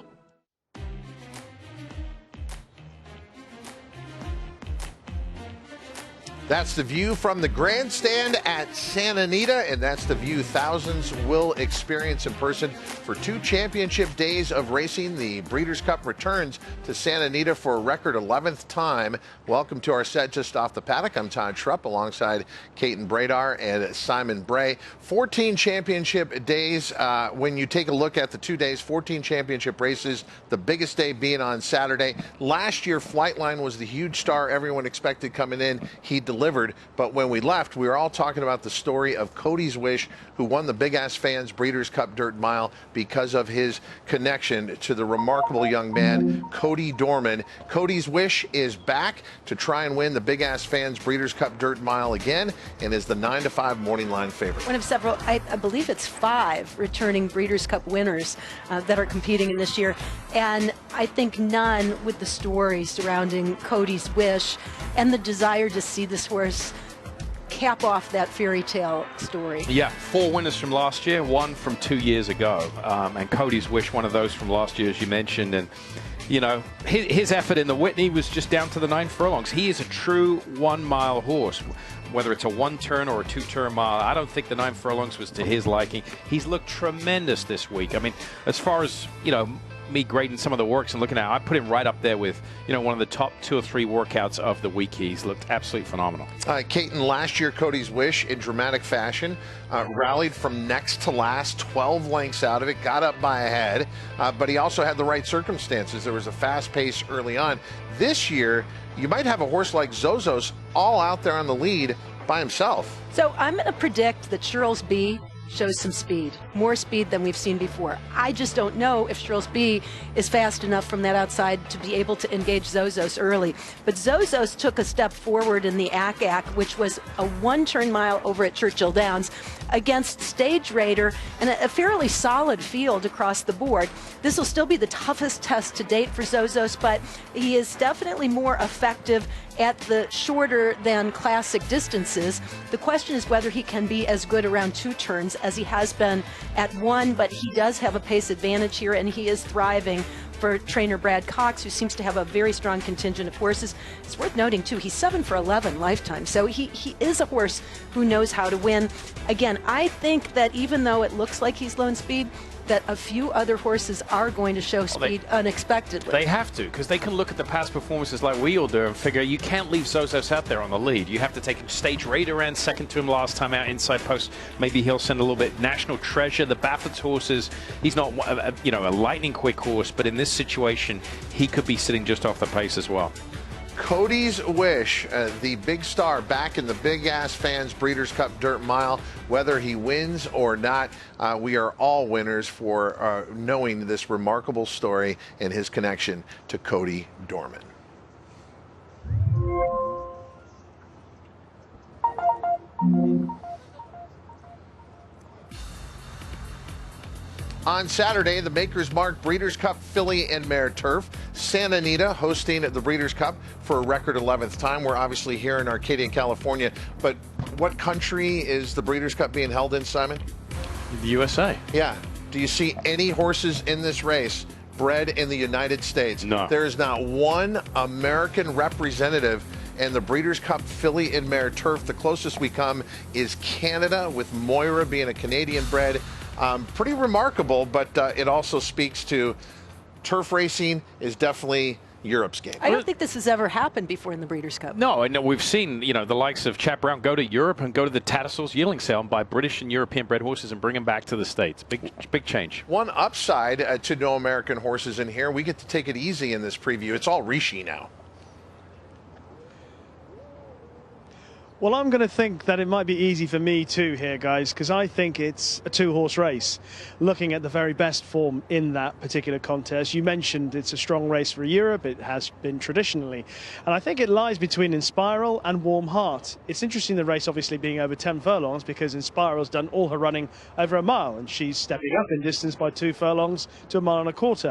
Speaker 2: That's the view from the grandstand at Santa Anita, and that's the view thousands will experience in person for 2 championship days of racing. The Breeders' Cup returns to Santa Anita for a record 11th time. Welcome to our set just off the paddock. I'm Todd Schrupp alongside Caton Bradar and Simon Bray. 14 championship days. When you take a look at the 2 days, 14 championship races, the biggest day being on Saturday. Last year, Flightline was the huge star everyone expected coming in. He delivered, but when we left, we were all talking about the story of Cody's Wish, who won the Big Ass Fans Breeders' Cup Dirt Mile because of his connection to the remarkable young man, Cody Dorman. Cody's Wish is back to try and win the Big Ass Fans Breeders' Cup Dirt Mile again and is the 9-5 morning line favorite.
Speaker 7: One of several, I believe it's 5 returning Breeders' Cup winners that are competing in this year, and I think none with the story surrounding Cody's Wish and the desire to see this horse cap off that fairy tale story.
Speaker 6: Yeah, 4 winners from last year, 1 from 2 years ago, and Cody's Wish, one of those from last year, as you mentioned. And you know, his effort in the Whitney was just down to the 9 furlongs. He is a true 1-mile horse, whether it's a 1-turn or a 2-turn mile. I don't think the 9 furlongs was to his liking. He's looked tremendous this week. I mean, as far as, you know, me grading some of the works and looking at it, I put him right up there with, you know, one of the top 2 or 3 workouts of the week. He's looked absolutely phenomenal.
Speaker 2: Caton, last year, Cody's Wish, in dramatic fashion, rallied from next to last, 12 lengths out of it, got up by a head, but he also had the right circumstances. There was a fast pace early on. This year, you might have a horse like Zozos all out there on the lead by himself.
Speaker 7: So I'm going to predict that Charles B shows some speed, more speed than we've seen before. I just don't know if Charles B is fast enough from that outside to be able to engage Zozos early. But Zozos took a step forward in the ACAC, which was a 1-turn mile over at Churchill Downs against Stage Raider and a fairly solid field across the board. This will still be the toughest test to date for Zozos, but he is definitely more effective at the shorter than classic distances. The question is whether he can be as good around 2 turns as he has been at 1, but he does have a pace advantage here, and he is thriving for trainer Brad Cox, who seems to have a very strong contingent of horses. It's worth noting, too, he's 7 for 11 lifetime, so he is a horse who knows how to win. Again, I think that even though it looks like he's low in speed, that a few other horses are going to show speed unexpectedly.
Speaker 6: They have to, because they can look at the past performances like we all do and figure you can't leave Zozos out there on the lead. You have to take Stage Raider around second to him last time out, inside post. Maybe he'll send a little bit. National Treasure, the Baffert's horses, he's not you know, a lightning quick horse, but in this situation, he could be sitting just off the pace as well.
Speaker 2: Cody's Wish, the big star back in the Big Ass Fans Breeders' Cup Dirt Mile. Whether he wins or not, we are all winners for knowing this remarkable story and his connection to Cody Dorman. On Saturday, the Maker's Mark Breeders' Cup Filly and Mare Turf. Santa Anita hosting the Breeders' Cup for a record 11th time. We're obviously here in Arcadia, California. But what country is the Breeders' Cup being held in, Simon?
Speaker 6: The USA.
Speaker 2: Yeah. Do you see any horses in this race bred in the United States?
Speaker 6: No.
Speaker 2: There is not one American representative in the Breeders' Cup Filly and Mare Turf. The closest we come is Canada, with Moira being a Canadian bred. Pretty remarkable, but it also speaks to turf racing is definitely Europe's game.
Speaker 7: I don't think this has ever happened before in the Breeders' Cup.
Speaker 6: No, I know we've seen, you know, the likes of Chap Brown go to Europe and go to the Tattersalls yearling sale and buy British and European bred horses and bring them back to the States. Big change.
Speaker 2: One upside to no American horses in here, we get to take it easy in this preview. It's all Rishi now.
Speaker 9: Well, I'm going to think that it might be easy for me too here, guys, because I think it's a 2-horse race. Looking at the very best form in that particular contest, you mentioned it's a strong race for Europe. It has been traditionally. And I think it lies between Inspiral and Warm Heart. It's interesting the race obviously being over 10 furlongs because Inspiral's done all her running over a mile and she's stepping up in distance by 2 furlongs to 1.25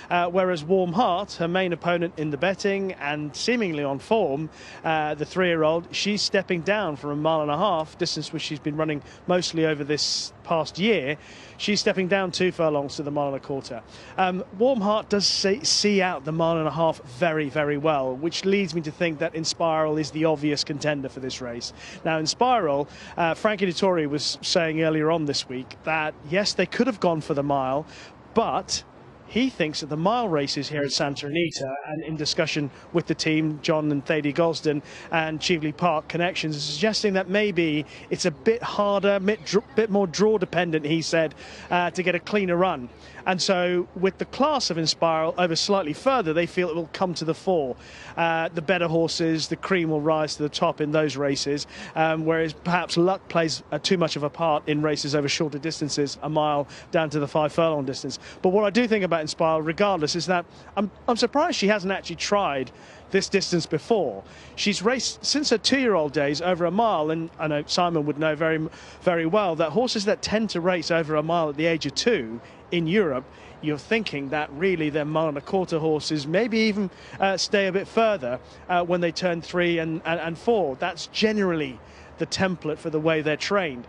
Speaker 9: miles. Whereas Warm Heart, her main opponent in the betting and seemingly on form, the 3-year-old, she's stepping down from 1.5 miles, distance which she's been running mostly over this past year. She's stepping down 2 furlongs to the 1.25 miles. Warm Heart does see out the 1.5 miles very, very well, which leads me to think that Inspiral is the obvious contender for this race. Now, Inspiral, Frankie Dettori was saying earlier on this week that, yes, they could have gone for the mile, but he thinks that the mile races here at Santa Anita, and in discussion with the team, John and Thady Gosden and Cheveley Park Connections, is suggesting that maybe it's a bit harder, bit more draw dependent, he said, to get a cleaner run. And so with the class of Inspiral over slightly further, they feel it will come to the fore. The better horses, the cream will rise to the top in those races, whereas perhaps luck plays too much of a part in races over shorter distances, 1 mile down to the 5 furlong distance. But what I do think about Inspiral, regardless, is that I'm surprised she hasn't actually tried this distance before. She's raced since her 2-year-old days over 1 mile, and I know Simon would know very, very well that horses that tend to race over 1 mile at the age of 2 in Europe, you're thinking that really their 1.25 mile horses maybe even stay a bit further when they turn 3 and 4. That's generally the template for the way they're trained.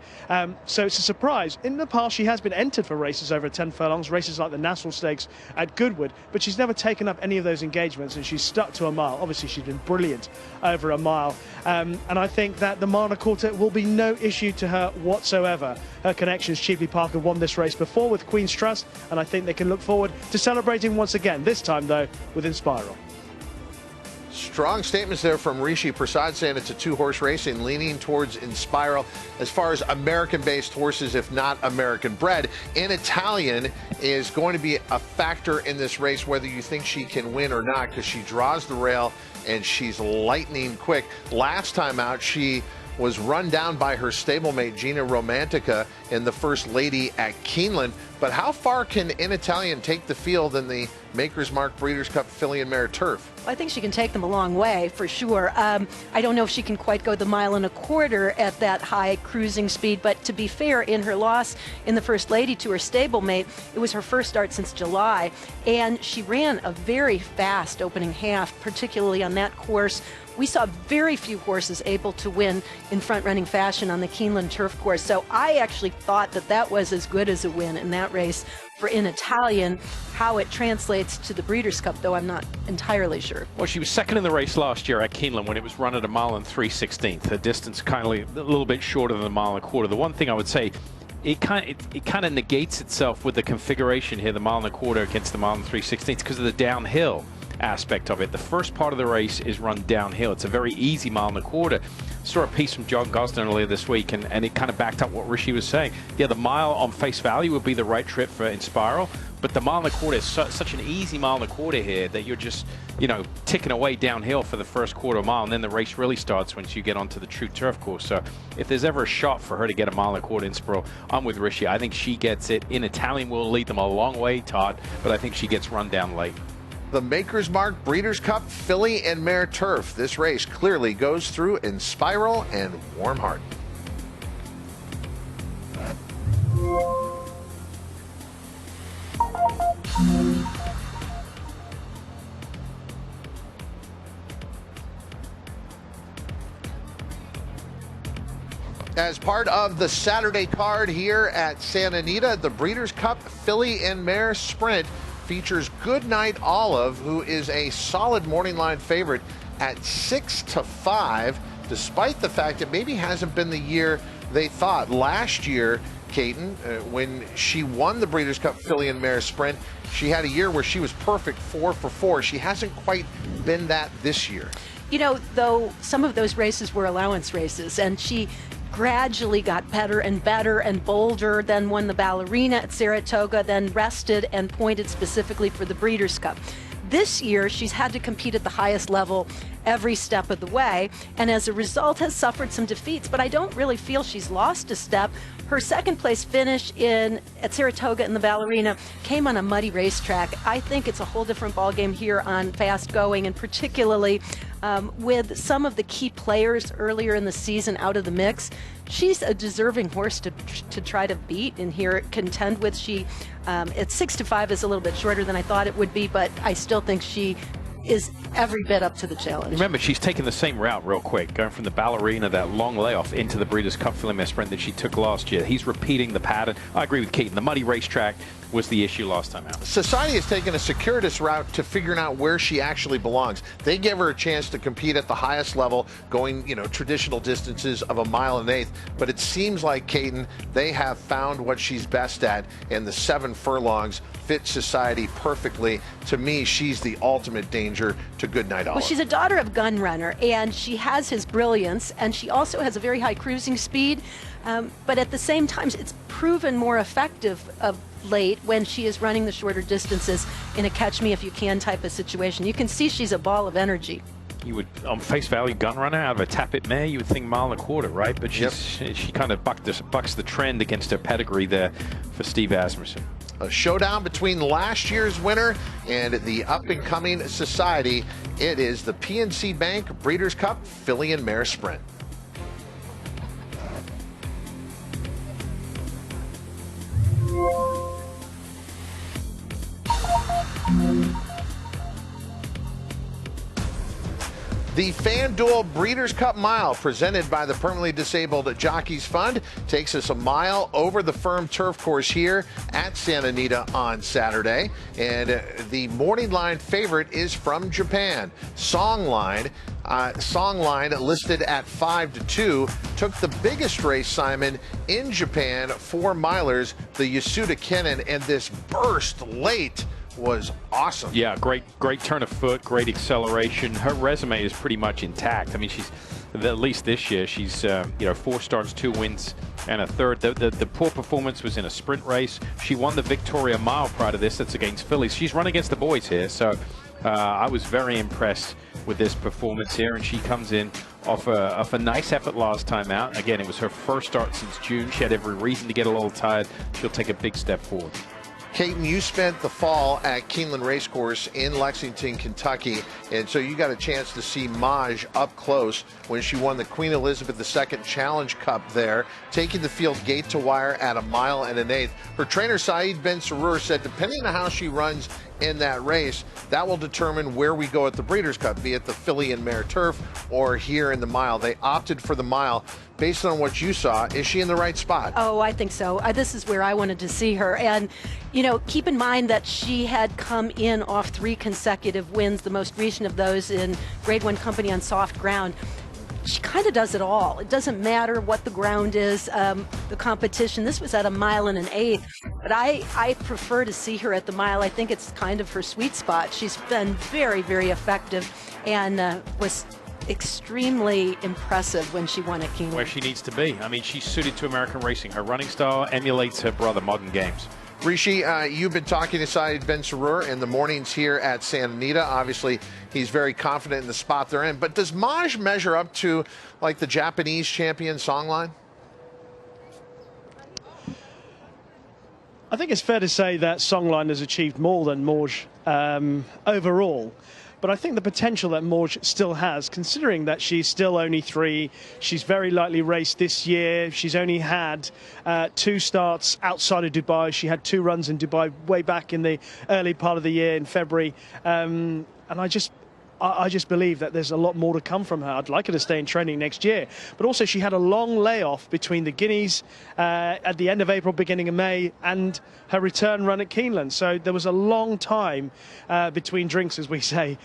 Speaker 9: So it's a surprise. In the past, she has been entered for races over 10 furlongs, races like the National Stakes at Goodwood, but she's never taken up any of those engagements, and she's stuck to 1 mile. Obviously, she's been brilliant over 1 mile. And I think that the 1.25 mile will be no issue to her whatsoever. Her connections, Cheveley Park, have won this race before with Queen's Trust, and I think they can look forward to celebrating once again, this time, though, with Inspiral.
Speaker 2: Strong statements there from Rishi Prasad saying it's a 2-horse race and leaning towards Inspiral. As far as American-based horses, if not American-bred, In Italian is going to be a factor in this race, whether you think she can win or not, because she draws the rail and she's lightning quick. Last time out, she was run down by her stablemate Gina Romantica in the First Lady at Keeneland. But how far can In Italian take the field in the Maker's Mark Breeders' Cup Filly and Mare Turf?
Speaker 7: I think she can take them a long way, for sure. I don't know if she can quite go the 1.25 miles at that high cruising speed, but to be fair, in her loss in the First Lady to her stablemate, it was her first start since July, and she ran a very fast opening half, particularly on that course. We saw very few horses able to win in front-running fashion on the Keeneland turf course, so I actually thought that that was as good as a win in that race for In Italian. How it translates to the Breeders' Cup, though, I'm not entirely sure.
Speaker 6: Well, she was second in the race last year at Keeneland when it was run at 1 mile and 3/16. The distance kind of a little bit shorter than 1.25 miles. The one thing I would say, it kind of negates itself with the configuration here, the 1.25 miles against the 1 mile and 3/16, because of the downhill aspect of it. The first part of the race is run downhill. It's a very easy 1.25 miles. Saw a piece from John Gosden earlier this week, and it kind of backed up what Rishi was saying. Yeah, the mile on face value would be the right trip for Inspiral, but the 1.25 miles is such an easy 1.25 miles here that you're just, you know, ticking away downhill for the first quarter mile, and then the race really starts once you get onto the true turf course. So if there's ever a shot for her to get a 1.25 miles Inspiral, I'm with Rishi. I think she gets it. In Italian will lead them a long way, Todd, but I think she gets run down late.
Speaker 2: The Maker's Mark Breeders' Cup Filly and Mare Turf. This race clearly goes through Inspiral and Warm Heart. As part of the Saturday card here at Santa Anita, the Breeders' Cup Filly and Mare Sprint features Goodnight Olive, who is a solid morning line favorite at 6-5, despite the fact it maybe hasn't been the year they thought. Last year, Caton, when she won the Breeders' Cup Filly and Mare Sprint, she had a year where she was perfect 4 for 4. She hasn't quite been that this year.
Speaker 7: You know, though, some of those races were allowance races, and she gradually got better and better and bolder, then won the Ballerina at Saratoga, then rested and pointed specifically for the Breeders' Cup. This year, she's had to compete at the highest level every step of the way, and as a result has suffered some defeats, but I don't really feel she's lost a step. Her second place finish at Saratoga in the Ballerina came on a muddy racetrack. I think it's a whole different ballgame here on fast going, and particularly with some of the key players earlier in the season out of the mix. She's a deserving horse to try to beat and here contend with. She at 6-5 is a little bit shorter than I thought it would be, but I still think she is every bit up to the challenge.
Speaker 6: Remember, she's taking the same route real quick, going from the ballerina, that long layoff, into the Breeders' Cup Filly Mare Sprint that she took last year. He's repeating the pattern. I agree with Keaton. The muddy racetrack was the issue last time out.
Speaker 2: Society has taken a circuitous route to figuring out where she actually belongs. They give her a chance to compete at the highest level, going, traditional distances of 1.1 miles, but it seems like, Keaton, they have found what she's best at, and the 7 furlongs fit Society perfectly. To me, she's the ultimate danger to Goodnight Olive.
Speaker 7: Well, she's a daughter of Gunrunner, and she has his brilliance, and she also has a very high cruising speed, but at the same time, it's proven more effective of late when she is running the shorter distances in a catch-me-if-you-can type of situation. You can see she's a ball of energy.
Speaker 6: You would, on face value, Gunrunner out of a Tappet mare, you would think 1.25 miles, right? But she kind of bucks the trend against her pedigree there for Steve Asmussen.
Speaker 2: A showdown between last year's winner and the up-and-coming Society. It is the PNC Bank Breeders' Cup Filly and Mare Sprint. The FanDuel Breeders' Cup Mile, presented by the Permanently Disabled Jockeys Fund, takes us a mile over the firm turf course here at Santa Anita on Saturday. And the morning line favorite is from Japan. Songline listed at 5-2, took the biggest race, Simon, in Japan, 4 milers, the Yasuda Kennen, and this burst late was awesome.
Speaker 6: Yeah, great turn of foot, great acceleration. Her resume is pretty much intact. I mean, she's, at least this year, she's 4 starts, 2 wins, and a third. The poor performance was in a sprint race. She won the Victoria Mile prior to this. That's against fillies. She's run against the boys here, so I was very impressed with this performance here, and she comes in off a nice effort last time out. Again, it was her first start since June. She had every reason to get a little tired. She'll take a big step forward.
Speaker 2: Caton, you spent the fall at Keeneland Racecourse in Lexington, Kentucky, and so you got a chance to see Maj up close when she won the Queen Elizabeth II Challenge Cup there, taking the field gate to wire at 1 1/8 miles. Her trainer, Saeed Ben Sarur, said depending on how she runs in that race, that will determine where we go at the Breeders' Cup, be it the Filly and Mare Turf or here in the mile. They opted for the mile. Based on what you saw, is she in the right spot?
Speaker 7: Oh, I think so. This is where I wanted to see her. And, keep in mind that she had come in off 3 consecutive wins, the most recent of those in Grade 1 company on soft ground. She kind of does it all. It doesn't matter what the ground is, the competition. This was at 1 1/8 miles, but I prefer to see her at the mile. I think it's kind of her sweet spot. She's been very, very effective and was extremely impressive when she won at Keeneland.
Speaker 6: Where she needs to be. I mean, she's suited to American racing. Her running style emulates her brother, Modern Games.
Speaker 2: Rishi, you've been talking to Saeed Ben Sarur in the mornings here at Santa Anita. Obviously, he's very confident in the spot they're in. But does Maj measure up to, like, the Japanese champion Songline?
Speaker 9: I think it's fair to say that Songline has achieved more than Maj overall. But I think the potential that Maj still has, considering that she's still only 3, she's very lightly raced this year. She's only had 2 starts outside of Dubai. She had 2 runs in Dubai way back in the early part of the year in February. And I just believe that there's a lot more to come from her. I'd like her to stay in training next year. But also she had a long layoff between the Guineas at the end of April, beginning of May, and her return run at Keeneland. So there was a long time between drinks, as we say,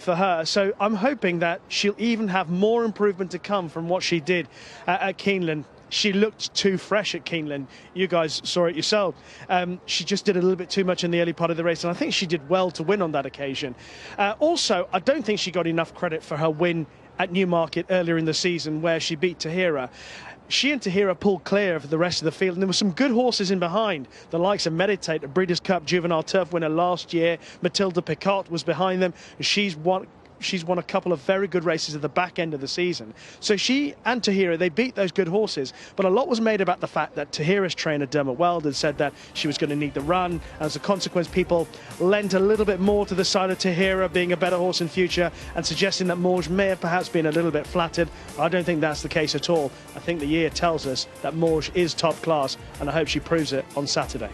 Speaker 9: for her. So I'm hoping that she'll even have more improvement to come from what she did at Keeneland. She looked too fresh at Keeneland. You guys saw it yourself. She just did a little bit too much in the early part of the race, and I think she did well to win on that occasion. Also, I don't think she got enough credit for her win at Newmarket earlier in the season, where she beat Tahira. She and Tahira pulled clear of the rest of the field, and there were some good horses in behind. The likes of Meditate, a Breeders' Cup Juvenile Turf winner last year. Matilda Picot was behind them. She's won a couple of very good races at the back end of the season. So she and Tahira, they beat those good horses. But a lot was made about the fact that Tahira's trainer, Dermot Weld, had said that she was going to need the run. As a consequence, people lent a little bit more to the side of Tahira being a better horse in future and suggesting that Maj may have perhaps been a little bit flattered. I don't think that's the case at all. I think the year tells us that Maj is top class, and I hope she proves it on Saturday.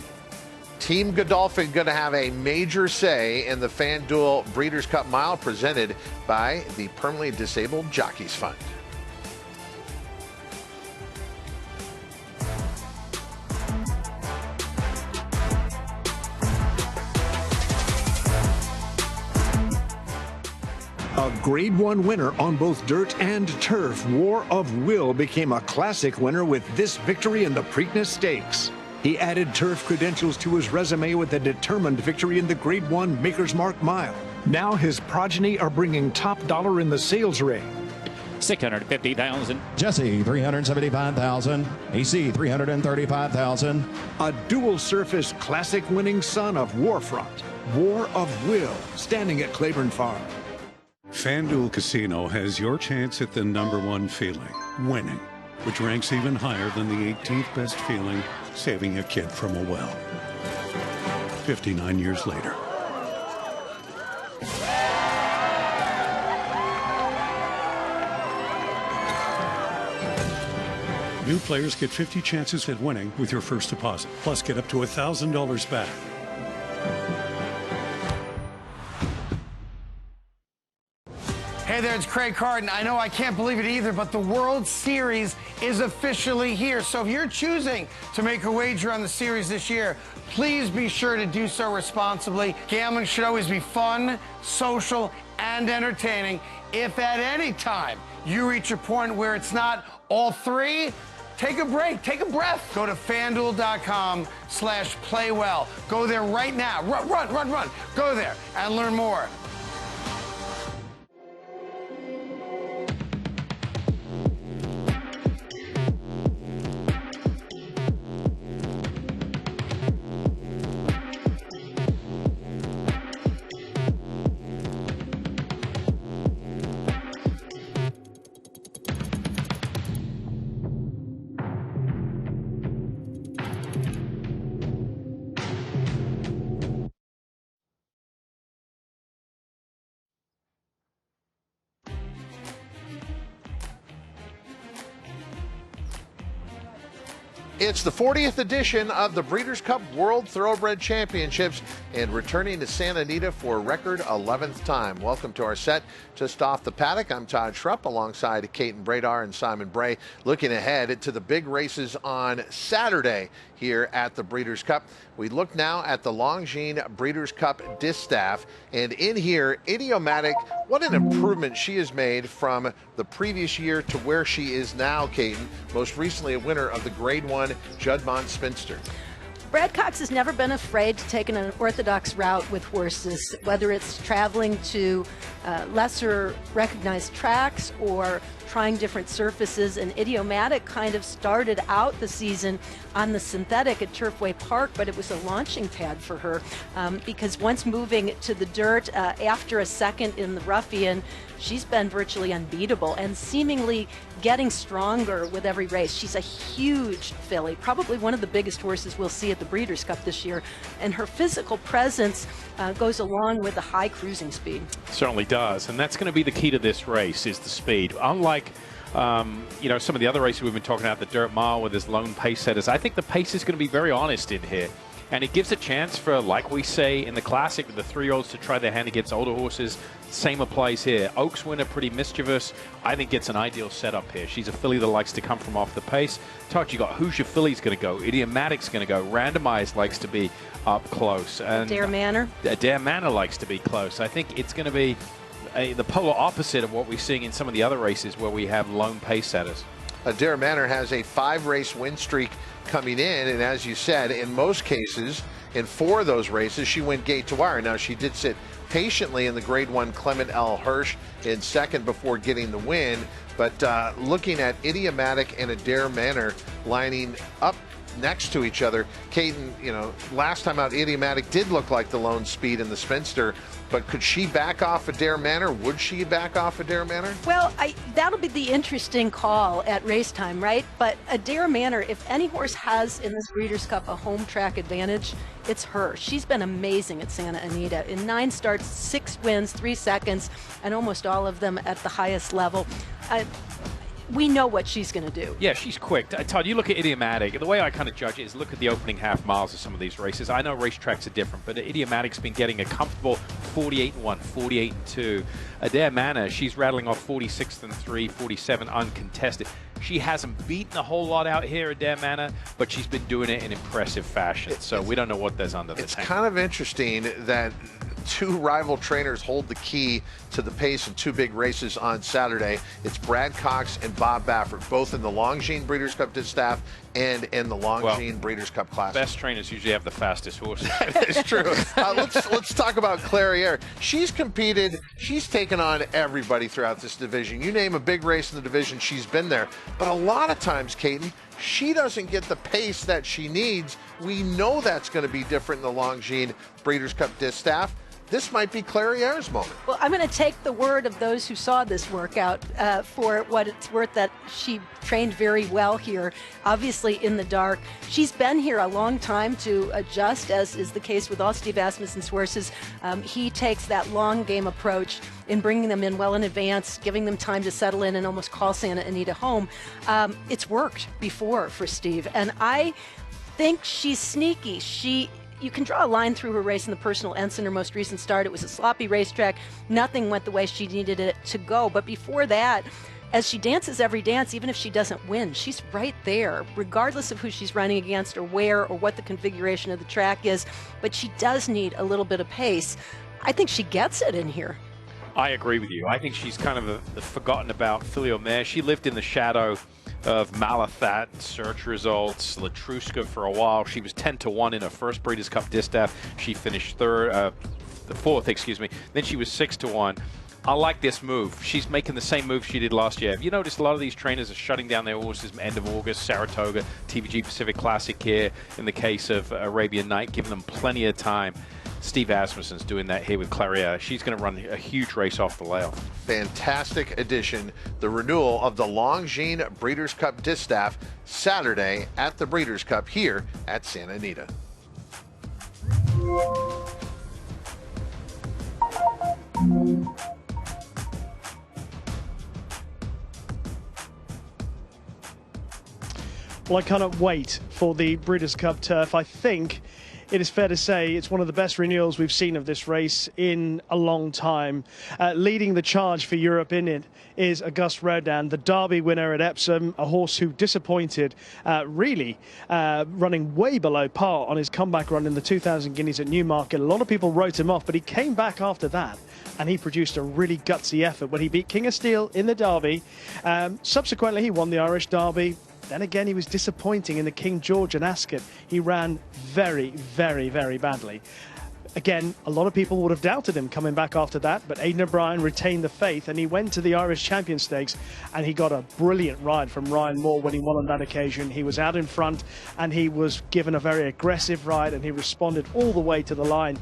Speaker 2: Team Godolphin going to have a major say in the FanDuel Breeders' Cup Mile presented by the Permanently Disabled Jockeys Fund.
Speaker 10: A Grade 1 winner on both dirt and turf, War of Will became a classic winner with this victory in the Preakness Stakes. He added turf credentials to his resume with a determined victory in the Grade 1 Maker's Mark Mile. Now his progeny are bringing top dollar in the sales ring.
Speaker 12: 650,000.
Speaker 15: Jesse, 375,000. AC, 335,000.
Speaker 10: A dual surface classic winning son of Warfront, War of Will, standing at Claiborne Farm.
Speaker 16: FanDuel Casino has your chance at the #1 feeling, winning, which ranks even higher than the 18th best feeling, saving a kid from a well. 59 years later. New players get 50 chances at winning with your first deposit, plus get up to $1,000 back.
Speaker 18: Hey there, it's Craig Carden. I know I can't believe it either, but the World Series is officially here. So if you're choosing to make a wager on the series this year, please be sure to do so responsibly. Gambling should always be fun, social, and entertaining. If at any time you reach a point where it's not all three, take a break, take a breath. Go to FanDuel.com/playwell. Go there right now. Run. Go there and learn more.
Speaker 2: It's the 40th edition of the Breeders' Cup World Thoroughbred Championships, and returning to Santa Anita for a record 11th time. Welcome to our set just off the paddock. I'm Todd Schrupp alongside Caton Bradar and Simon Bray, looking ahead to the big races on Saturday here at the Breeders' Cup. We look now at the Longines Breeders' Cup distaff, and in here, Idiomatic, what an improvement she has made from the previous year to where she is now, Caton. Most recently a winner of the Grade 1 Juddmonte Spinster.
Speaker 7: Brad Cox has never been afraid to take an unorthodox route with horses, whether it's traveling to lesser recognized tracks or trying different surfaces. And Idiomatic kind of started out the season on the synthetic at Turfway Park, but it was a launching pad for her because once moving to the dirt after a second in the Ruffian, she's been virtually unbeatable and seemingly getting stronger with every race. She's a huge filly, probably one of the biggest horses we'll see at the Breeders' Cup this year, and her physical presence goes along with the high cruising speed.
Speaker 6: Certainly does, and that's going to be the key to this race, is the speed. Unlike you know, some of the other races we've been talking about, the dirt mile with his lone pace setters, I think the pace is going to be very honest in here. And it gives a chance for, like we say in the Classic, with the 3-year-olds to try their hand against older horses. Same applies here. Oaks winner, pretty mischievous. I think gets an ideal setup here. She's a filly that likes to come from off the pace. Todd, you got who's your filly's going to go? Idiomatic's going to go. Randomized likes to be up close. And
Speaker 7: Dare Manor?
Speaker 6: Dare Manor likes to be close. I think it's going to be the polar opposite of what we're seeing in some of the other races where we have lone pace setters.
Speaker 2: Dare Manor has a 5-race win streak coming in, and as you said, in most cases, in 4 of those races, she went gate to wire. Now, she did sit patiently in the Grade 1 Clement L. Hirsch in second before getting the win, but looking at Idiomatic and a Dare Manor lining up next to each other, Caton, you know, last time out, Idiomatic did look like the lone speed in the Spinster, but could she back off a Dare Manor? Would she back off a Dare Manor?
Speaker 7: Well, that'll be the interesting call at race time, right? But a Dare Manor, if any horse has in this Breeders' Cup a home track advantage, it's her. She's been amazing at Santa Anita. In 9 starts, 6 wins, 3 seconds, and almost all of them at the highest level. we know what she's going to do.
Speaker 6: Yeah, she's quick. Todd, you look at Idiomatic. The way I kind of judge it is look at the opening half miles of some of these races. I know racetracks are different, but Idiomatic's been getting a comfortable 48-1, 48-2. Adair Manor, she's rattling off 46-3, 47 uncontested. She hasn't beaten a whole lot out here, Adair Manor, but she's been doing it in impressive fashion. So we don't know what there's under the tank.
Speaker 2: It's kind of interesting that two rival trainers hold the key to the pace in two big races on Saturday. It's Brad Cox and Bob Baffert, both in the Longines Breeders' Cup Distaff and in the Longines Breeders' Cup Classic.
Speaker 6: Best trainers usually have the fastest horses.
Speaker 2: It's true. Let's talk about Clairiere. She's competed. She's taken on everybody throughout this division. You name a big race in the division, she's been there. But a lot of times, Katie, she doesn't get the pace that she needs. We know that's going to be different in the Longines Breeders' Cup Distaff. This might be Clairiere's moment.
Speaker 7: Well, I'm going to take the word of those who saw this workout for what it's worth, that she trained very well here, obviously in the dark. She's been here a long time to adjust, as is the case with all Steve Asmussen's horses. He takes that long game approach in bringing them in well in advance, giving them time to settle in and almost call Santa Anita home. It's worked before for Steve, and I think she's sneaky. You can draw a line through her race in the Personal Ensign, her most recent start. It was a sloppy racetrack. Nothing went the way she needed it to go. But before that, as she dances every dance, even if she doesn't win, she's right there, regardless of who she's running against or where or what the configuration of the track is. But she does need a little bit of pace. I think she gets it in here.
Speaker 6: I agree with you. I think she's kind of the forgotten about filly or mare. She lived in the shadow of Malathat, search results, Latruska for a while. She was 10-1 in her first Breeders' Cup Distaff. She finished fourth, excuse me. Then she was 6-1. I like this move. She's making the same move she did last year. Have you noticed a lot of these trainers are shutting down their horses end of August? Saratoga, TVG Pacific Classic here in the case of Arabian Night, giving them plenty of time. Steve Asmussen's doing that here with Clairiere. She's going to run a huge race off the layoff.
Speaker 2: Fantastic addition. The renewal of the Longines Breeders' Cup Distaff Saturday at the Breeders' Cup here at Santa Anita.
Speaker 9: Well, I cannot wait for the Breeders' Cup Turf. I think it is fair to say it's one of the best renewals we've seen of this race in a long time. Leading the charge for Europe in it is Auguste Rodin, the Derby winner at Epsom, a horse who disappointed, really running way below par on his comeback run in the 2000 Guineas at Newmarket. A lot of people wrote him off, but he came back after that and he produced a really gutsy effort when he beat King of Steel in the Derby. Subsequently, he won the Irish Derby. Then again, he was disappointing in the King George and Ascot. He ran very, very, very badly. Again, a lot of people would have doubted him coming back after that, but Aidan O'Brien retained the faith and he went to the Irish Champion Stakes and he got a brilliant ride from Ryan Moore when he won on that occasion. He was out in front and he was given a very aggressive ride and he responded all the way to the line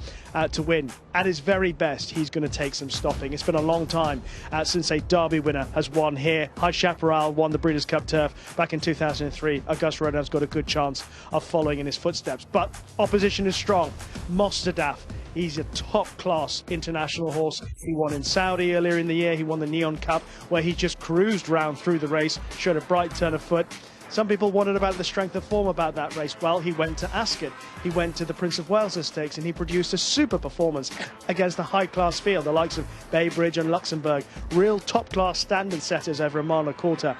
Speaker 9: to win. At his very best, he's going to take some stopping. It's been a long time since a Derby winner has won here. High Chaparral won the Breeders' Cup Turf back in 2003. Auguste Rodin's got a good chance of following in his footsteps, but opposition is strong. Mostadaf, he's a top-class international horse. He won in Saudi earlier in the year. He won the Neon Cup, where he just cruised round through the race, showed a bright turn of foot. Some people wondered about the strength of form about that race. Well, he went to Ascot. He went to the Prince of Wales Stakes, and he produced a super performance against a high-class field, the likes of Baybridge and Luxembourg. Real top-class standard setters over a mile and a quarter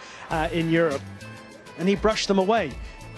Speaker 9: in Europe. And he brushed them away.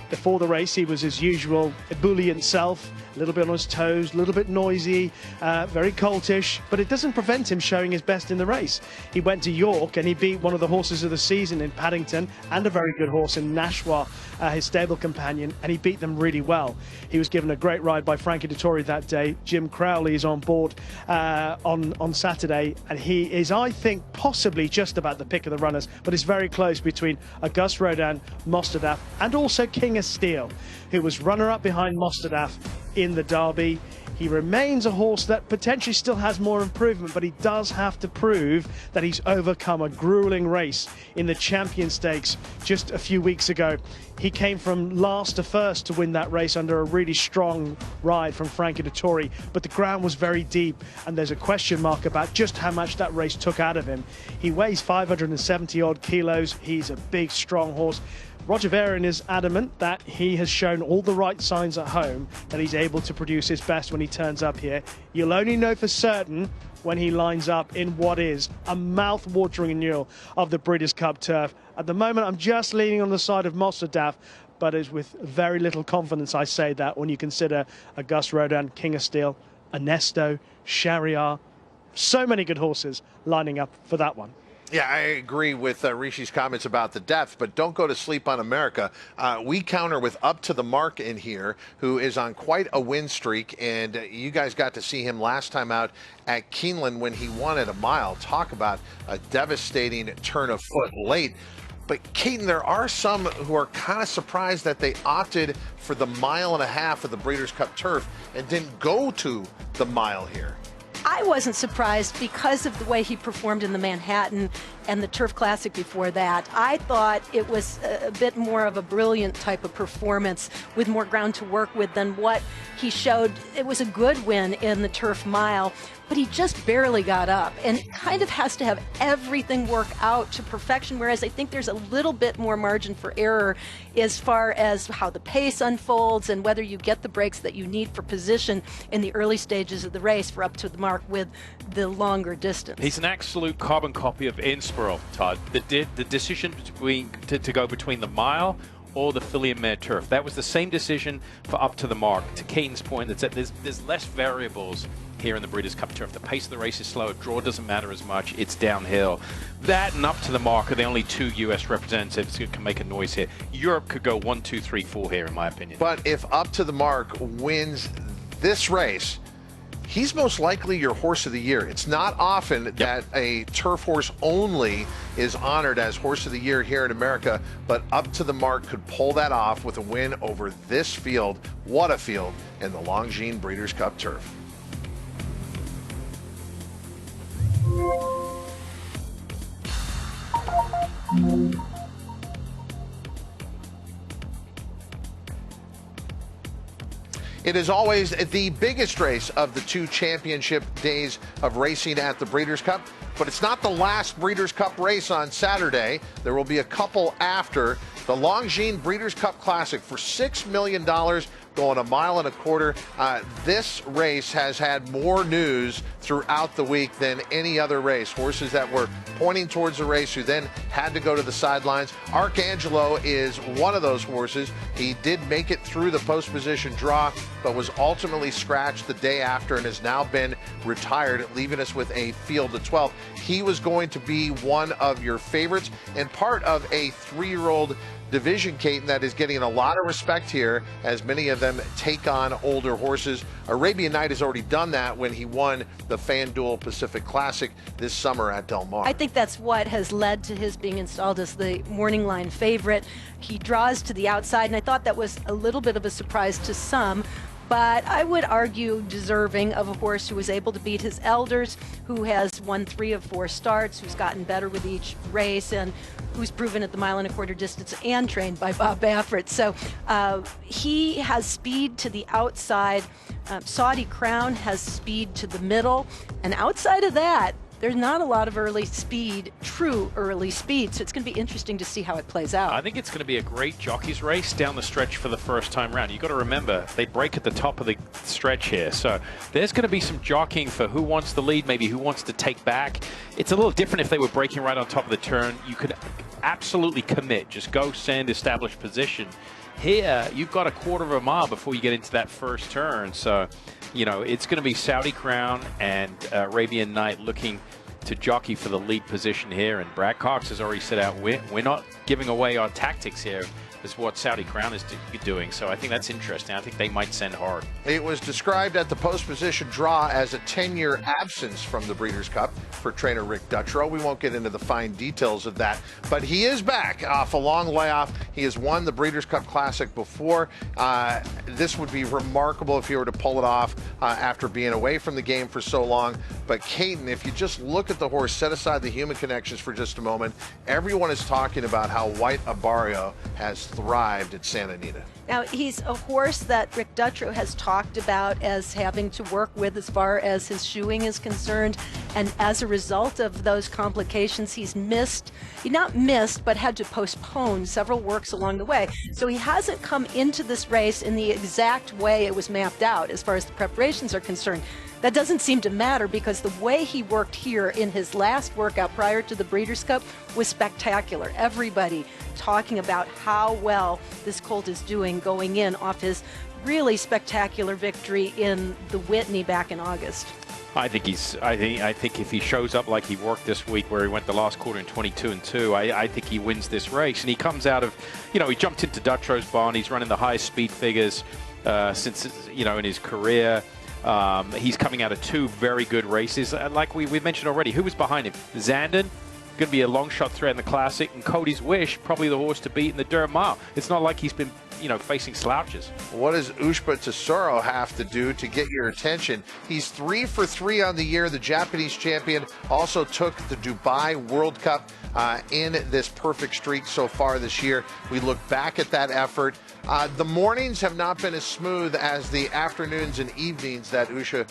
Speaker 9: Before the race, he was his usual ebullient self, a little bit on his toes, a little bit noisy, very coltish, but it doesn't prevent him showing his best in the race. He went to York and he beat one of the horses of the season in Paddington and a very good horse in Nashwa, his stable companion, and he beat them really well. He was given a great ride by Frankie Dettori that day. Jim Crowley is on board on Saturday, and he is, I think, possibly just about the pick of the runners, but it's very close between Auguste Rodin, Mostadaf, and also King of Steel, who was runner-up behind Mostadaf in the Derby. He remains a horse that potentially still has more improvement, but he does have to prove that he's overcome a grueling race in the Champion Stakes just a few weeks ago. He came from last to first to win that race under a really strong ride from Frankie Dettori, but the ground was very deep, and there's a question mark about just how much that race took out of him. He weighs 570 odd kilos. He's a big, strong horse. Roger Varian is adamant that he has shown all the right signs at home that he's able to produce his best when he turns up here. You'll only know for certain when he lines up in what is a mouth-watering renewal of the Breeders' Cup turf. At the moment, I'm just leaning on the side of Mossadaf, but it's with very little confidence I say that when you consider Auguste Rodin, King of Steel, Ernesto, Shariar, so many good horses lining up for that one.
Speaker 2: Yeah, I agree with Rishi's comments about the depth, but don't go to sleep on America. We counter with Up to the Mark in here, who is on quite a win streak, and you guys got to see him last time out at Keeneland when he won at a mile. Talk about a devastating turn of foot late. But Keaton, there are some who are kind of surprised that they opted for the 1.5 miles of the Breeders' Cup turf and didn't go to the mile here.
Speaker 7: I wasn't surprised because of the way he performed in the Manhattan and the Turf Classic before that. I thought it was a bit more of a brilliant type of performance with more ground to work with than what he showed. It was a good win in the Turf Mile, but he just barely got up and kind of has to have everything work out to perfection, whereas I think there's a little bit more margin for error as far as how the pace unfolds and whether you get the breaks that you need for position in the early stages of the race for Up to the Mark with the longer distance.
Speaker 6: He's an absolute carbon copy of Inspiral, Todd. The decision to go between the mile or the filly and mare turf, that was the same decision for Up to the Mark. To Keaton's point, there's less variables here in the Breeders' Cup turf. The pace of the race is slower. Draw doesn't matter as much. It's downhill. That and Up to the Mark are the only two U.S. representatives who can make a noise here. Europe could go 1, 2, 3, 4 here, in my opinion.
Speaker 2: But if Up to the Mark wins this race, he's most likely your horse of the year. It's not often that a turf horse only is honored as horse of the year here in America, but Up to the Mark could pull that off with a win over this field. What a field in the Longines Breeders' Cup turf. It is always the biggest race of the 2 championship days of racing at the Breeders' Cup, but it's not the last Breeders' Cup race on Saturday. There will be a couple after. The Longines Breeders' Cup Classic for $6 million, going 1.25 miles. This race has had more news throughout the week than any other race. Horses that were pointing towards the race who then had to go to the sidelines. Arcangelo is one of those horses. He did make it through the post position draw, but was ultimately scratched the day after and has now been retired, leaving us with a field of 12. He was going to be one of your favorites and part of a 3-year-old division, Caton, that is getting a lot of respect here as many of them take on older horses. Arabian Night has already done that when he won the FanDuel Pacific Classic this summer at Del Mar.
Speaker 7: I think that's what has led to his being installed as the morning line favorite. He draws to the outside, and I thought that was a little bit of a surprise to some, but I would argue deserving of a horse who was able to beat his elders, who has won 3 of 4 starts, who's gotten better with each race, and who's proven at the 1.25 mile distance and trained by Bob Baffert. So he has speed to the outside. Saudi Crown has speed to the middle, and outside of that, there's not a lot of early speed, true early speed, so it's going to be interesting to see how it plays out.
Speaker 6: I think it's going to be a great jockey's race down the stretch for the first time round. You've got to remember, they break at the top of the stretch here, so there's going to be some jockeying for who wants the lead, maybe who wants to take back. It's a little different if they were breaking right on top of the turn. You could absolutely commit, just go send, establish position. Here, you've got 1/4 mile before you get into that first turn. So, you know, it's going to be Saudi Crown and Arabian Night looking to jockey for the lead position here. And Brad Cox has already set out, we're not giving away our tactics here. as what Saudi Crown is doing. So I think that's interesting. I think they might send hard.
Speaker 2: It was described at the post-position draw as a 10-year absence from the Breeders' Cup for trainer Rick Dutrow. We won't get into the fine details of that, but he is back off a long layoff. He has won the Breeders' Cup Classic before. This would be remarkable if he were to pull it off after being away from the game for so long. But Caton, if you just look at the horse, set aside the human connections for just a moment, everyone is talking about how White Abarrio has thrived at Santa Anita.
Speaker 7: Now, he's a horse that Rick Dutrow has talked about as having to work with as far as his shoeing is concerned. And as a result of those complications, he's not missed, but had to postpone several works along the way. So he hasn't come into this race in the exact way it was mapped out as far as the preparations are concerned. That doesn't seem to matter because the way he worked here in his last workout prior to the Breeders' Cup was spectacular. Everybody talking about how well this colt is doing going in off his really spectacular victory in the Whitney back in August.
Speaker 6: I think if he shows up like he worked this week, where he went the last quarter in 22-2, I think he wins this race. And he comes out of, he jumped into Dutrow's barn. He's running the highest speed figures since, in his career. He's coming out of 2 very good races. Like we mentioned already, who was behind him? Zandon, going to be a long shot threat in the Classic, and Cody's Wish, probably the horse to beat in the Dirt Mile. It's not like he's been, facing slouches.
Speaker 2: What does Ushba Tesoro have to do to get your attention? He's 3 for 3 on the year. The Japanese champion also took the Dubai World Cup in this perfect streak so far this year. We look back at that effort. The mornings have not been as smooth as the afternoons and evenings that Ushba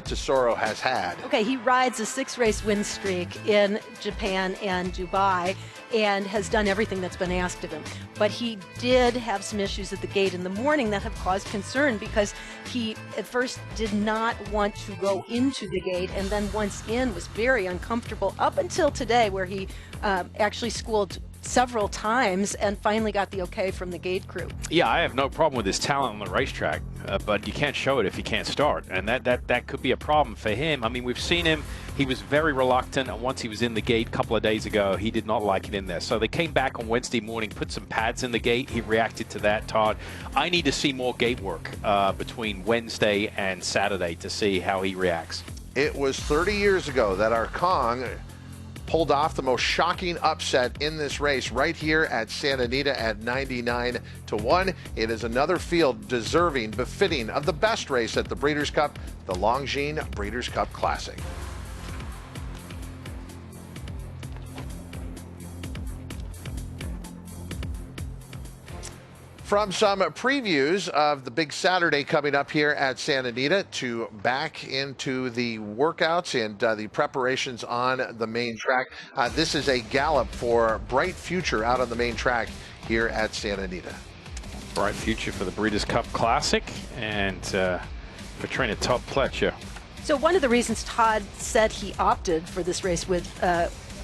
Speaker 2: Tesoro has had.
Speaker 7: Okay, he rides a 6-race win streak in Japan and Dubai and has done everything that's been asked of him. But he did have some issues at the gate in the morning that have caused concern because he at first did not want to go into the gate, and then once in was very uncomfortable up until today, where he actually schooled several times and finally got the okay from the gate crew.
Speaker 6: Yeah, I have no problem with his talent on the racetrack, but you can't show it if you can't start, and that could be a problem for him. I mean, we've seen him. He was very reluctant, and once he was in the gate a couple of days ago, he did not like it in there. So they came back on Wednesday morning, put some pads in the gate. He reacted to that, Todd. I need to see more gate work between Wednesday and Saturday to see how he reacts.
Speaker 2: It was 30 years ago that our Kong pulled off the most shocking upset in this race right here at Santa Anita at 99-1. It is another field deserving, befitting of the best race at the Breeders' Cup, the Longines Breeders' Cup Classic. From some previews of the big Saturday coming up here at Santa Anita to back into the workouts and the preparations on the main track. This is a gallop for Bright Future out on the main track here at Santa Anita.
Speaker 6: Bright Future for the Breeders' Cup Classic and for trainer Todd Pletcher.
Speaker 7: So one of the reasons Todd said he opted for this race with,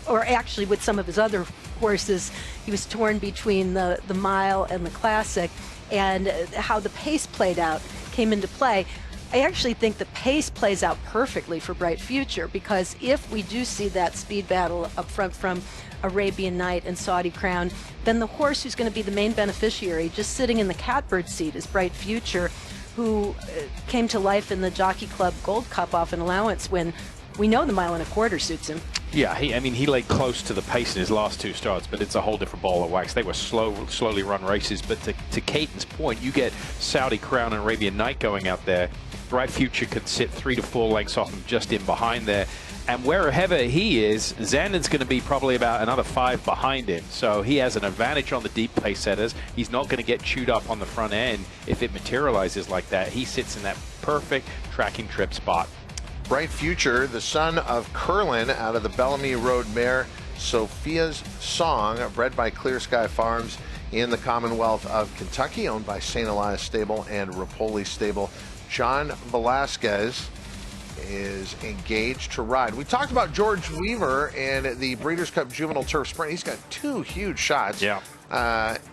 Speaker 7: or actually with some of his other horses, he was torn between the mile and the Classic, and how the pace played out came into play. I actually think the pace plays out perfectly for Bright Future, because if we do see that speed battle up front from Arabian Night and Saudi Crown, then the horse who's going to be the main beneficiary, just sitting in the catbird seat, is Bright Future, who came to life in the Jockey Club Gold Cup off an allowance when we know the 1.25 miles suits him.
Speaker 6: Yeah, he laid close to the pace in his last 2 starts, but it's a whole different ball of wax. They were slowly run races, but to Caton's point, you get Saudi Crown and Arabian Night going out there. Bright Future could sit 3 to 4 lengths off him just in behind there. And wherever he is, Zandon's going to be probably about another 5 behind him. So he has an advantage on the deep pace setters. He's not going to get chewed up on the front end if it materializes like that. He sits in that perfect tracking trip spot.
Speaker 2: Bright Future, the son of Curlin out of the Bellamy Road mare Sophia's Song, bred by Clear Sky Farms in the Commonwealth of Kentucky, owned by St. Elias Stable and Rapoli Stable. John Velasquez is engaged to ride. We talked about George Weaver in the Breeders' Cup Juvenile Turf Sprint. He's got 2 huge shots.
Speaker 6: Yeah.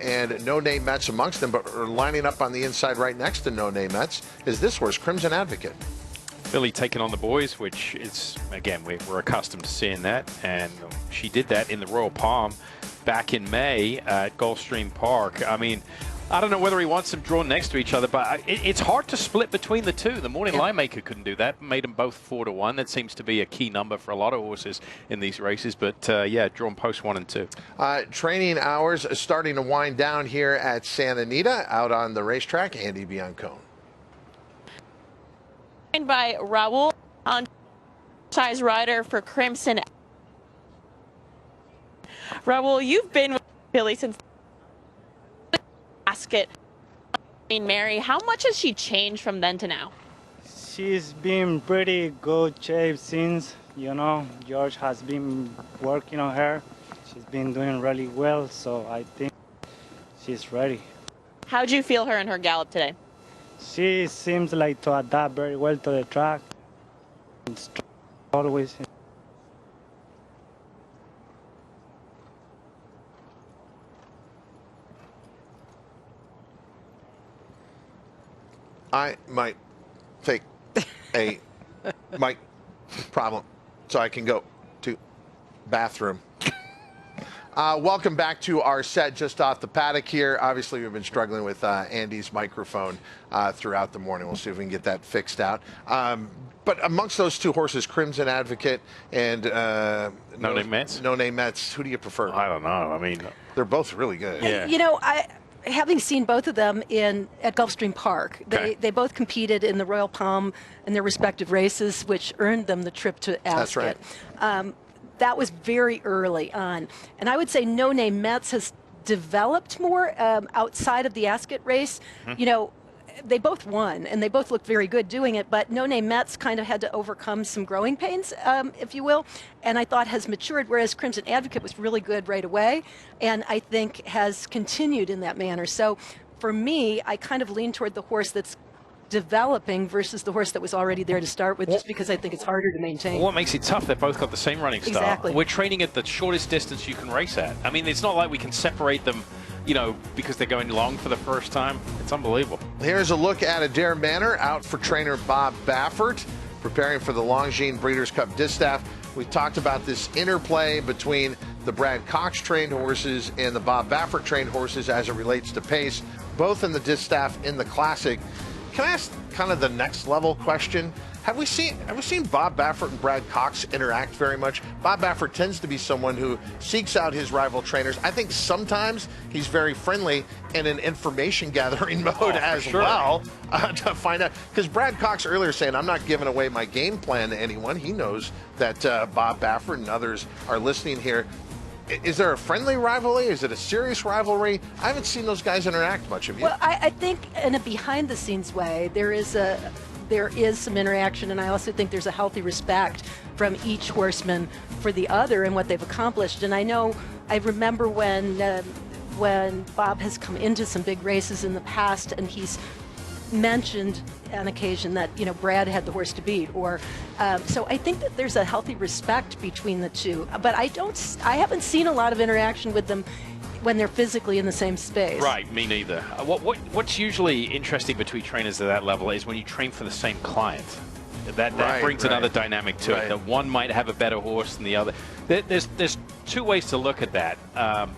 Speaker 2: And No Name Mets amongst them, but lining up on the inside right next to No Name Mets is this horse, Crimson Advocate.
Speaker 6: Billy taking on the boys, which is, again, we're accustomed to seeing that, and she did that in the Royal Palm back in May at Gulfstream Park. I mean, I don't know whether he wants them drawn next to each other, but it's hard to split between the two. The Morning Line Maker couldn't do that, made them both 4-1. That seems to be a key number for a lot of horses in these races. But yeah, drawn post 1 and 2.
Speaker 2: Training hours starting to wind down here at Santa Anita, out on the racetrack. Andy Biancone.
Speaker 1: By Raul, on size rider for Crimson. Raul, you've been with Billy since basket. Mary, how much has she changed from then to now?
Speaker 3: She's been pretty good shape since, you know, George has been working on her. She's been doing really well, so I think she's ready.
Speaker 1: How'd you feel her in her gallop today?
Speaker 3: She seems like to adapt very well to the track. Always.
Speaker 2: I might take a mic problem so I can go to bathroom. Welcome back to our set just off the paddock here. Obviously, we've been struggling with Andy's microphone throughout the morning. We'll see if we can get that fixed out. But amongst those two horses, Crimson Advocate and
Speaker 6: No Name Mets?
Speaker 2: No Name Mets, who do you prefer?
Speaker 6: I don't know. I mean,
Speaker 2: they're both really good.
Speaker 6: Yeah.
Speaker 7: You know, having seen both of them at Gulfstream Park, they both competed in the Royal Palm in their respective races, which earned them the trip to Ascot.
Speaker 2: That's right.
Speaker 7: That was very early on. And I would say No Name Mets has developed more outside of the Ascot race. You know, they both won, and they both looked very good doing it, but No Name Mets kind of had to overcome some growing pains, if you will, and I thought has matured, whereas Crimson Advocate was really good right away, and I think has continued in that manner. So for me, I kind of lean toward the horse that's developing versus the horse that was already there to start with, just because I think it's harder to maintain.
Speaker 6: What makes it tough? They've both got the same running style.
Speaker 7: Exactly.
Speaker 6: We're training at the shortest distance you can race at. I mean, it's not like we can separate them, you know, because they're going long for the first time. It's unbelievable.
Speaker 2: Here's a look at Adair Manor, out for trainer Bob Baffert, preparing for the Longines Breeders' Cup Distaff. We talked about this interplay between the Brad Cox trained horses and the Bob Baffert trained horses as it relates to pace, both in the Distaff, in the Classic. Can I ask kind of the next level question? Have we seen Bob Baffert and Brad Cox interact very much? Bob Baffert tends to be someone who seeks out his rival trainers. I think sometimes he's very friendly in an information gathering mode well to find out. Because Brad Cox earlier saying, I'm not giving away my game plan to anyone. He knows that Bob Baffert and others are listening here. Is there a friendly rivalry? Is it a serious rivalry? I haven't seen those guys interact much. Have you?
Speaker 7: Well, I think in a behind-the-scenes way, there is some interaction, and I also think there's a healthy respect from each horseman for the other and what they've accomplished. And I remember when Bob has come into some big races in the past, and he's mentioned on occasion that, you know, Brad had the horse to beat, or so I think that there's a healthy respect between the two. But I haven't seen a lot of interaction with them when they're physically in the same space.
Speaker 6: Right, me neither. What's usually interesting between trainers at that level is when you train for the same client. That brings another dynamic to it. That one might have a better horse than the other. There's two ways to look at that.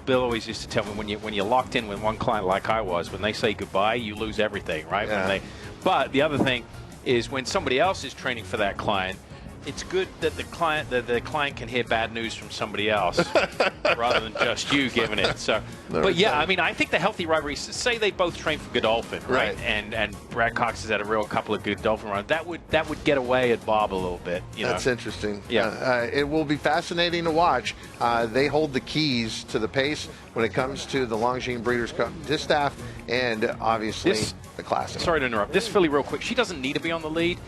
Speaker 6: Bill always used to tell me, when you're locked in with one client like I was, when they say goodbye, you lose everything, right?
Speaker 2: Yeah.
Speaker 6: But the other thing is when somebody else is training for that client, it's good that the client can hear bad news from somebody else rather than just you giving it. So, but yeah, I mean, I think the healthy rivalry. Say they both train for Godolphin, right? And Brad Cox has had a couple of Godolphin runs. That would get away at Bob a little bit.
Speaker 2: That's interesting.
Speaker 6: Yeah,
Speaker 2: it will be fascinating to watch. They hold the keys to the pace when it comes to the Longines Breeders' Cup Distaff and obviously the Classic.
Speaker 6: Sorry to interrupt. This filly, real quick, she doesn't need to be on the lead.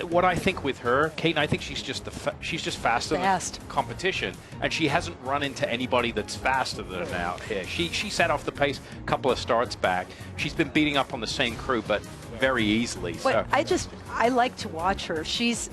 Speaker 6: What I think with her, Kate, and I think she's just faster than competition, and she hasn't run into anybody that's faster than her out here. She sat off the pace a couple of starts back. She's been beating up on the same crew, but very easily.
Speaker 7: But I like to watch her. She has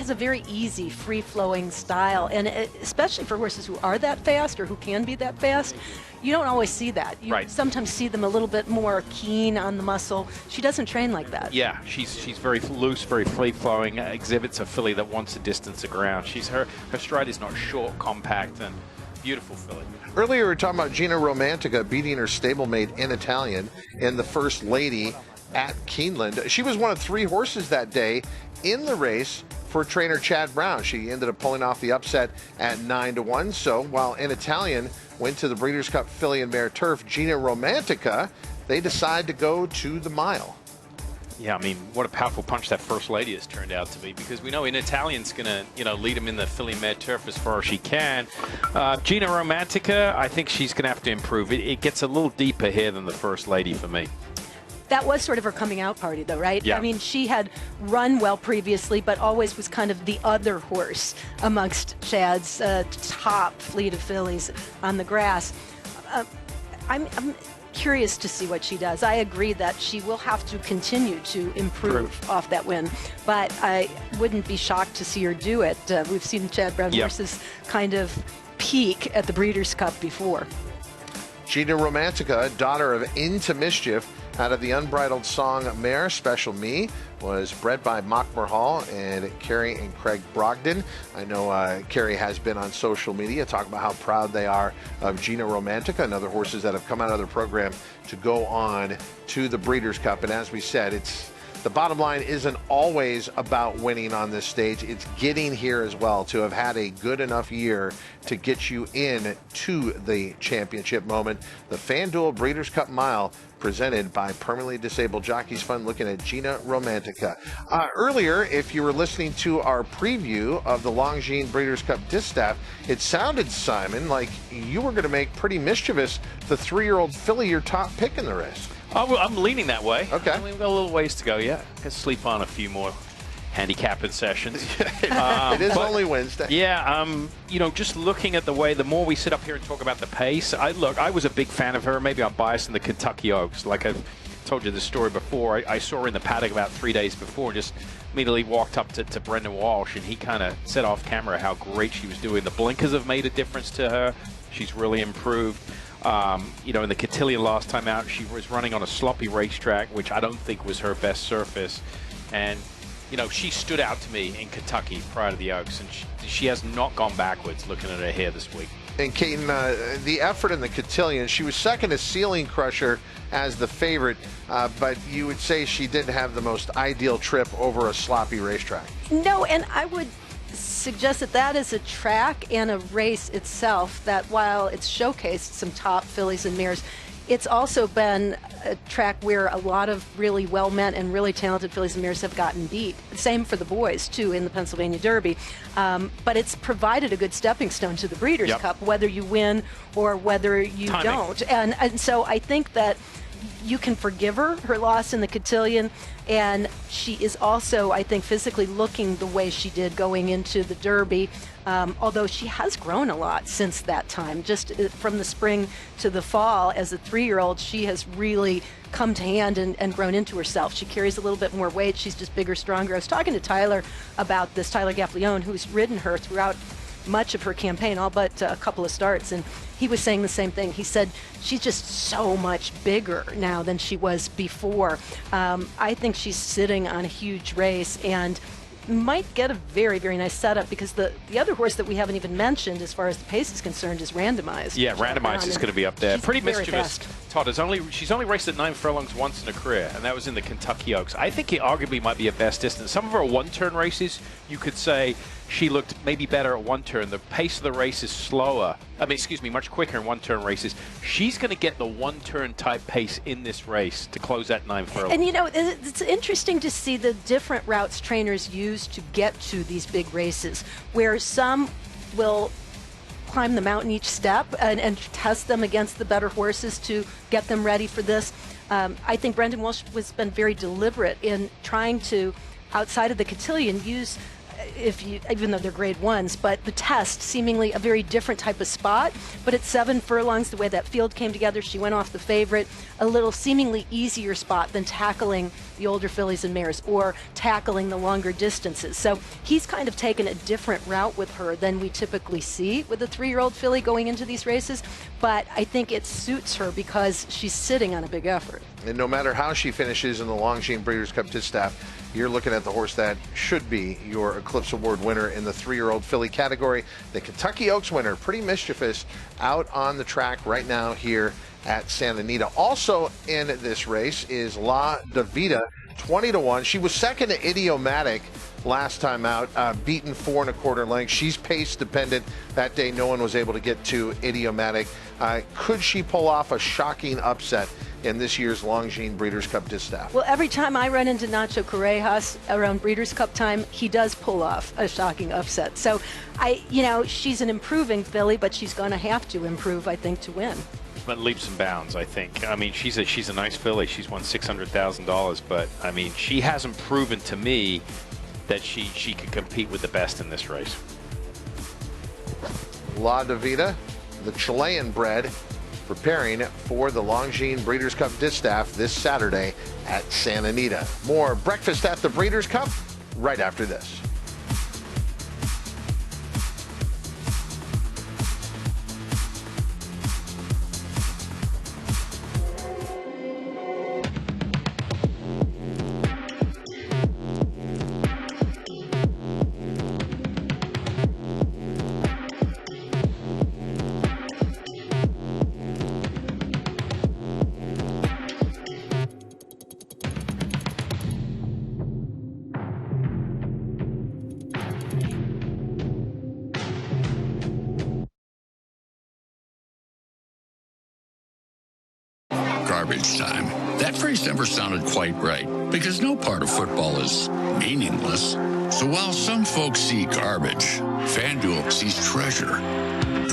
Speaker 7: a very easy, free-flowing style, and especially for horses who are that fast or who can be that fast, you don't always see that. You sometimes see them a little bit more keen on the muscle. She doesn't train like that.
Speaker 6: Yeah, she's very loose, very free-flowing, exhibits a filly that wants to distance the ground. Her stride is not short, compact, and Beautiful filly.
Speaker 2: Earlier, we were talking about Gina Romantica beating her stablemate in Italian in the First Lady at Keeneland. She was one of 3 horses that day in the race for trainer Chad Brown. She ended up pulling off the upset at 9-1. So while in Italian went to the Breeders' Cup Filly and Mare Turf, Gina Romantica, they decide to go to the mile.
Speaker 6: Yeah, I mean, what a powerful punch that First Lady has turned out to be, because we know in Italian's going to, lead him in the Filly Mare Turf as far as she can. Gina Romantica, I think she's going to have to improve. It gets a little deeper here than the First Lady for me.
Speaker 7: That was sort of her coming out party, though, right?
Speaker 6: Yeah.
Speaker 7: I mean, she had run well previously, but always was kind of the other horse amongst Chad's top fleet of fillies on the grass. I'm curious to see what she does. I agree that she will have to continue to improve off that win, but I wouldn't be shocked to see her do it. We've seen Chad Brown horses kind of peak at the Breeders' Cup before.
Speaker 2: Gina Romantica, daughter of Into Mischief, out of the Unbridled Song Mare, Special Me, was bred by Mockmore Hall and Carrie and Craig Brogdon. I know Carrie has been on social media talking about how proud they are of Gina Romantica and other horses that have come out of their program to go on to the Breeders' Cup. And as we said, the bottom line isn't always about winning on this stage. It's getting here as well, to have had a good enough year to get you in to the championship moment. The FanDuel Breeders' Cup Mile, presented by Permanently Disabled Jockeys Fund, looking at Gina Romantica. Earlier, if you were listening to our preview of the Longines Breeders' Cup Distaff, it sounded, Simon, like you were going to make Pretty Mischievous the 3-year-old filly your top pick in the race.
Speaker 6: Oh, well, I'm leaning that way.
Speaker 2: Okay.
Speaker 6: We've got a little ways to go, yeah. Got to sleep on a few more handicapping sessions.
Speaker 2: It is only Wednesday.
Speaker 6: Yeah, just looking at the way, the more we sit up here and talk about the pace, I was a big fan of her. Maybe I'm biased in the Kentucky Oaks. Like I've told you this story before, I saw her in the paddock about 3 days before, just immediately walked up to Brendan Walsh, and he kind of said off camera how great she was doing. The blinkers have made a difference to her. She's really improved. In the Cotillion last time out, she was running on a sloppy racetrack, which I don't think was her best surface. And, she stood out to me in Kentucky prior to the Oaks, and she has not gone backwards looking at her here this week.
Speaker 2: And Caton, the effort in the Cotillion, she was second to Ceiling Crusher as the favorite, but you would say she didn't have the most ideal trip over a sloppy racetrack.
Speaker 7: No, and I would suggest that is a track and a race itself that, while it's showcased some top fillies and mares, it's also been a track where a lot of really well-meant and really talented fillies and mares have gotten beat. Same for the boys, too, in the Pennsylvania Derby. But it's provided a good stepping stone to the Breeders' Cup, whether you win or whether you don't. And so I think that you can forgive her loss in the Cotillion, and she is also, I think, physically looking the way she did going into the Derby, although she has grown a lot since that time. Just from the spring to the fall, as a 3-year-old, she has really come to hand and grown into herself. She carries a little bit more weight. She's just bigger, stronger. I was talking to Tyler about this, Tyler Gaffleone, who's ridden her throughout much of her campaign, all but a couple of starts, and he was saying the same thing. He said she's just so much bigger now than she was before. I think she's sitting on a huge race and might get a very, very nice setup, because the other horse that we haven't even mentioned as far as the pace is concerned is Randomized.
Speaker 6: Yeah, Randomized is going to be up there. Pretty Mischievous,
Speaker 7: fast.
Speaker 6: Todd, she's only raced at 9 furlongs once in her career, and that was in the Kentucky Oaks. I think it arguably might be a best distance. Some of her one-turn races, you could say she looked maybe better at one turn. The pace of the race is slower. Much quicker in one-turn races. She's going to get the one-turn type pace in this race to close that 9 furlongs.
Speaker 7: And it's interesting to see the different routes trainers use to get to these big races, where some will climb the mountain each step and test them against the better horses to get them ready for this. I think Brendan Walsh has been very deliberate in trying to, outside of the Cotillion, use, even though they're grade 1s, but the test, seemingly a very different type of spot. But at 7 furlongs, the way that field came together, she went off the favorite, a little seemingly easier spot than tackling the older fillies and mares or tackling the longer distances. So he's kind of taken a different route with her than we typically see with a 3-year-old filly going into these races. But I think it suits her because she's sitting on a big effort.
Speaker 2: And no matter how she finishes in the Longines Breeders' Cup Distaff, you're looking at the horse that should be your eclipse Eclipse Award winner in the 3-year-old filly category. The Kentucky Oaks winner, pretty mischievous, out on the track right now here at Santa Anita. Also in this race is La Davida, 20-1. She was second to Idiomatic last time out, beaten 4 1/4 lengths. She's pace dependent. That day, no one was able to get to Idiomatic. Could she pull off a shocking upset in this year's Longines Breeders' Cup Distaff?
Speaker 7: Well, every time I run into Nacho Correjas around Breeders' Cup time, he does pull off a shocking upset. So, she's an improving filly, but she's going to have to improve, I think, to win.
Speaker 6: But leaps and bounds, I think. I mean, she's a nice filly. She's won $600,000, but I mean, she hasn't proven to me that she could compete with the best in this race.
Speaker 2: La Davida, the Chilean bred, preparing for the Longines Breeders' Cup Distaff this Saturday at Santa Anita. More Breakfast at the Breeders' Cup right after this.
Speaker 4: Garbage time. That phrase never sounded quite right, because no part of football is meaningless. So while some folks see garbage, FanDuel sees treasure.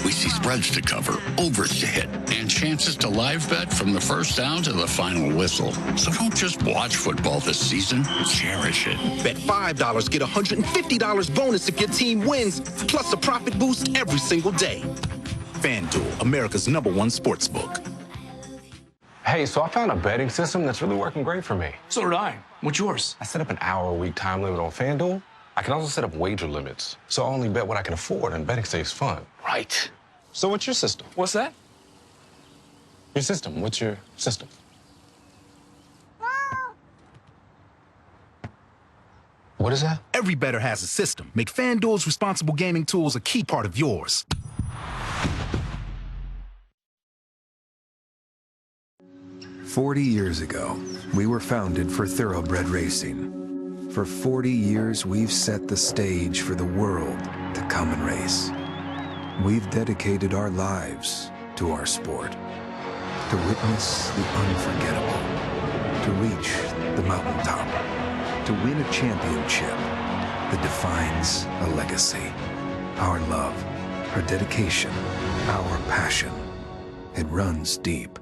Speaker 4: We see spreads to cover, overs to hit, and chances to live bet from the first down to the final whistle. So don't just watch football this season, cherish it.
Speaker 19: Bet $5, get $150 bonus if your team wins, plus a profit boost every single day. FanDuel, America's #1 sportsbook.
Speaker 23: Hey, so I found a betting system that's really working great for me.
Speaker 5: So did I. What's yours?
Speaker 23: I set up an hour-a-week time limit on FanDuel. I can also set up wager limits, so I only bet what I can afford, and betting stays fun.
Speaker 5: Right.
Speaker 23: So what's your system?
Speaker 5: What's that?
Speaker 23: Your system. What's your system? What is that?
Speaker 19: Every bettor has a system. Make FanDuel's responsible gaming tools a key part of yours.
Speaker 8: "40 years ago, we were founded for thoroughbred racing. For 40 years, we've set the stage for the world to come and race. We've dedicated our lives to our sport, to witness the unforgettable, to reach the mountaintop, to win a championship that defines a legacy. Our love, our dedication, our passion, it runs deep."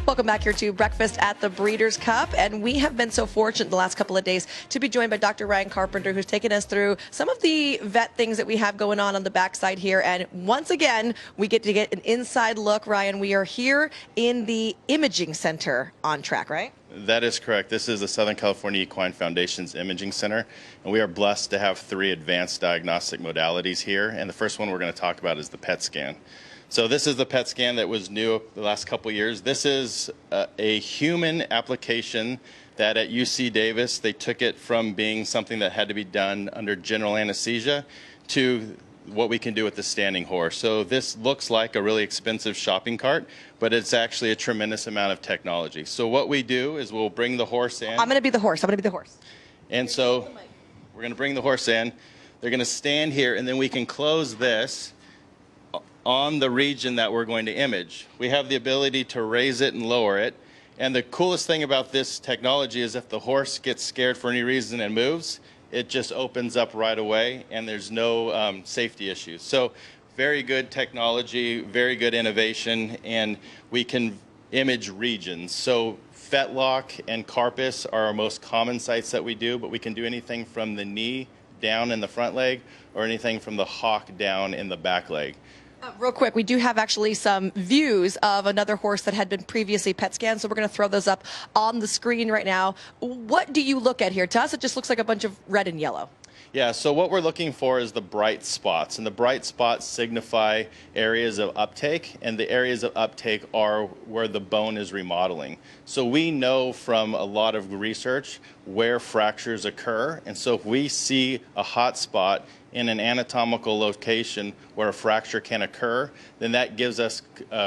Speaker 11: Welcome back here to Breakfast at the Breeders' Cup, and we have been so fortunate the last couple of days to be joined by Dr. Ryan Carpenter, who's taken us through some of the vet things that we have going on the backside here. And once again, we get to get an inside look. Ryan, we are here in the Imaging Center on track, right?
Speaker 20: That is correct. This is the Southern California Equine Foundation's Imaging Center, and we are blessed to have 3 advanced diagnostic modalities here. And the first one we're going to talk about is the PET scan. So this is the PET scan that was new the last couple years. This is a human application that at UC Davis, they took it from being something that had to be done under general anesthesia to what we can do with the standing horse. So this looks like a really expensive shopping cart, but it's actually a tremendous amount of technology. So what we do is we'll bring the horse in.
Speaker 11: I'm going to be the horse. I'm going to be the horse.
Speaker 20: And so we're going to bring the horse in. They're going to stand here, and then we can close this on the region that we're going to image. We have the ability to raise it and lower it. And the coolest thing about this technology is if the horse gets scared for any reason and moves, it just opens up right away, and there's no safety issues. So very good technology, very good innovation, and we can image regions. So fetlock and carpus are our most common sites that we do, but we can do anything from the knee down in the front leg or anything from the hock down in the back leg.
Speaker 11: Real quick, we do have actually some views of another horse that had been previously PET scanned, so we're going to throw those up on the screen right now. What do you look at here? To us, it just looks like a bunch of red and yellow.
Speaker 20: Yeah, so what we're looking for is the bright spots, and the bright spots signify areas of uptake, and the areas of uptake are where the bone is remodeling. So we know from a lot of research where fractures occur, and so if we see a hot spot in an anatomical location where a fracture can occur, then that gives us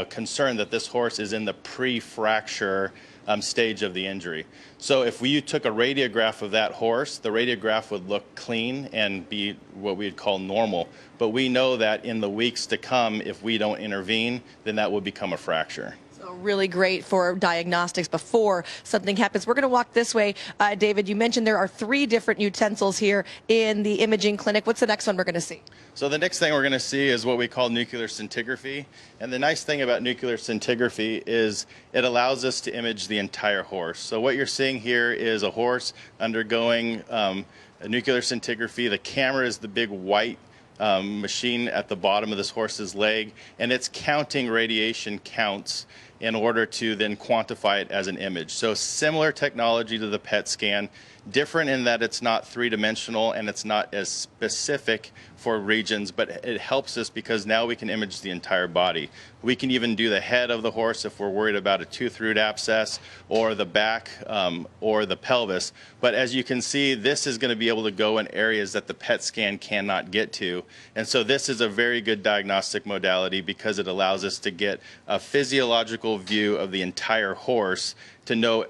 Speaker 20: concern that this horse is in the pre-fracture stage of the injury. So if you took a radiograph of that horse, the radiograph would look clean and be what we'd call normal. But we know that in the weeks to come, if we don't intervene, then that will become a fracture.
Speaker 11: So really great for diagnostics before something happens. We're going to walk this way. David, you mentioned there are 3 different utensils here in the imaging clinic. What's the next one we're going to see?
Speaker 20: So the next thing we're going to see is what we call nuclear scintigraphy. And the nice thing about nuclear scintigraphy is it allows us to image the entire horse. So what you're seeing here is a horse undergoing a nuclear scintigraphy. The camera is the big white machine at the bottom of this horse's leg, and it's counting radiation counts in order to then quantify it as an image. So similar technology to the PET scan, different in that it's not three-dimensional and it's not as specific for regions, but it helps us because now we can image the entire body. We can even do the head of the horse if we're worried about a tooth root abscess, or the back, or the pelvis. But as you can see, this is going to be able to go in areas that the PET scan cannot get to. And so this is a very good diagnostic modality because it allows us to get a physiological view of the entire horse to know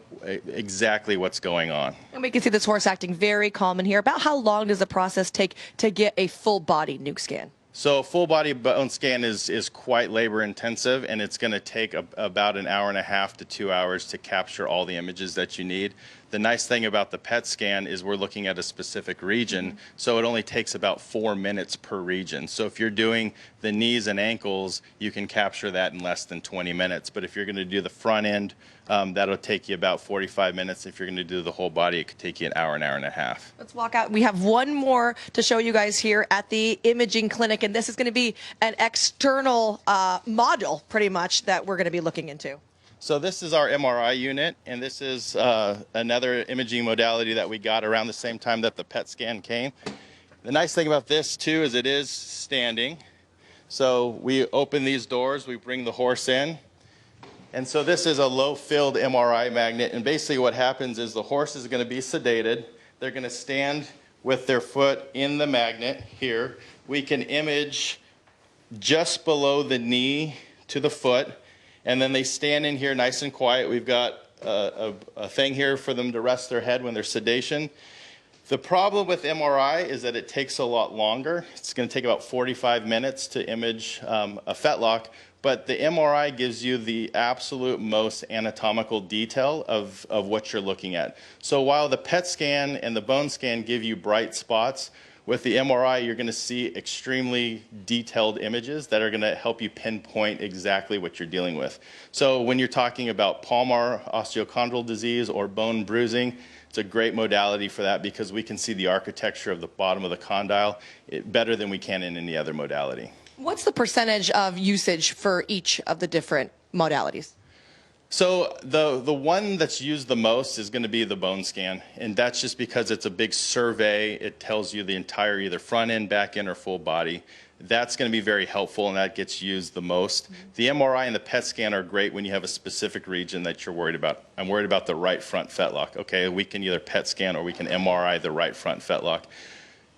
Speaker 20: exactly what's going on.
Speaker 11: And we can see this horse acting very calm in here. About how long does the process take to get a full body nuke scan?
Speaker 20: So a full body bone scan is quite labor intensive, and it's going to take about an hour and a half to 2 hours to capture all the images that you need. The nice thing about the PET scan is we're looking at a specific region, so it only takes about 4 minutes per region. So if you're doing the knees and ankles, you can capture that in less than 20 minutes. But if you're going to do the front end, that'll take you about 45 minutes. If you're going to do the whole body, it could take you an hour and a half.
Speaker 11: Let's walk out. We have one more to show you guys here at the imaging clinic, and this is going to be an external module, pretty much, that we're going to be looking into.
Speaker 20: So this is our MRI unit, and this is another imaging modality that we got around the same time that the PET scan came. The nice thing about this, too, is it is standing. So we open these doors, we bring the horse in. And so this is a low-filled MRI magnet, and basically what happens is the horse is going to be sedated. They're going to stand with their foot in the magnet here. We can image just below the knee to the foot, and then they stand in here nice and quiet. We've got a thing here for them to rest their head when they're sedation. The problem with MRI is that it takes a lot longer. It's going to take about 45 minutes to image a fetlock, but the MRI gives you the absolute most anatomical detail of what you're looking at. So while the PET scan and the bone scan give you bright spots, with the MRI, you're going to see extremely detailed images that are going to help you pinpoint exactly what you're dealing with. So when you're talking about palmar osteochondral disease or bone bruising, it's a great modality for that because we can see the architecture of the bottom of the condyle better than we can in any other modality.
Speaker 11: What's the percentage of usage for each of the different modalities?
Speaker 20: So the one that's used the most is going to be the bone scan, and that's just because it's a big survey. It tells you the entire either front end, back end, or full body. That's going to be very helpful, and that gets used the most. The MRI and the PET scan are great when you have a specific region that you're worried about. I'm worried about the right front fetlock. Okay, we can either PET scan or we can MRI the right front fetlock.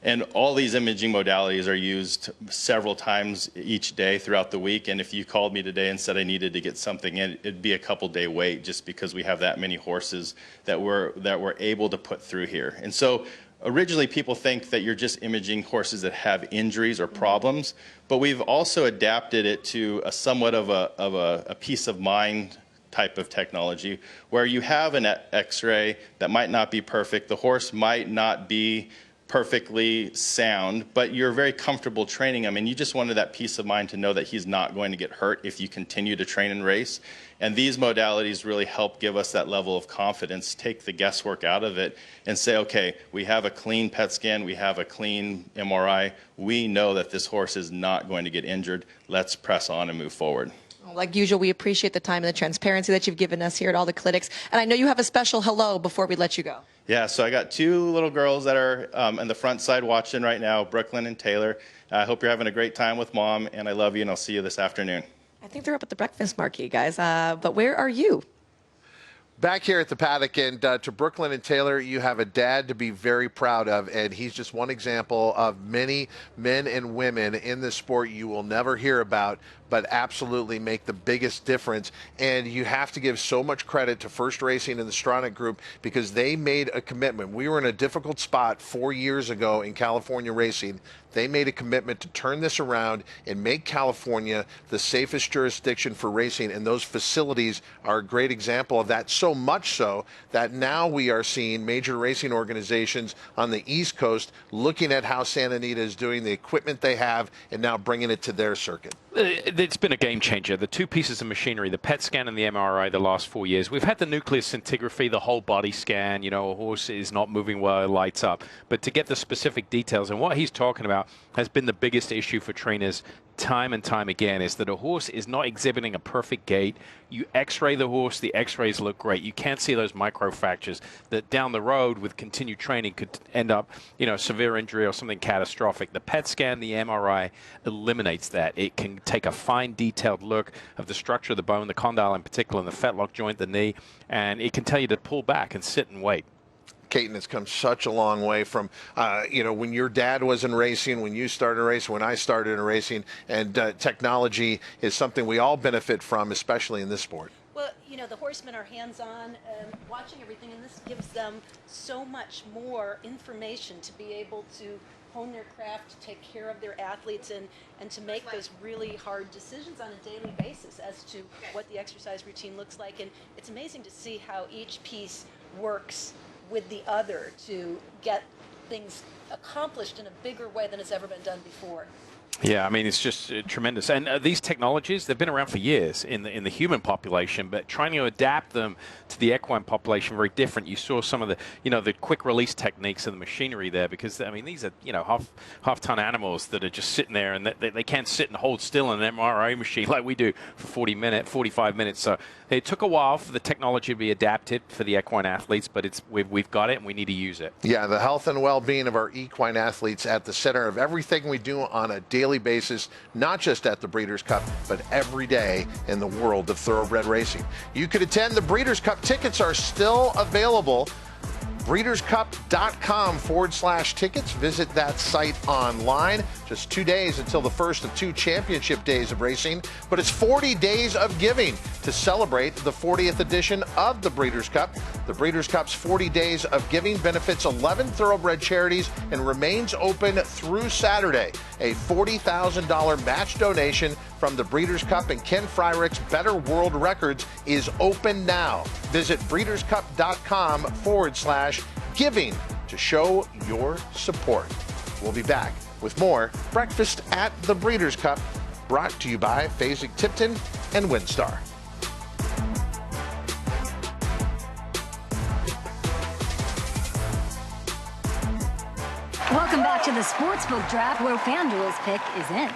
Speaker 20: And all these imaging modalities are used several times each day throughout the week. And if you called me today and said I needed to get something in, it'd be a couple-day wait just because we have that many horses that we're able to put through here. And so originally people think that you're just imaging horses that have injuries or problems, but we've also adapted it to a somewhat of a peace of mind type of technology where you have an X-ray that might not be perfect. The horse might not be perfectly sound, but you're very comfortable training him, and you just wanted that peace of mind to know that he's not going to get hurt if you continue to train and race. And these modalities really help give us that level of confidence, take the guesswork out of it, and say, okay, we have a clean PET scan, we have a clean MRI, we know that this horse is not going to get injured. Let's press on and move forward.
Speaker 11: Like usual, we appreciate the time and the transparency that you've given us here at all the clinics. And I know you have a special hello before we let you go.
Speaker 20: Yeah, so I got two little girls that are on the front side watching right now, Brooklyn and Taylor. I hope you're having a great time with Mom, and I love you, and I'll see you this afternoon.
Speaker 11: I think they're up at the breakfast marquee, guys. But where are you?
Speaker 2: Back here at the paddock, and to Brooklyn and Taylor, you have a dad to be very proud of, and he's just one example of many men and women in this sport you will never hear about, but absolutely make the biggest difference. And you have to give so much credit to First Racing and the Stronach Group because they made a commitment. We were in a difficult spot 4 years ago in California racing. They made a commitment to turn this around and make California the safest jurisdiction for racing, and those facilities are a great example of that, so much so that now we are seeing major racing organizations on the East Coast looking at how Santa Anita is doing, the equipment they have, and now bringing it to their circuit.
Speaker 6: It's been a game changer. The two pieces of machinery, the PET scan and the MRI, the last 4 years. We've had the nuclear scintigraphy, the whole body scan. You know, a horse is not moving well, it lights up. But to get the specific details, and what he's talking about has been the biggest issue for trainers time and time again, is that a horse is not exhibiting a perfect gait. You x-ray the horse, the x-rays look great. You can't see those microfractures that down the road with continued training could end up, you know, severe injury or something catastrophic. The PET scan, the MRI eliminates that. It can take a fine detailed look of the structure of the bone, the condyle in particular, and the fetlock joint, the knee, and it can tell you to pull back and sit and wait.
Speaker 2: Caton has come such a long way from, you know, when your dad was in racing, when you started racing, when I started in racing, and technology is something we all benefit from, especially in this sport.
Speaker 7: Well, you know, the horsemen are hands-on, watching everything, and this gives them so much more information to be able to hone their craft, to take care of their athletes, and to make those really hard decisions on a daily basis as to what the exercise routine looks like. And it's amazing to see how each piece works with the other to get things accomplished in a bigger way than has ever been done before.
Speaker 6: Yeah, I mean, it's just tremendous. And these technologies, they've been around for years in the human population, but trying to adapt them to the equine population, very different. You saw some of the, you know, the quick release techniques and the machinery there, because, I mean, these are, you know, half-ton animals that are just sitting there, and they can't sit and hold still in an MRI machine like we do for 45 minutes. So it took a while for the technology to be adapted for the equine athletes, but we've got it, and we need to use it.
Speaker 2: Yeah, the health and well-being of our equine athletes at the center of everything we do on a daily basis, not just at the Breeders' Cup, but every day in the world of thoroughbred racing. You could attend the Breeders' Cup. Tickets are still available. breederscup.com/tickets. Visit that site online. Just 2 days until the first of 2 championship days of racing, but it's 40 days of giving to celebrate the 40th edition of the Breeders' Cup. The Breeders' Cup's 40 days of giving benefits 11 thoroughbred charities and remains open through Saturday. A $40,000 match donation from the Breeders' Cup and Ken Freirich's Better World Records is open now. Visit breederscup.com/giving to show your support. We'll be back with more Breakfast at the Breeders' Cup, brought to you by Fasig-Tipton and Windstar.
Speaker 5: Welcome back to the Sportsbook Draft, where FanDuel's pick is in.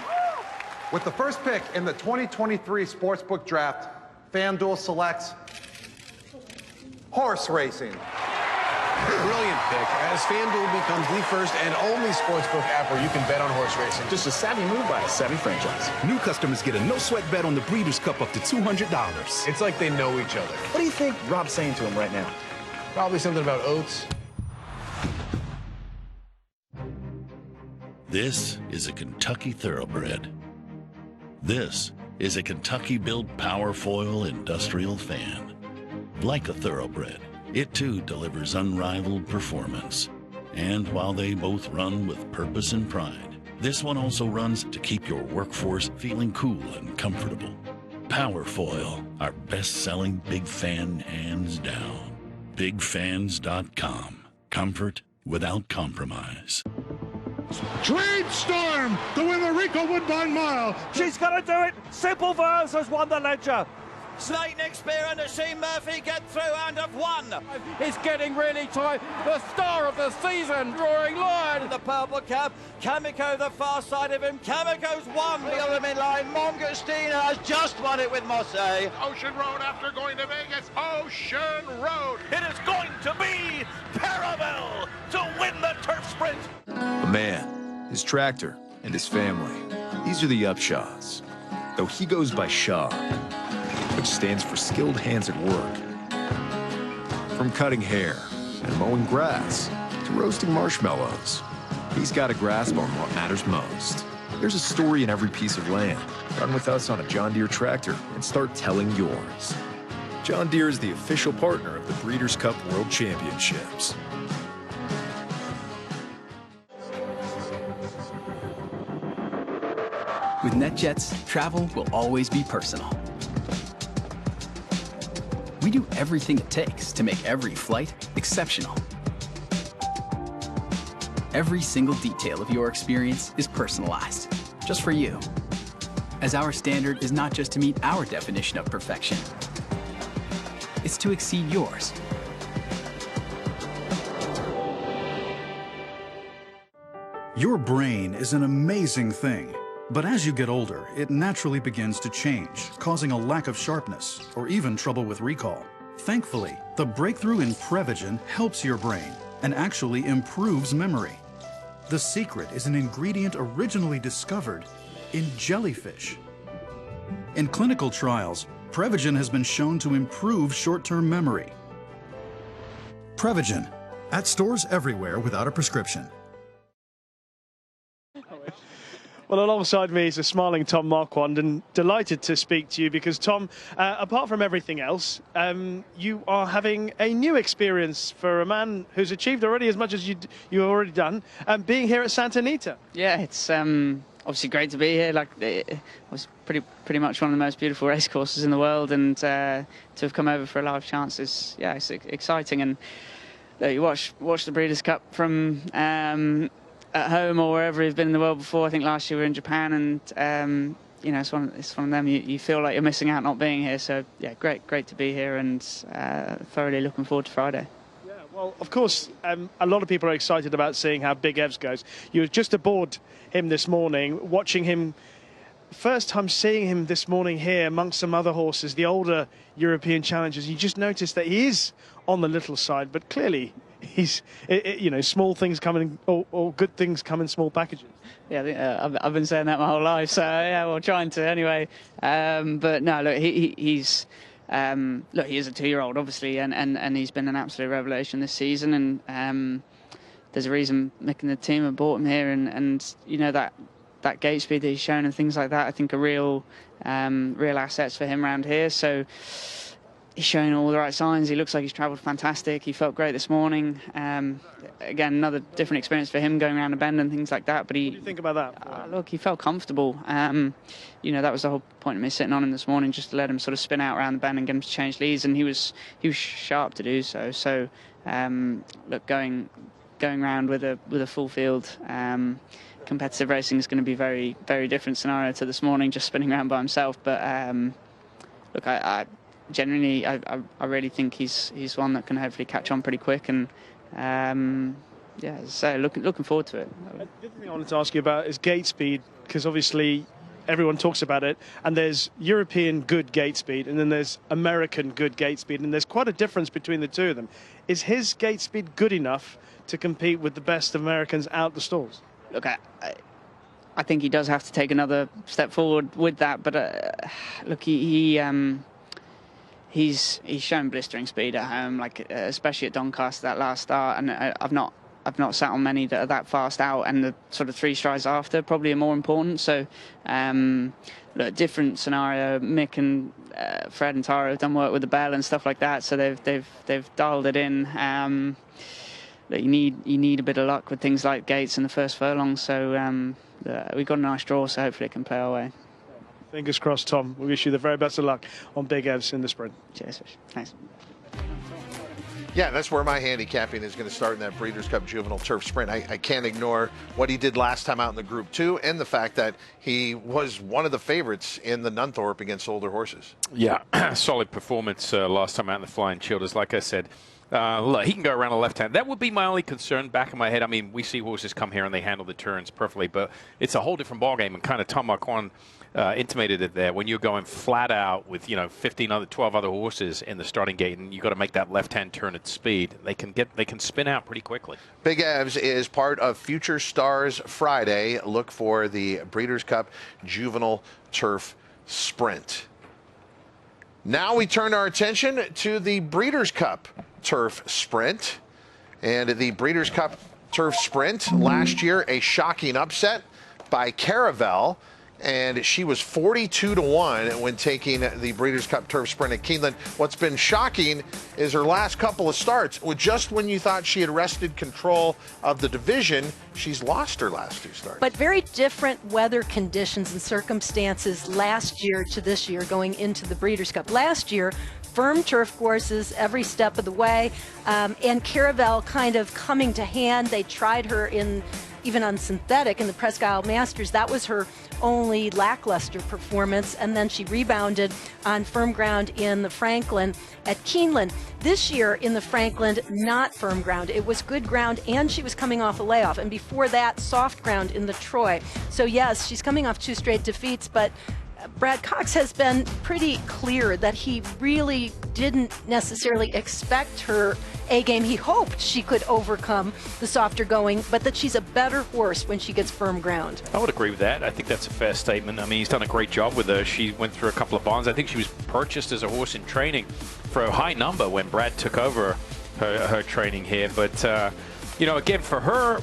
Speaker 13: With the first pick in the 2023 Sportsbook Draft, FanDuel selects horse racing.
Speaker 23: Brilliant pick, as FanDuel becomes the first and only sportsbook app where you can bet on horse racing. Just a savvy move by a savvy franchise.
Speaker 19: New customers get a no-sweat bet on the Breeders' Cup up to $200.
Speaker 23: It's like they know each other. What do you think Rob's saying to him right now? Probably something about oats.
Speaker 4: This is a Kentucky Thoroughbred. This is a Kentucky-built Powerfoil industrial fan. Like a Thoroughbred, it too delivers unrivaled performance. And while they both run with purpose and pride, this one also runs to keep your workforce feeling cool and comfortable. Powerfoil, our best-selling big fan hands down. BigFans.com. Comfort without compromise.
Speaker 14: Trade Storm to win the Rico Woodbine Mile.
Speaker 17: She's gonna do it. Simple Verse has won the Ledger.
Speaker 12: Snake Nick Spear and Sheen Murphy get through and have won.
Speaker 21: It's getting really tight. The star of the season, drawing line.
Speaker 12: The purple cap, Kamiko the far side of him. Kamiko's won. The ultimate line, Mongostina has just won it with Mosse.
Speaker 14: Ocean Road after going to Vegas. Ocean Road.
Speaker 12: It is going to be Paravel to win the turf sprint.
Speaker 22: A man, his tractor, and his family. These are the Upshaws. Though he goes by Shaw, which stands for skilled hands at work. From cutting hair and mowing grass to roasting marshmallows, he's got a grasp on what matters most. There's a story in every piece of land. Run with us on a John Deere tractor and start telling yours. John Deere is the official partner of the Breeders' Cup World Championships.
Speaker 24: With NetJets, travel will always be personal. We do everything it takes to make every flight exceptional. Every single detail of your experience is personalized, just for you. As our standard is not just to meet our definition of perfection, it's to exceed yours.
Speaker 25: Your brain is an amazing thing. But as you get older, it naturally begins to change, causing a lack of sharpness or even trouble with recall. Thankfully, the breakthrough in Prevagen helps your brain and actually improves memory. The secret is an ingredient originally discovered in jellyfish. In clinical trials, Prevagen has been shown to improve short-term memory. Prevagen, at stores everywhere without a prescription.
Speaker 9: Well, alongside me is a smiling Tom Marquand, and delighted to speak to you because, Tom, apart from everything else, you are having a new experience for a man who's achieved already as much as you've already done, being here at Santa Anita.
Speaker 26: Yeah, it's obviously great to be here. Like, it was pretty much one of the most beautiful race courses in the world, and to have come over for a live chance is, yeah, it's exciting. And you watch the Breeders' Cup from at home or wherever you've been in the world before. I think last year we were in Japan, and you know, it's one of them. You feel like you're missing out not being here. So yeah, great to be here, and thoroughly looking forward to Friday.
Speaker 9: Yeah, well, of course, a lot of people are excited about seeing how Big Evs goes. You were just aboard him this morning, watching him. First time seeing him this morning here amongst some other horses, the older European challengers. You just noticed that he is on the little side, but clearly he's, you know, small things come in, or good things come in small packages.
Speaker 26: Yeah, I think, I've been saying that my whole life, so yeah, well, trying to anyway. But no, look, he's look, he is a 2-year-old, obviously, and he's been an absolute revelation this season. And there's a reason Mick and the team have brought him here, and you know, that gate speed that he's shown and things like that, I think are real assets for him around here. So he's showing all the right signs. He looks like he's travelled fantastic. He felt great this morning. Again, another different experience for him going around a bend and things like that. But
Speaker 9: what do you think about that?
Speaker 26: Look, he felt comfortable. You know, that was the whole point of me sitting on him this morning, just to let him sort of spin out around the bend and get him to change leads. And he was sharp to do so. So look, going round with a full field. Competitive racing is going to be very, very different scenario to this morning, just spinning around by himself. But look, I genuinely, I really think he's one that can hopefully catch on pretty quick, and yeah, so looking forward to it.
Speaker 9: The other thing I wanted to ask you about is gate speed, because obviously everyone talks about it, and there's European good gate speed, and then there's American good gate speed, and there's quite a difference between the two of them. Is his gate speed good enough to compete with the best Americans out the stalls?
Speaker 26: Look, I think he does have to take another step forward with that, but look, he's shown blistering speed at home, like especially at Doncaster, that last start, and I've not sat on many that are that fast out, and the sort of 3 strides after probably are more important. So look, different scenario. Mick and Fred and Tara have done work with the bell and stuff like that, so they've dialed it in. That you need a bit of luck with things like gates in the first furlong. So we've got a nice draw, so hopefully it can play our way.
Speaker 9: Fingers crossed, Tom. We wish you the very best of luck on Big Evs in the sprint.
Speaker 26: Cheers, thanks.
Speaker 2: Yeah, that's where my handicapping is going to start in that Breeders' Cup Juvenile Turf Sprint. I can't ignore what he did last time out in the Group 2 and the fact that he was one of the favorites in the Nunthorpe against older horses.
Speaker 6: Yeah, solid performance last time out in the Flying Childers. Like I said, look, he can go around the left hand. That would be my only concern back in my head. I mean, we see horses come here and they handle the turns perfectly, but it's a whole different ballgame, and kind of Tom Marquand intimated it there. When you're going flat out with 12 other horses in the starting gate, and you got to make that left-hand turn at speed, they can spin out pretty quickly.
Speaker 2: Big Evs is part of Future Stars Friday. Look for the Breeders' Cup Juvenile Turf Sprint. Now we turn our attention to the Breeders' Cup Turf Sprint. And the Breeders' Cup Turf Sprint last year, a shocking upset by Caravel. And she was 42-1 when taking the Breeders' Cup Turf Sprint at Keeneland. What's been shocking is her last couple of starts. Just when you thought she had wrested control of the division, she's lost her last 2 starts.
Speaker 7: But very different weather conditions and circumstances last year to this year going into the Breeders' Cup. Last year, firm turf courses every step of the way, and Caravel kind of coming to hand. They tried her even on synthetic in the Presque Isle Masters. That was her only lackluster performance, and then she rebounded on firm ground in the Franklin at Keeneland. This year in the Franklin, not firm ground. It was good ground, and she was coming off a layoff, and before that, soft ground in the Troy. So yes, she's coming off 2 straight defeats, but Brad Cox has been pretty clear that he really didn't necessarily expect her A-game. He hoped she could overcome the softer going, but that she's a better horse when she gets firm ground.
Speaker 6: I would agree with that. I think that's a fair statement. I mean, he's done a great job with her. She went through a couple of bonds. I think she was purchased as a horse in training for a high number when Brad took over her training here. But, again, for her,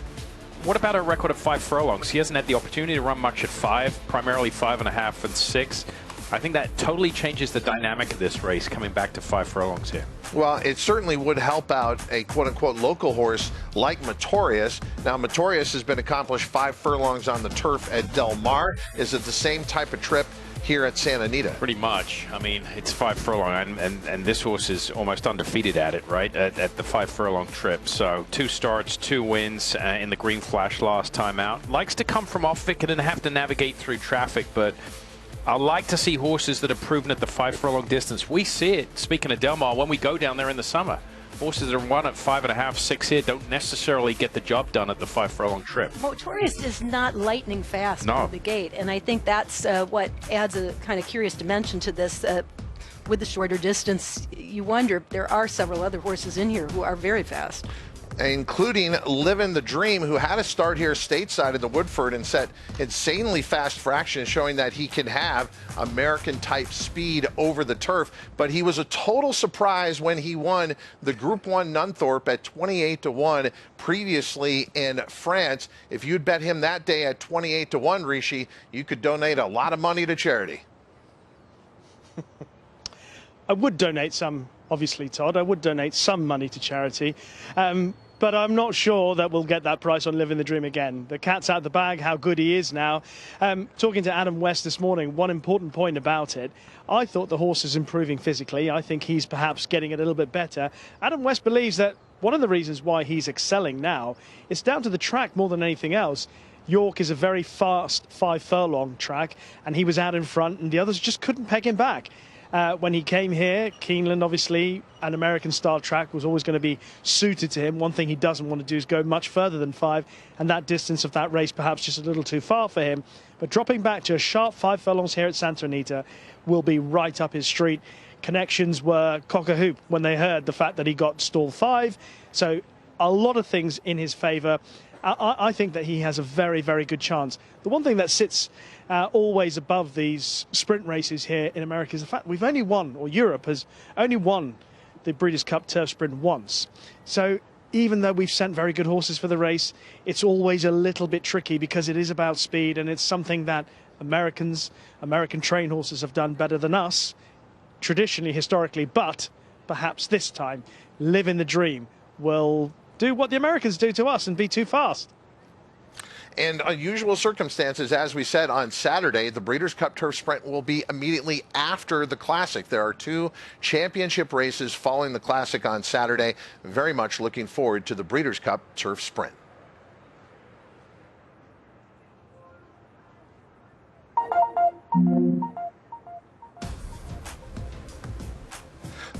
Speaker 6: what about her record of 5 furlongs? He hasn't had the opportunity to run much at 5, primarily 5.5 and 6. I think that totally changes the dynamic of this race, coming back to 5 furlongs here.
Speaker 2: Well, it certainly would help out a quote-unquote local horse like Matorius. Now, Matorius has been accomplished 5 furlongs on the turf at Del Mar. Is it the same type of trip here at Santa Anita?
Speaker 6: Pretty much. I mean, it's 5 furlong, and this horse is almost undefeated at it, right, at the 5 furlong trip. So 2 starts, 2 wins in the Green Flash last time out. Likes to come from off it and have to navigate through traffic, but I like to see horses that are proven at the 5 furlong distance. We see it, speaking of Del Mar, when we go down there in the summer. Horses that are run at 5.5, 6 here don't necessarily get the job done at the 5 furlong trip.
Speaker 7: Motorius is not lightning fast out of the gate, and I think that's what adds a kind of curious dimension to this. With the shorter distance, you wonder, there are several other horses in here who are very fast,
Speaker 2: including Livin' the Dream, who had a start here stateside in the Woodford and set insanely fast fractions, showing that he can have American-type speed over the turf. But he was a total surprise when he won the Group 1 Nunthorpe at 28-1 previously in France. If you'd bet him that day at 28-1, Rishi, you could donate a lot of money to charity.
Speaker 9: I would donate some, obviously, Todd. I would donate some money to charity. But I'm not sure that we'll get that price on Living the Dream again. The cat's out the bag, how good he is now. Talking to Adam West this morning, one important point about it, I thought the horse is improving physically. I think he's perhaps getting a little bit better. Adam West believes that one of the reasons why he's excelling now is down to the track more than anything else. York is a very fast 5 furlong track, and he was out in front, and the others just couldn't peg him back. When he came here, Keeneland, obviously, an American-style track was always going to be suited to him. One thing he doesn't want to do is go much further than 5, and that distance of that race perhaps just a little too far for him. But dropping back to a sharp 5 furlongs here at Santa Anita will be right up his street. Connections were cock-a-hoop when they heard the fact that he got stall 5. So a lot of things in his favour. I think that he has a very, very good chance. The one thing that sits always above these sprint races here in America is the fact we've only won, or Europe has only won, the Breeders' Cup Turf Sprint once. So even though we've sent very good horses for the race, it's always a little bit tricky because it is about speed, and it's something that American trained horses have done better than us, traditionally, historically, but perhaps this time, Living the Dream will do what the Americans do to us and be too fast.
Speaker 2: In unusual circumstances, as we said on Saturday, the Breeders' Cup Turf Sprint will be immediately after the Classic. There are 2 championship races following the Classic on Saturday. Very much looking forward to the Breeders' Cup Turf Sprint.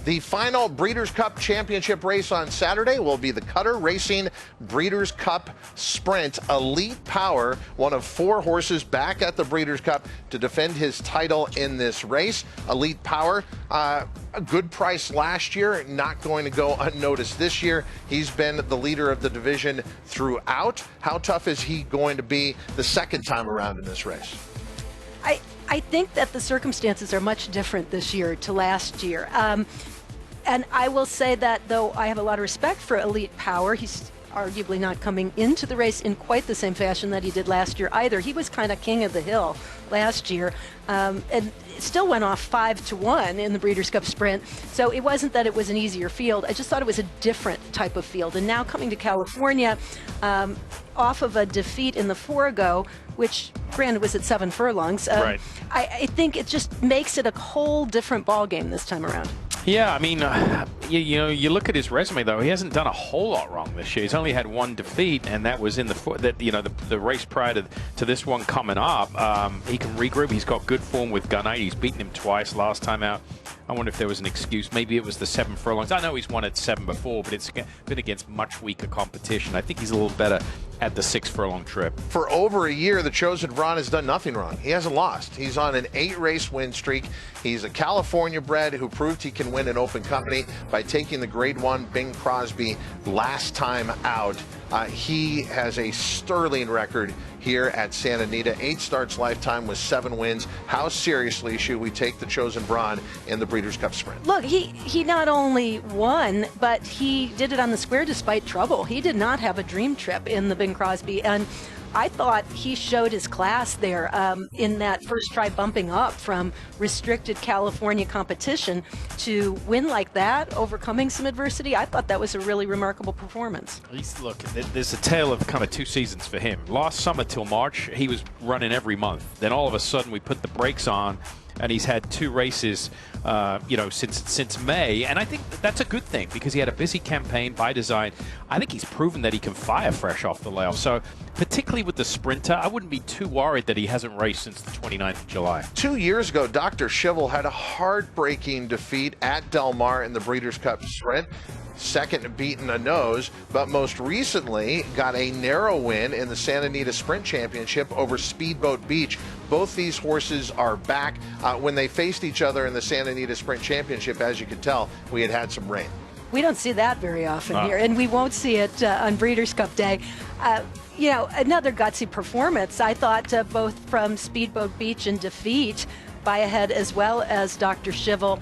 Speaker 2: The final Breeders' Cup Championship race on Saturday will be the Cutter Racing Breeders' Cup Sprint. Elite Power, one of 4 horses back at the Breeders' Cup to defend his title in this race. Elite Power, a good price last year, not going to go unnoticed this year. He's been the leader of the division throughout. How tough is he going to be the second time around in this race?
Speaker 7: I think that the circumstances are much different this year to last year. And I will say that, though I have a lot of respect for Elite Power, he's arguably not coming into the race in quite the same fashion that he did last year either. He was kind of king of the hill last year, and still went off 5-1 in the Breeders' Cup Sprint. So it wasn't that it was an easier field. I just thought it was a different type of field. And now coming to California, off of a defeat in the Forego, which granted was at 7 furlongs,
Speaker 6: right.
Speaker 7: I think it just makes it a whole different ball game this time around.
Speaker 6: Yeah, I mean, you know, you look at his resume though. He hasn't done a whole lot wrong this year. He's only had 1 defeat, and that was in the race prior to this one coming up. He can regroup. He's got good form with Gun 8. He's beaten him twice last time out. I wonder if there was an excuse. Maybe it was the 7 furlongs. I know he's won at 7 before, but it's been against much weaker competition. I think he's a little better at the 6 furlong trip.
Speaker 2: For over a year, the Chosen Vron has done nothing wrong. He hasn't lost. He's on an 8-race win streak. He's a California bred who proved he can win an open company by taking the Grade 1 Bing Crosby last time out. He has a sterling record here at Santa Anita. 8 starts lifetime with 7 wins. How seriously should we take the Chosen Vron in the Breeders' Cup Sprint?
Speaker 7: Look, he not only won, but he did it on the square despite trouble. He did not have a dream trip in the Bing Crosby, and I thought he showed his class there in that first try bumping up from restricted California competition to win like that, overcoming some adversity. I thought that was a really remarkable performance.
Speaker 6: Look, there's a tale of kind of 2 seasons for him. Last summer till March, he was running every month. Then all of a sudden we put the brakes on, and he's had 2 races, since May, and I think that's a good thing because he had a busy campaign by design. I think he's proven that he can fire fresh off the layoff. So, particularly with the sprinter, I wouldn't be too worried that he hasn't raced since the 29th of July.
Speaker 2: 2 years ago, Dr. Schivel had a heartbreaking defeat at Del Mar in the Breeders' Cup Sprint. Second beaten a nose, but most recently got a narrow win in the Santa Anita Sprint Championship over Speedboat Beach. Both these horses are back. When they faced each other in the Santa Anita Sprint Championship, as you could tell, we had some rain.
Speaker 7: We don't see that very often here, and we won't see it on Breeders' Cup Day. Another gutsy performance, I thought, both from Speedboat Beach and defeat by ahead, as well as Dr. Schivel.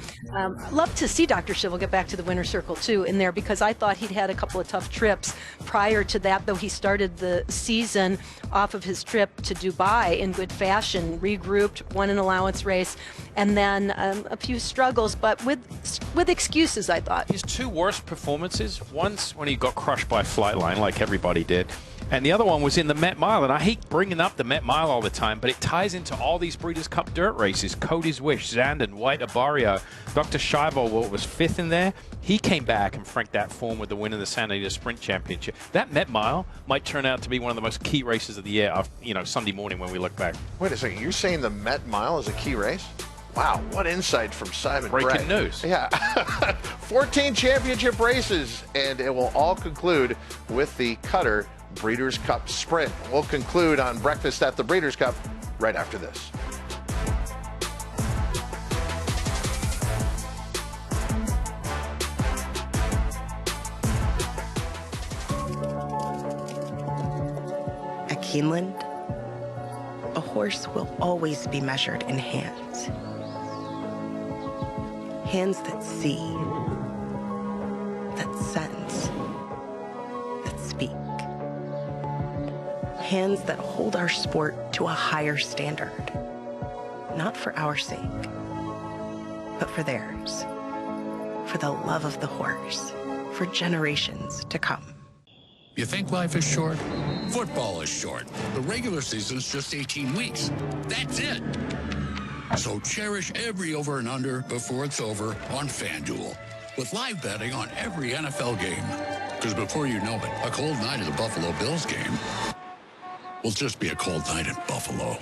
Speaker 7: Love to see Dr. Schivel get back to the winner's circle too in there, because I thought he'd had a couple of tough trips prior to that, though he started the season off of his trip to Dubai in good fashion, regrouped, won an allowance race, and then a few struggles, but with excuses, I thought.
Speaker 6: His 2 worst performances, once when he got crushed by Flightline like everybody did, and the other one was in the Met Mile. And I hate bringing up the Met Mile all the time, but it ties into all these Breeders' Cup dirt races. Cody's Wish, Zandon, White, Abario. Dr. Scheibel was 5th in there. He came back and franked that form with the win of the Santa Anita Sprint Championship. That Met Mile might turn out to be one of the most key races of the year, Sunday morning when we look back.
Speaker 2: Wait a second, you're saying the Met Mile is a key race? Wow, what insight from Simon
Speaker 6: Breaking
Speaker 2: Brett.
Speaker 6: news.
Speaker 2: Yeah. 14 championship races, and it will all conclude with the Cutter Breeders' Cup Sprint. We'll conclude on Breakfast at the Breeders' Cup right after this.
Speaker 1: At Keeneland, a horse will always be measured in hands. Hands that see, that sense, that speak. Hands that hold our sport to a higher standard. Not for our sake, but for theirs. For the love of the horse, for generations to come.
Speaker 4: You think life is short? Football is short. The regular season's just 18 weeks. That's it. So cherish every over and under before it's over on FanDuel, with live betting on every NFL game. Because before you know it, a cold night at the Buffalo Bills game will just be a cold night in Buffalo.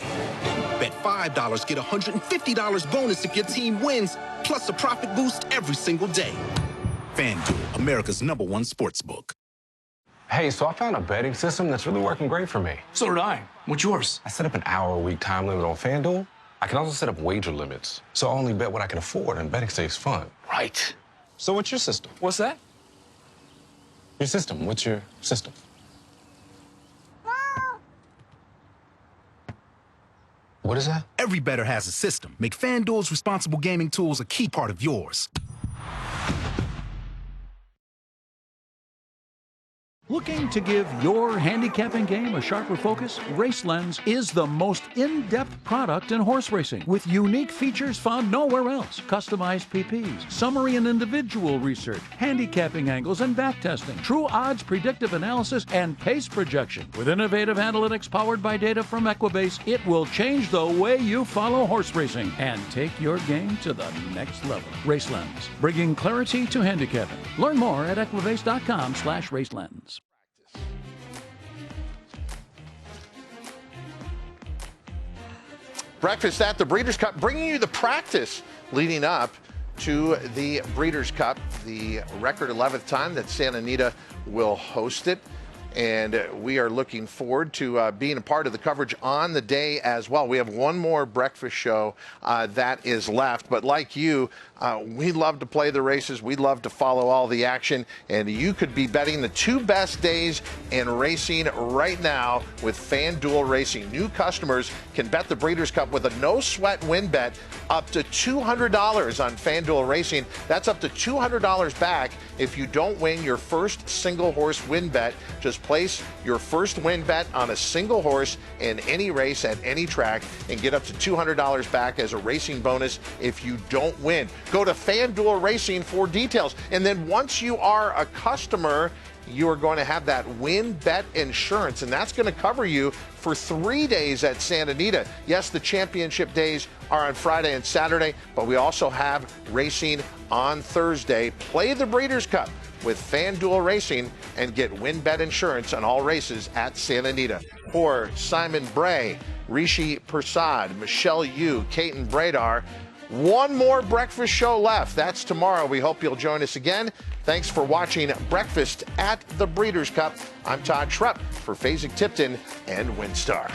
Speaker 19: Bet $5, get $150 bonus if your team wins, plus a profit boost every single day. FanDuel, America's #1 sportsbook.
Speaker 23: Hey, so I found a betting system that's really working great for me.
Speaker 3: So did I. What's yours?
Speaker 23: I set up an hour-a-week time limit on FanDuel. I can also set up wager limits, so I only bet what I can afford, and betting stays fun.
Speaker 3: Right.
Speaker 23: So what's your system?
Speaker 3: What's that?
Speaker 23: Your system. What's your system? What is that?
Speaker 19: Every bettor has a system. Make FanDuel's responsible gaming tools a key part of yours.
Speaker 8: Looking to give your handicapping game a sharper focus? RaceLens is the most in-depth product in horse racing, with unique features found nowhere else. Customized PPs, summary and individual research, handicapping angles and back testing, true odds predictive analysis, and pace projection. With innovative analytics powered by data from Equibase, it will change the way you follow horse racing and take your game to the next level. RaceLens, bringing clarity to handicapping. Learn more at equibase.com/racelens.
Speaker 2: Breakfast at the Breeders' Cup, bringing you the practice leading up to the Breeders' Cup, the record 11th time that Santa Anita will host it. And we are looking forward to being a part of the coverage on the day as well. We have one more breakfast show that is left. But like you, we love to play the races. We love to follow all the action. And you could be betting the 2 best days in racing right now with FanDuel Racing. New customers can bet the Breeders' Cup with a no-sweat win bet up to $200 on FanDuel Racing. That's up to $200 back if you don't win your first single horse win bet. Just place your first win bet on a single horse in any race at any track and get up to $200 back as a racing bonus if you don't win. Go to FanDuel Racing for details. And then once you are a customer, you are going to have that win bet insurance, and that's going to cover you for 3 days at Santa Anita. Yes, the championship days are on Friday and Saturday, but we also have racing on Thursday. Play the Breeders' Cup with FanDuel Racing and get win bet insurance on all races at Santa Anita. For Simon Bray, Rishi Persad, Michelle Yu, Kaiten Bradar, one more breakfast show left. That's tomorrow. We hope you'll join us again. Thanks for watching Breakfast at the Breeders' Cup. I'm Todd Schrupp for Fasig Tipton and WinStar.